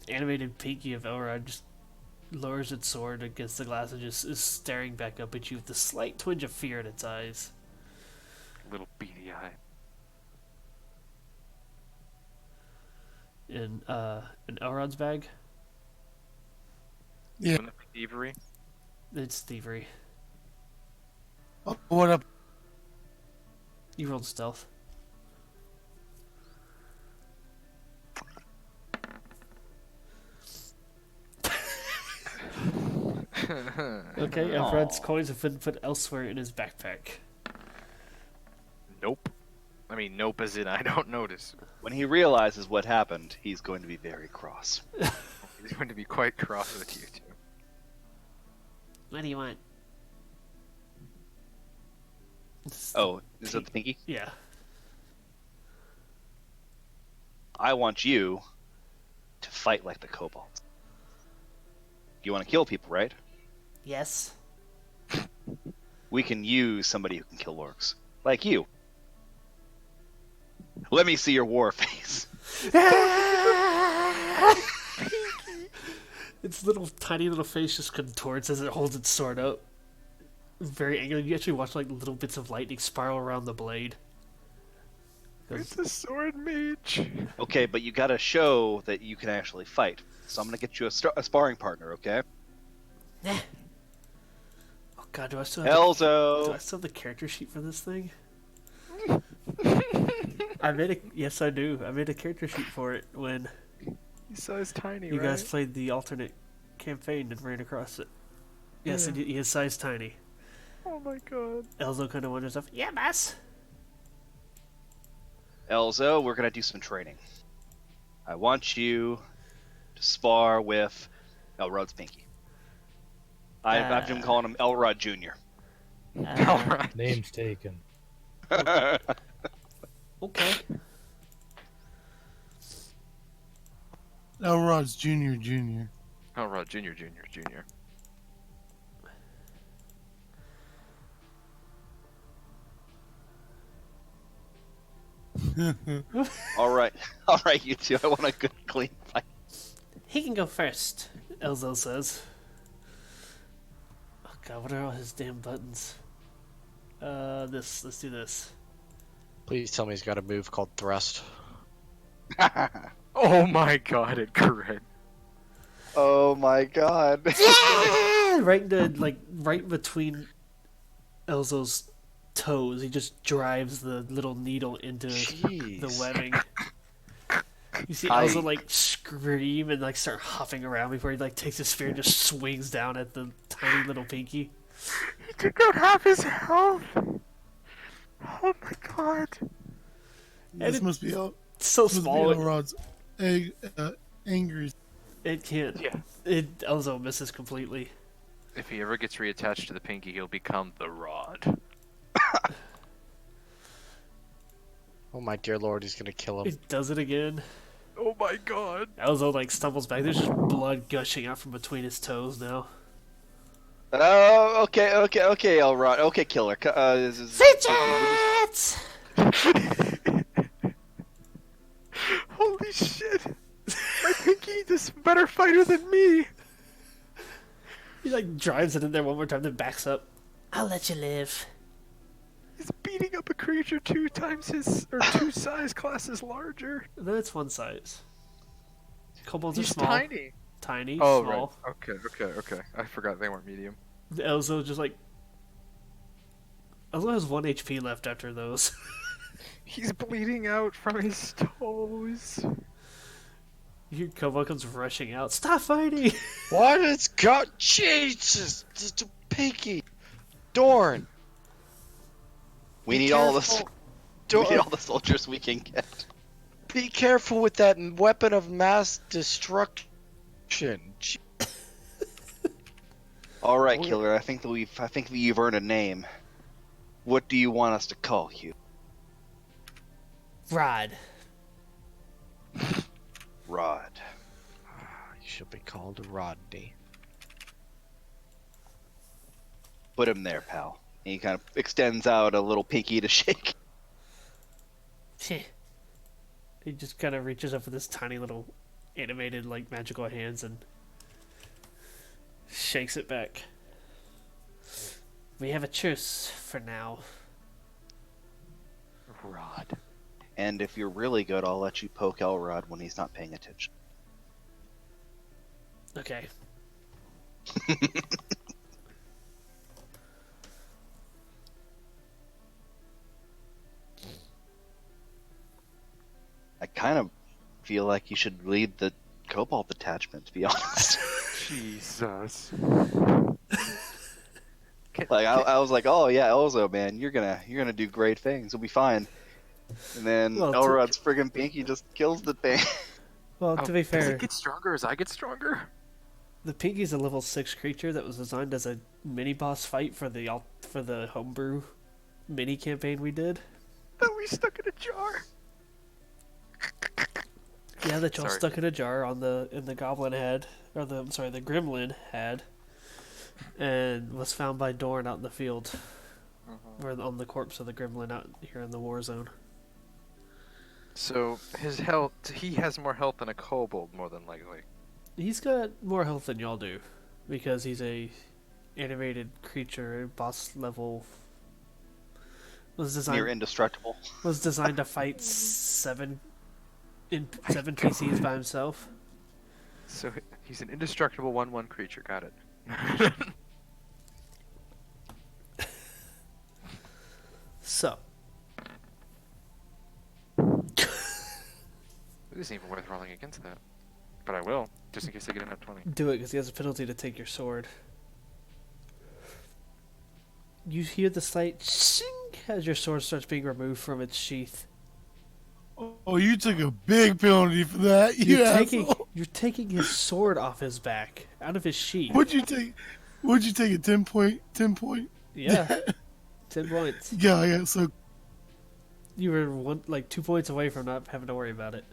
animated pinky of Elrond just lowers its sword against the glass and just is staring back up at you with a slight twinge of fear in its eyes. Little beady eye. In Elrond's bag, Yeah. Wouldn't it be thievery? it's thievery. Oh, what up? You rolled stealth. Okay, Elrond's coins have been put elsewhere in his backpack. Nope. I mean, nope as in I don't notice. When he realizes what happened, he's going to be very cross. He's going to be quite cross with you, too. What do you want? Oh, is it the pinky? Yeah. I want you to fight like the kobolds. You want to kill people, right? Yes. We can use somebody who can kill orcs. Like you. Let me see your war face. Its little tiny little face just contorts as it holds its sword up. Very angry. You actually watch little bits of lightning spiral around the blade. It's a sword mage. Okay, but you gotta show that you can actually fight. So I'm gonna get you a sparring partner, okay? Oh god, do I still have do I Elzo! still have the character sheet for this thing? Yes I do. I made a character sheet for it when He's size tiny, you guys played the alternate campaign and ran across it. Yes, Yeah. he is size tiny. Oh my god. Elzo kind of wonders off. Yeah, boss. Elzo, we're gonna do some training. I want you to spar with Elrod's Pinky. I've been calling him Elrod Jr. Alright. Name's taken. Okay. Elrod's Junior Junior. Alright, Junior. all right, you two. I want a good, clean fight. He can go first, Elzo says. Oh god, what are all his damn buttons? Let's do this. Please tell me he's got a move called thrust. Oh my god, it crit. Oh my god. Right right between Elzo's toes, he just drives the little needle into the Jeez. webbing. You see I- Elzo like scream and like start huffing around before he like takes his spear and just swings down at the tiny little pinky. He took out half his health. Oh my god. This it- must be El- It's so must be small, Elrod's angry. it can't. Yeah. Elzo misses completely. If he ever gets reattached to the pinky, he'll become the rod. Oh my dear lord, he's gonna kill him. He does it again. Oh my god. Elzo like stumbles back. There's just blood gushing out from between his toes now. Oh, okay, Elrod. Okay, killer. Fidget! Holy shit. My pinky is a better fighter than me. He like drives it in there one more time, then backs up. I'll let you live. He's beating up a creature 2 times his, or 2 size classes larger. No, it's one size. Kobolds are He's small. tiny. Tiny, Oh, small. right. Okay. I forgot they weren't medium. Elzo just like... Elzo has 1 HP left after those. He's bleeding out from his toes. Your kobold comes rushing out. Stop fighting! What is God? Jesus! Just a pinky! Dorn! We Be need all the careful. we need Dorn, all the soldiers we can get. be careful with that weapon of mass destruction. Gee, All right, We're- killer. I think that you've earned a name. What do you want us to call you? Rod. Rod. You should be called Rodney. Put him there, pal. And he kind of extends out a little pinky to shake. He just kind of reaches up with his tiny little animated, like, magical hands and shakes it back. We have a truce for now. Rod. And if you're really good, I'll let you poke Elrod when he's not paying attention. Okay. I kind of feel like you should lead the Cobalt detachment, to be honest. Jesus. Like I was like, oh yeah, Elzo, man, you're gonna do great things. You'll be fine. And then Well, Elrod's friggin' pinky just kills the thing. Well, to be Does fair, it get stronger as I get stronger? the Pinky's a level 6 creature that was designed as a mini boss fight for the homebrew mini campaign we did. That we stuck in a jar. Yeah, that y'all Sorry. stuck in a jar in the goblin head, or the gremlin had, and was found by Dorn out in the field, or on the corpse of the gremlin out here in the war zone. So his health, he has more health than a kobold, more than likely. He's got more health than y'all do, because he's a animated creature, boss level. Was Near designed indestructible. to fight seven PCs by himself. So he's an indestructible 1/1 creature. Got it. So It isn't even worth rolling against that. But I will, just in case I get an F20. do it, because he has a penalty to take your sword. You hear the slight shing as your sword starts being removed from its sheath. Oh, you took a big penalty for that. You asshole. You're taking his sword off his back, out of his sheath. What'd you take? What'd you take? A 10 point? 10 point? Yeah, 10 points. Yeah. So You were 2 points away from not having to worry about it.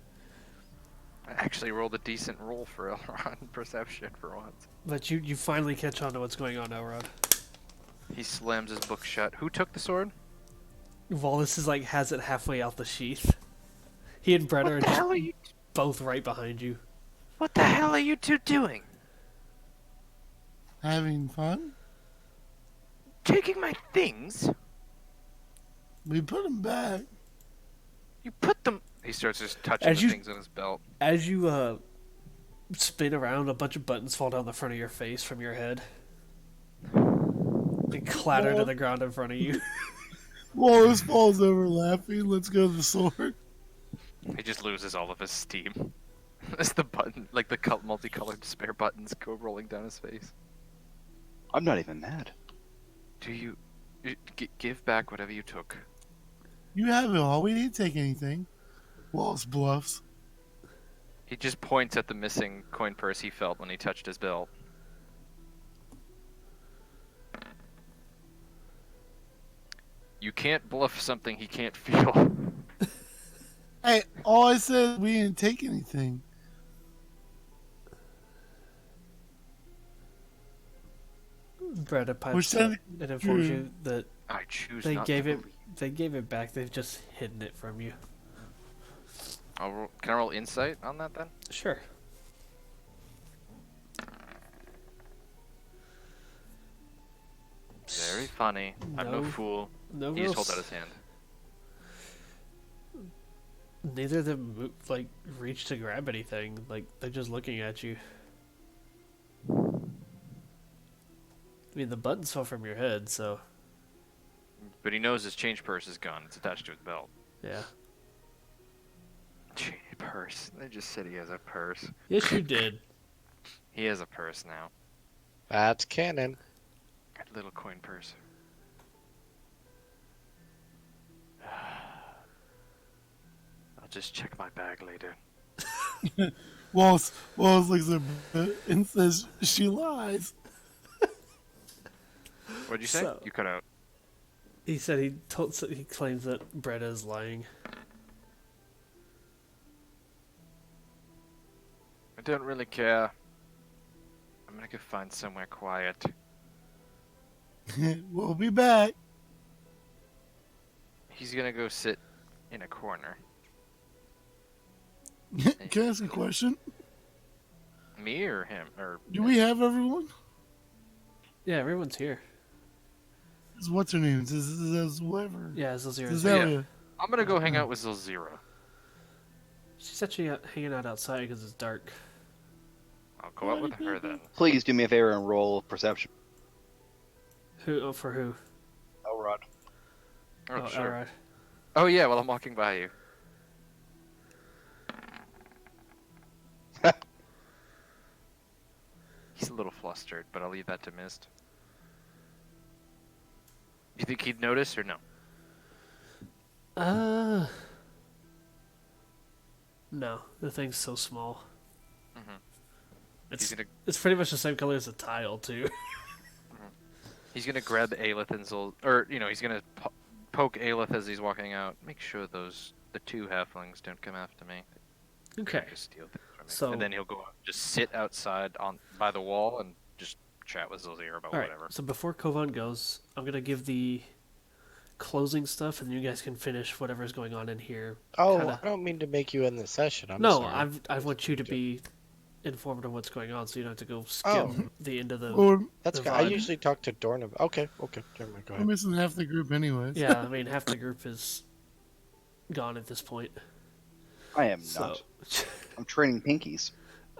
I actually rolled a decent roll for Elrond perception for once. But you finally catch on to what's going on, Elrod. He slams his book shut. Who took the sword? Wallace is has it halfway out the sheath. He and Brett are just both right behind you. What the hell are you two doing? having fun. Taking my things? We put them back. You put them... He starts just touching the things on his belt. As you spin around, a bunch of buttons fall down the front of your face from your head. They clatter to the ground in front of you. Wallace falls over laughing. Let's go to the sword. He just loses all of his steam. As the button, like the multicolored spare buttons go rolling down his face. I'm not even mad. Do you... give back whatever you took. You have it all. We didn't take anything. Wallace bluffs. He just points at the missing coin purse he felt when he touched his belt. You can't bluff something he can't feel. Hey, all I said is we didn't take anything. Bretta pipes Which up then- and informs you that I choose they not gave to it. believe. They gave it back. They've just hidden it from you. Can I roll insight on that then? Sure. Very funny. I'm no No- fool. No He real just holds out s- his hand. Neither of them reach to grab anything. They're just looking at you. I mean, the buttons fell from your head, so But he knows his change purse is gone. It's attached to his belt. yeah. Change purse. They just said he has a purse. Yes, you did. He has a purse now. That's canon. A little coin purse. I'll just check my bag later. Wallace looks at Brett and says she lies. What'd you say? So- You cut out. He said he claims that Bretta is lying. I don't really care. I'm gonna go find somewhere quiet. We'll be back. He's gonna go sit in a corner. Can I ask a question? Me or him? Or Do we have everyone? Yeah, everyone's here. What's her name? Is whatever. Yeah, Zilzira's Is here. that yeah. I'm gonna go hang out with Zilzira. She's actually hanging out outside because it's dark. I'll go out with her then. Please do me a favor and roll perception. Who? Oh, for who? Elrod. Oh, sure. Alright. Oh yeah, well I'm walking by you. He's a little flustered, but I'll leave that to Mist. You think he'd notice or no? No, the thing's so small. Mhm. It's He's gonna it's pretty much the same color as the tile too. he's gonna grab Aelith and Zul, or he's gonna poke Aelith as he's walking out. Make sure the two halflings don't come after me. Okay. Just steal things from me. So- and then he'll go out, just sit outside by the wall and just chat with Zilzir about All right. whatever. So before Kovan goes, I'm gonna give the closing stuff, and you guys can finish whatever's going on in here. Oh, Kinda- I don't mean to make you end the session. I'm no, sorry. I want you to be informed of what's going on, so you don't have to go skip Oh. the end of the. Or That's the good. I vibe. usually talk to Dorn. Okay. Never mind. Go we're ahead. missing half the group anyways. Yeah, I mean half the group is gone at this point. I am So, not. I'm training pinkies.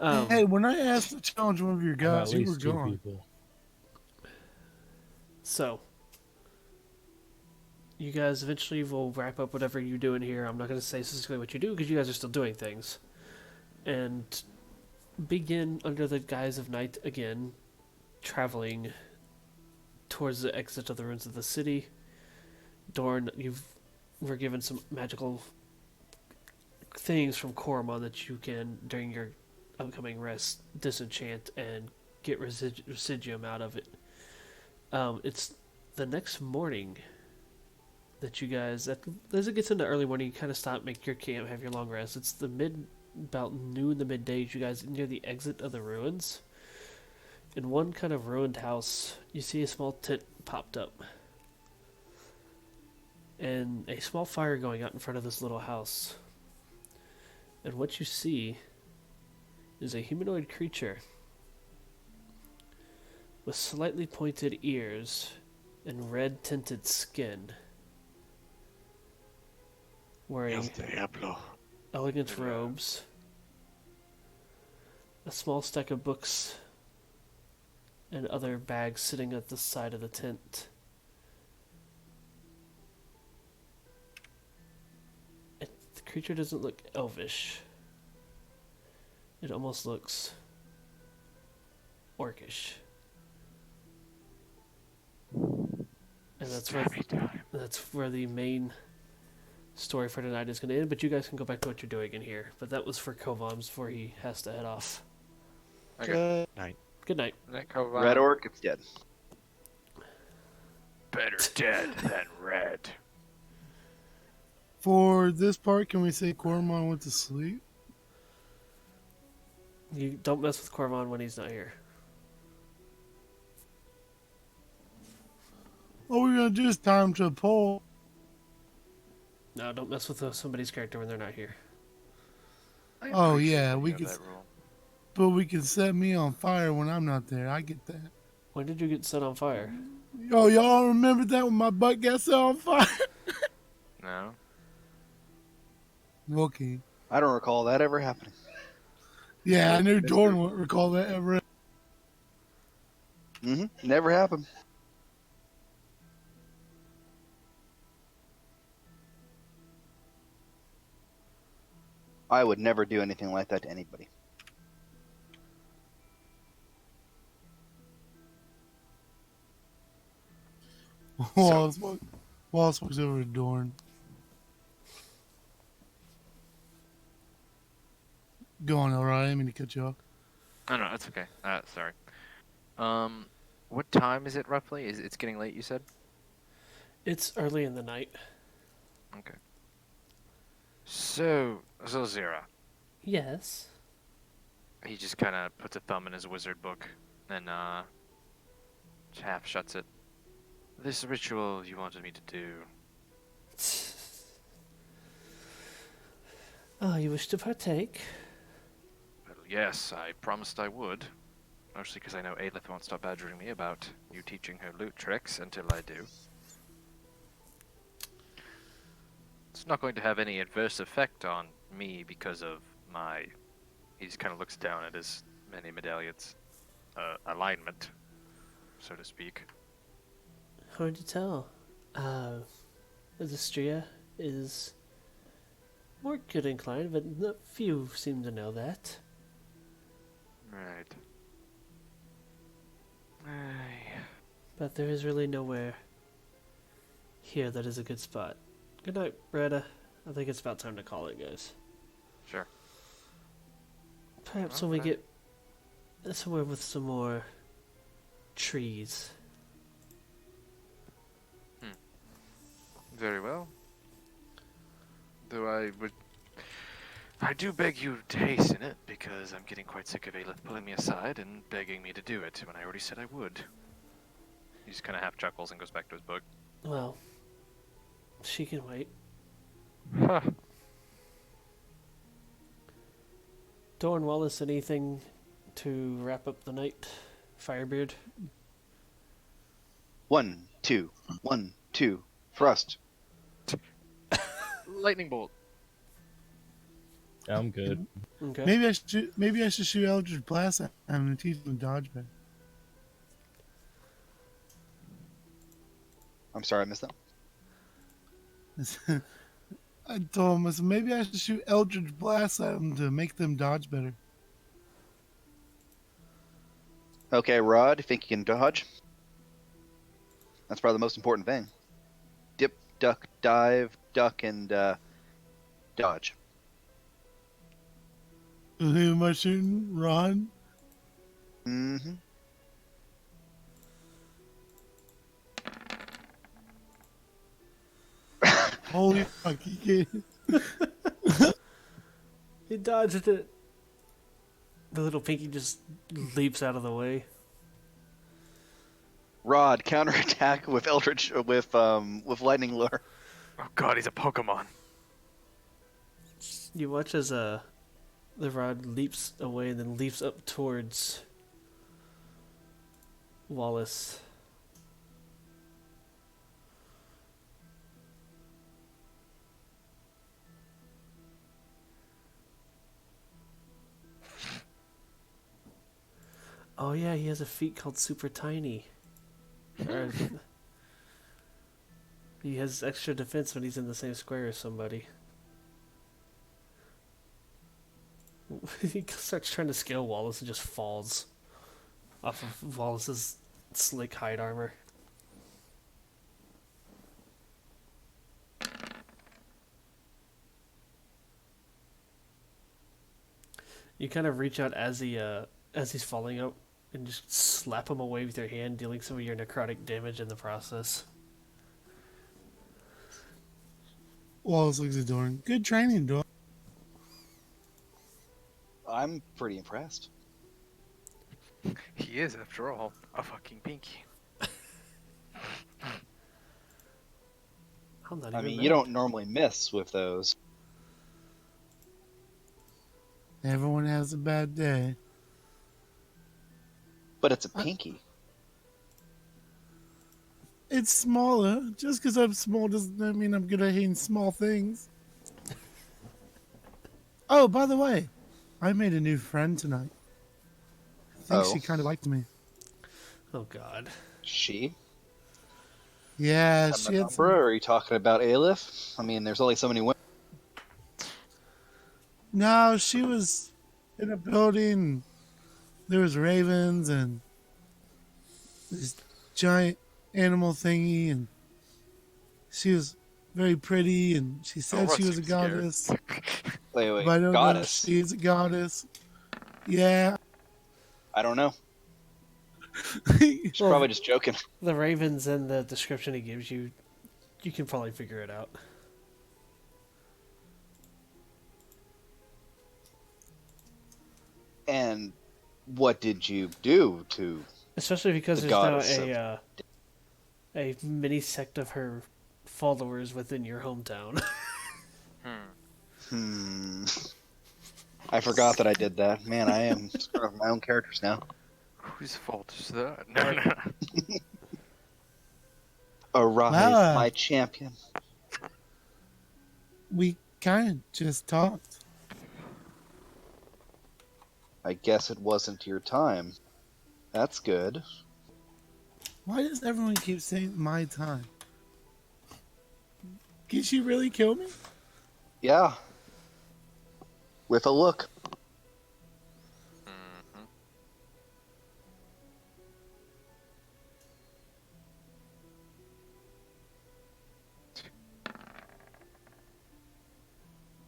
Hey, when I asked to challenge one of your At guys, you were least two gone. people. So, you guys eventually will wrap up whatever you're doing here. I'm not going to say specifically what you do because you guys are still doing things. And begin under the guise of night again, traveling towards the exit of the ruins of the city. Dorn, were given some magical things from Koromon that you can, during your upcoming rest, disenchant and get residuum out of it. It's the next morning that you guys, as it gets into early morning, you kind of stop, make your camp, have your long rest. It's about noon, the middays, you guys near the exit of the ruins. In one kind of ruined house, you see a small tent popped up. And a small fire going out in front of this little house. And what you see is a humanoid creature with slightly pointed ears and red tinted skin, wearing elegant robes, a small stack of books, and other bags sitting at the side of the tent. The creature doesn't look elvish. It almost looks orcish. And that's where the main story for tonight is going to end, but you guys can go back to what you're doing in here. But that was for Kovams before he has to head off. Okay. Good night. Good night. Red orc, it's dead. Better dead than red. For this part, can we say Cormon went to sleep? You don't mess with Koromon when he's not here. All we're gonna do is tie him to a pole. No, don't mess with somebody's character when they're not here. Oh yeah, we could, that rule. but we can set me on fire when I'm not there. I get that. When did you get set on fire? Yo, y'all remember that when my butt got set on fire? No. Okay. I don't recall that ever happening. Yeah, I knew Dorn won't recall that ever. Never happened. I would never do anything like that to anybody. Wallace walks over to Dorn. Go on, alright? I didn't mean to cut you off. Oh, no, that's okay. Sorry. What time is it roughly? It's getting late, you said? It's early in the night. Okay. So, Zilzira. Yes. He just kind of puts a thumb in his wizard book and half shuts it. This ritual you wanted me to do. Oh, you wish to partake? Well, yes, I promised I would. Mostly because I know Aelith won't stop badgering me about you teaching her loot tricks until I do. It's not going to have any adverse effect on me because of my... He just kind of looks down at his many medallions. Alignment, so to speak. Hard to tell. Azistria is more good inclined, but not few seem to know that. Right. But there is really nowhere here that is a good spot. Good night, Bretta. I think it's about time to call it, guys. Sure. Perhaps when we get somewhere with some more trees. Very well. Though I do beg you to hasten it, because I'm getting quite sick of Aelith pulling me aside and begging me to do it when I already said I would. He just kind of half chuckles and goes back to his book. Well, she can wait. Huh. Dorn Wallace, anything to wrap up the night? Firebeard? 1, 2, 1, 2. Thrust. Lightning bolt. I'm good. Okay. Maybe I should shoot Eldritch Blast at him and teach him to dodge better. I'm sorry, I missed that. I told him, I said, maybe I should shoot Eldritch Blast at them to make them dodge better. Okay, Rod, you think you can dodge? That's probably the most important thing. Dip, duck, dive, duck, and dodge. Who am I shooting? Ron? Mm-hmm. Holy fuck, he can't. He dodged it. The little pinky just leaps out of the way. Rod, counterattack with Eldritch with lightning lure. Oh god, he's a Pokemon. You watch as the rod leaps away and then leaps up towards Wallace. Oh yeah, he has a feat called Super Tiny. Or- he has extra defense when he's in the same square as somebody. He starts trying to scale Wallace and just falls off of Wallace's slick hide armor. You kind of reach out as he's falling up and just slap him away with your hand, dealing some of your necrotic damage in the process. Wallace looks at Doran. Good training, Doran. I'm pretty impressed. He is, after all, a fucking pinky. I'm not I even mean, mad. you don't normally miss with those. Everyone has a bad day. But it's a pinky. It's smaller. Just because I'm small doesn't mean I'm good at hitting small things. Oh, by the way, I made a new friend tonight. I think Oh. she kind of liked me. Oh god. She? Yeah, Some she had number, some... or are you talking about Aleph? I mean, there's only so many women. No, she was in a building. There was ravens and this giant animal thingy, and she was very pretty, and she said she was a goddess. Wait, But I don't know if goddess? she is a goddess. Yeah. I don't know. She's She's probably just joking. The ravens and the description he gives you, you can probably figure it out. And what did you do to... Especially because The there's now goddess a mini sect of her followers within your hometown. I forgot that I did that. Man, I am screwing up my own characters now. Whose fault is that? No, no. Arise, Wow. my champion. We kind of just talked. I guess it wasn't your time. That's good. Why does everyone keep saying my time? Can she really kill me? Yeah. With a look.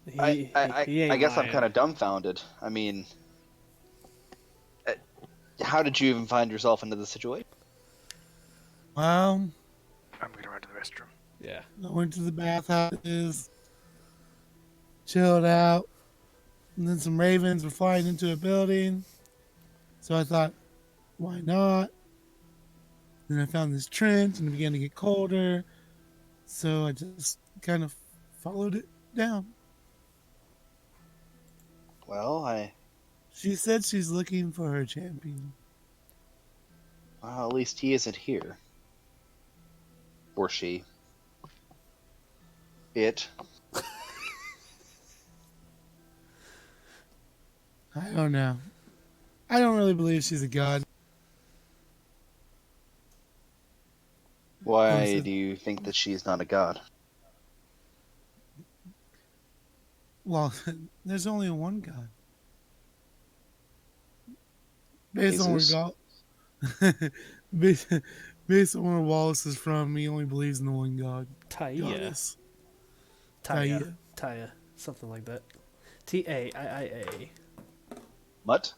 He ain't I guess I'm lying. kind of dumbfounded. I mean, how did you even find yourself into this situation? Well, I'm gonna run to the restroom. Yeah. I went to the bathhouses, chilled out, and then some ravens were flying into a building. So I thought, why not? Then I found this trench and it began to get colder. So I just kind of followed it down. Well, She said she's looking for her champion. well, at least he isn't here. Or she. It. I don't know. I don't really believe she's a god. Why Listen. do you think that she's not a god? Well, there's only one god. Based on where Jesus? based on where Wallace is from, he only believes in the one god. Taya. Goddess. Taya. Taya. Taya. Something like that. Taiia. Mutt?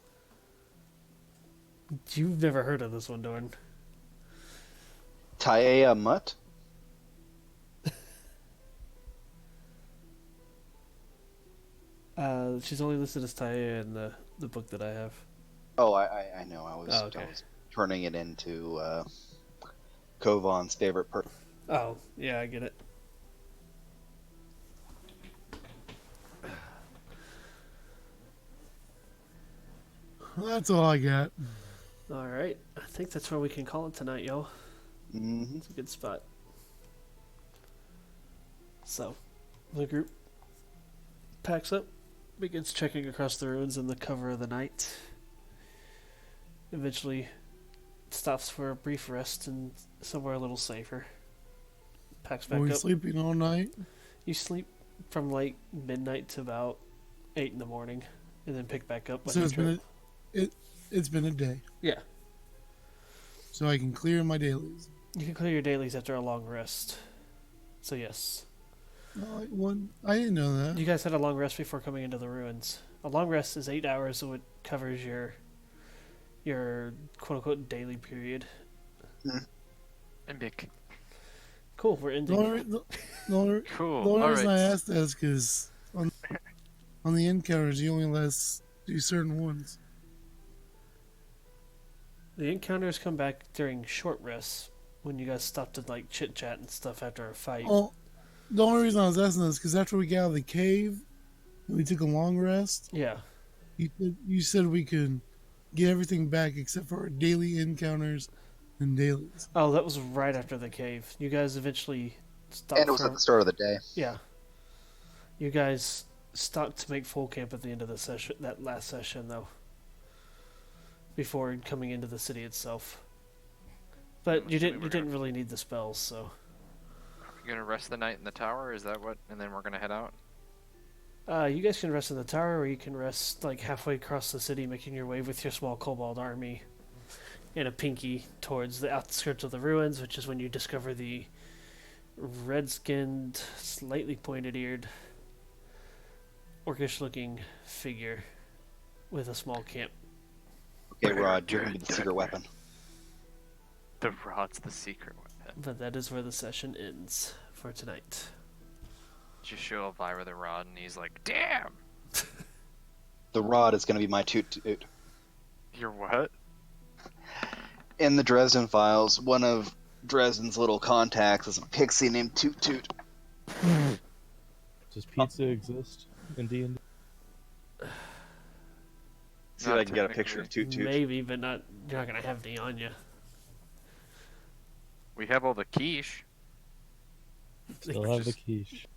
You've never heard of this one, Dorn. Taea Mutt? She's only listed as Taya in the book that I have. Oh, I know. I was, Oh, okay. I was turning it into Kovon's favorite person. Oh, yeah, I get it. That's all I got. All right, I think that's where we can call it tonight, y'all. Mm-hmm. It's a good spot. So, the group packs up, begins checking across the ruins in the cover of the night. Eventually, stops for a brief rest and somewhere a little safer. Packs back Are we up. sleeping all night? You sleep from like midnight to about 8 in the morning, and then pick back up. When So you it's trip. been it's been a day. Yeah. So I can clear my dailies. You can clear your dailies after a long rest. So yes. I didn't know that. You guys had a long rest before coming into the ruins. A long rest is 8 hours, so it covers your quote unquote daily period. And Mick. Cool, we're The ending. Cool. the only All reason right. I asked that is because on the encounters you only let us do certain ones. The encounters come back during short rests when you guys stop to like chit chat and stuff after a fight. Oh, the only reason I was asking this because after we got out of the cave and we took a long rest, Yeah. you said we could get everything back except for our daily encounters and dailies. Oh, that was right after the cave. You guys eventually stopped And it was for... at the start of the day. Yeah. You guys stopped to make full camp at the end of the session, that last session, though. Before coming into the city itself. But you didn't really need the spells, so... You're gonna rest the night in the tower? Is that what? And then we're gonna head out? You guys can rest in the tower, or you can rest like halfway across the city, making your way with your small kobold army and a pinky towards the outskirts of the ruins, which is when you discover the red-skinned, slightly pointed-eared, orcish-looking figure with a small camp. Okay, Rod, you're gonna be the secret weapon. The rod's the secret weapon. But that is where the session ends for tonight. Just show Elvira the rod, and he's like, "Damn!" The rod is gonna be my toot toot. You're what? In the Dresden files, one of Dresden's little contacts is a pixie named Toot Toot. Does pizza exist in D&D? See if I can get a picture of Toot Toot. Maybe, but you're not gonna have any on you. We have all the quiche. Still have the quiche.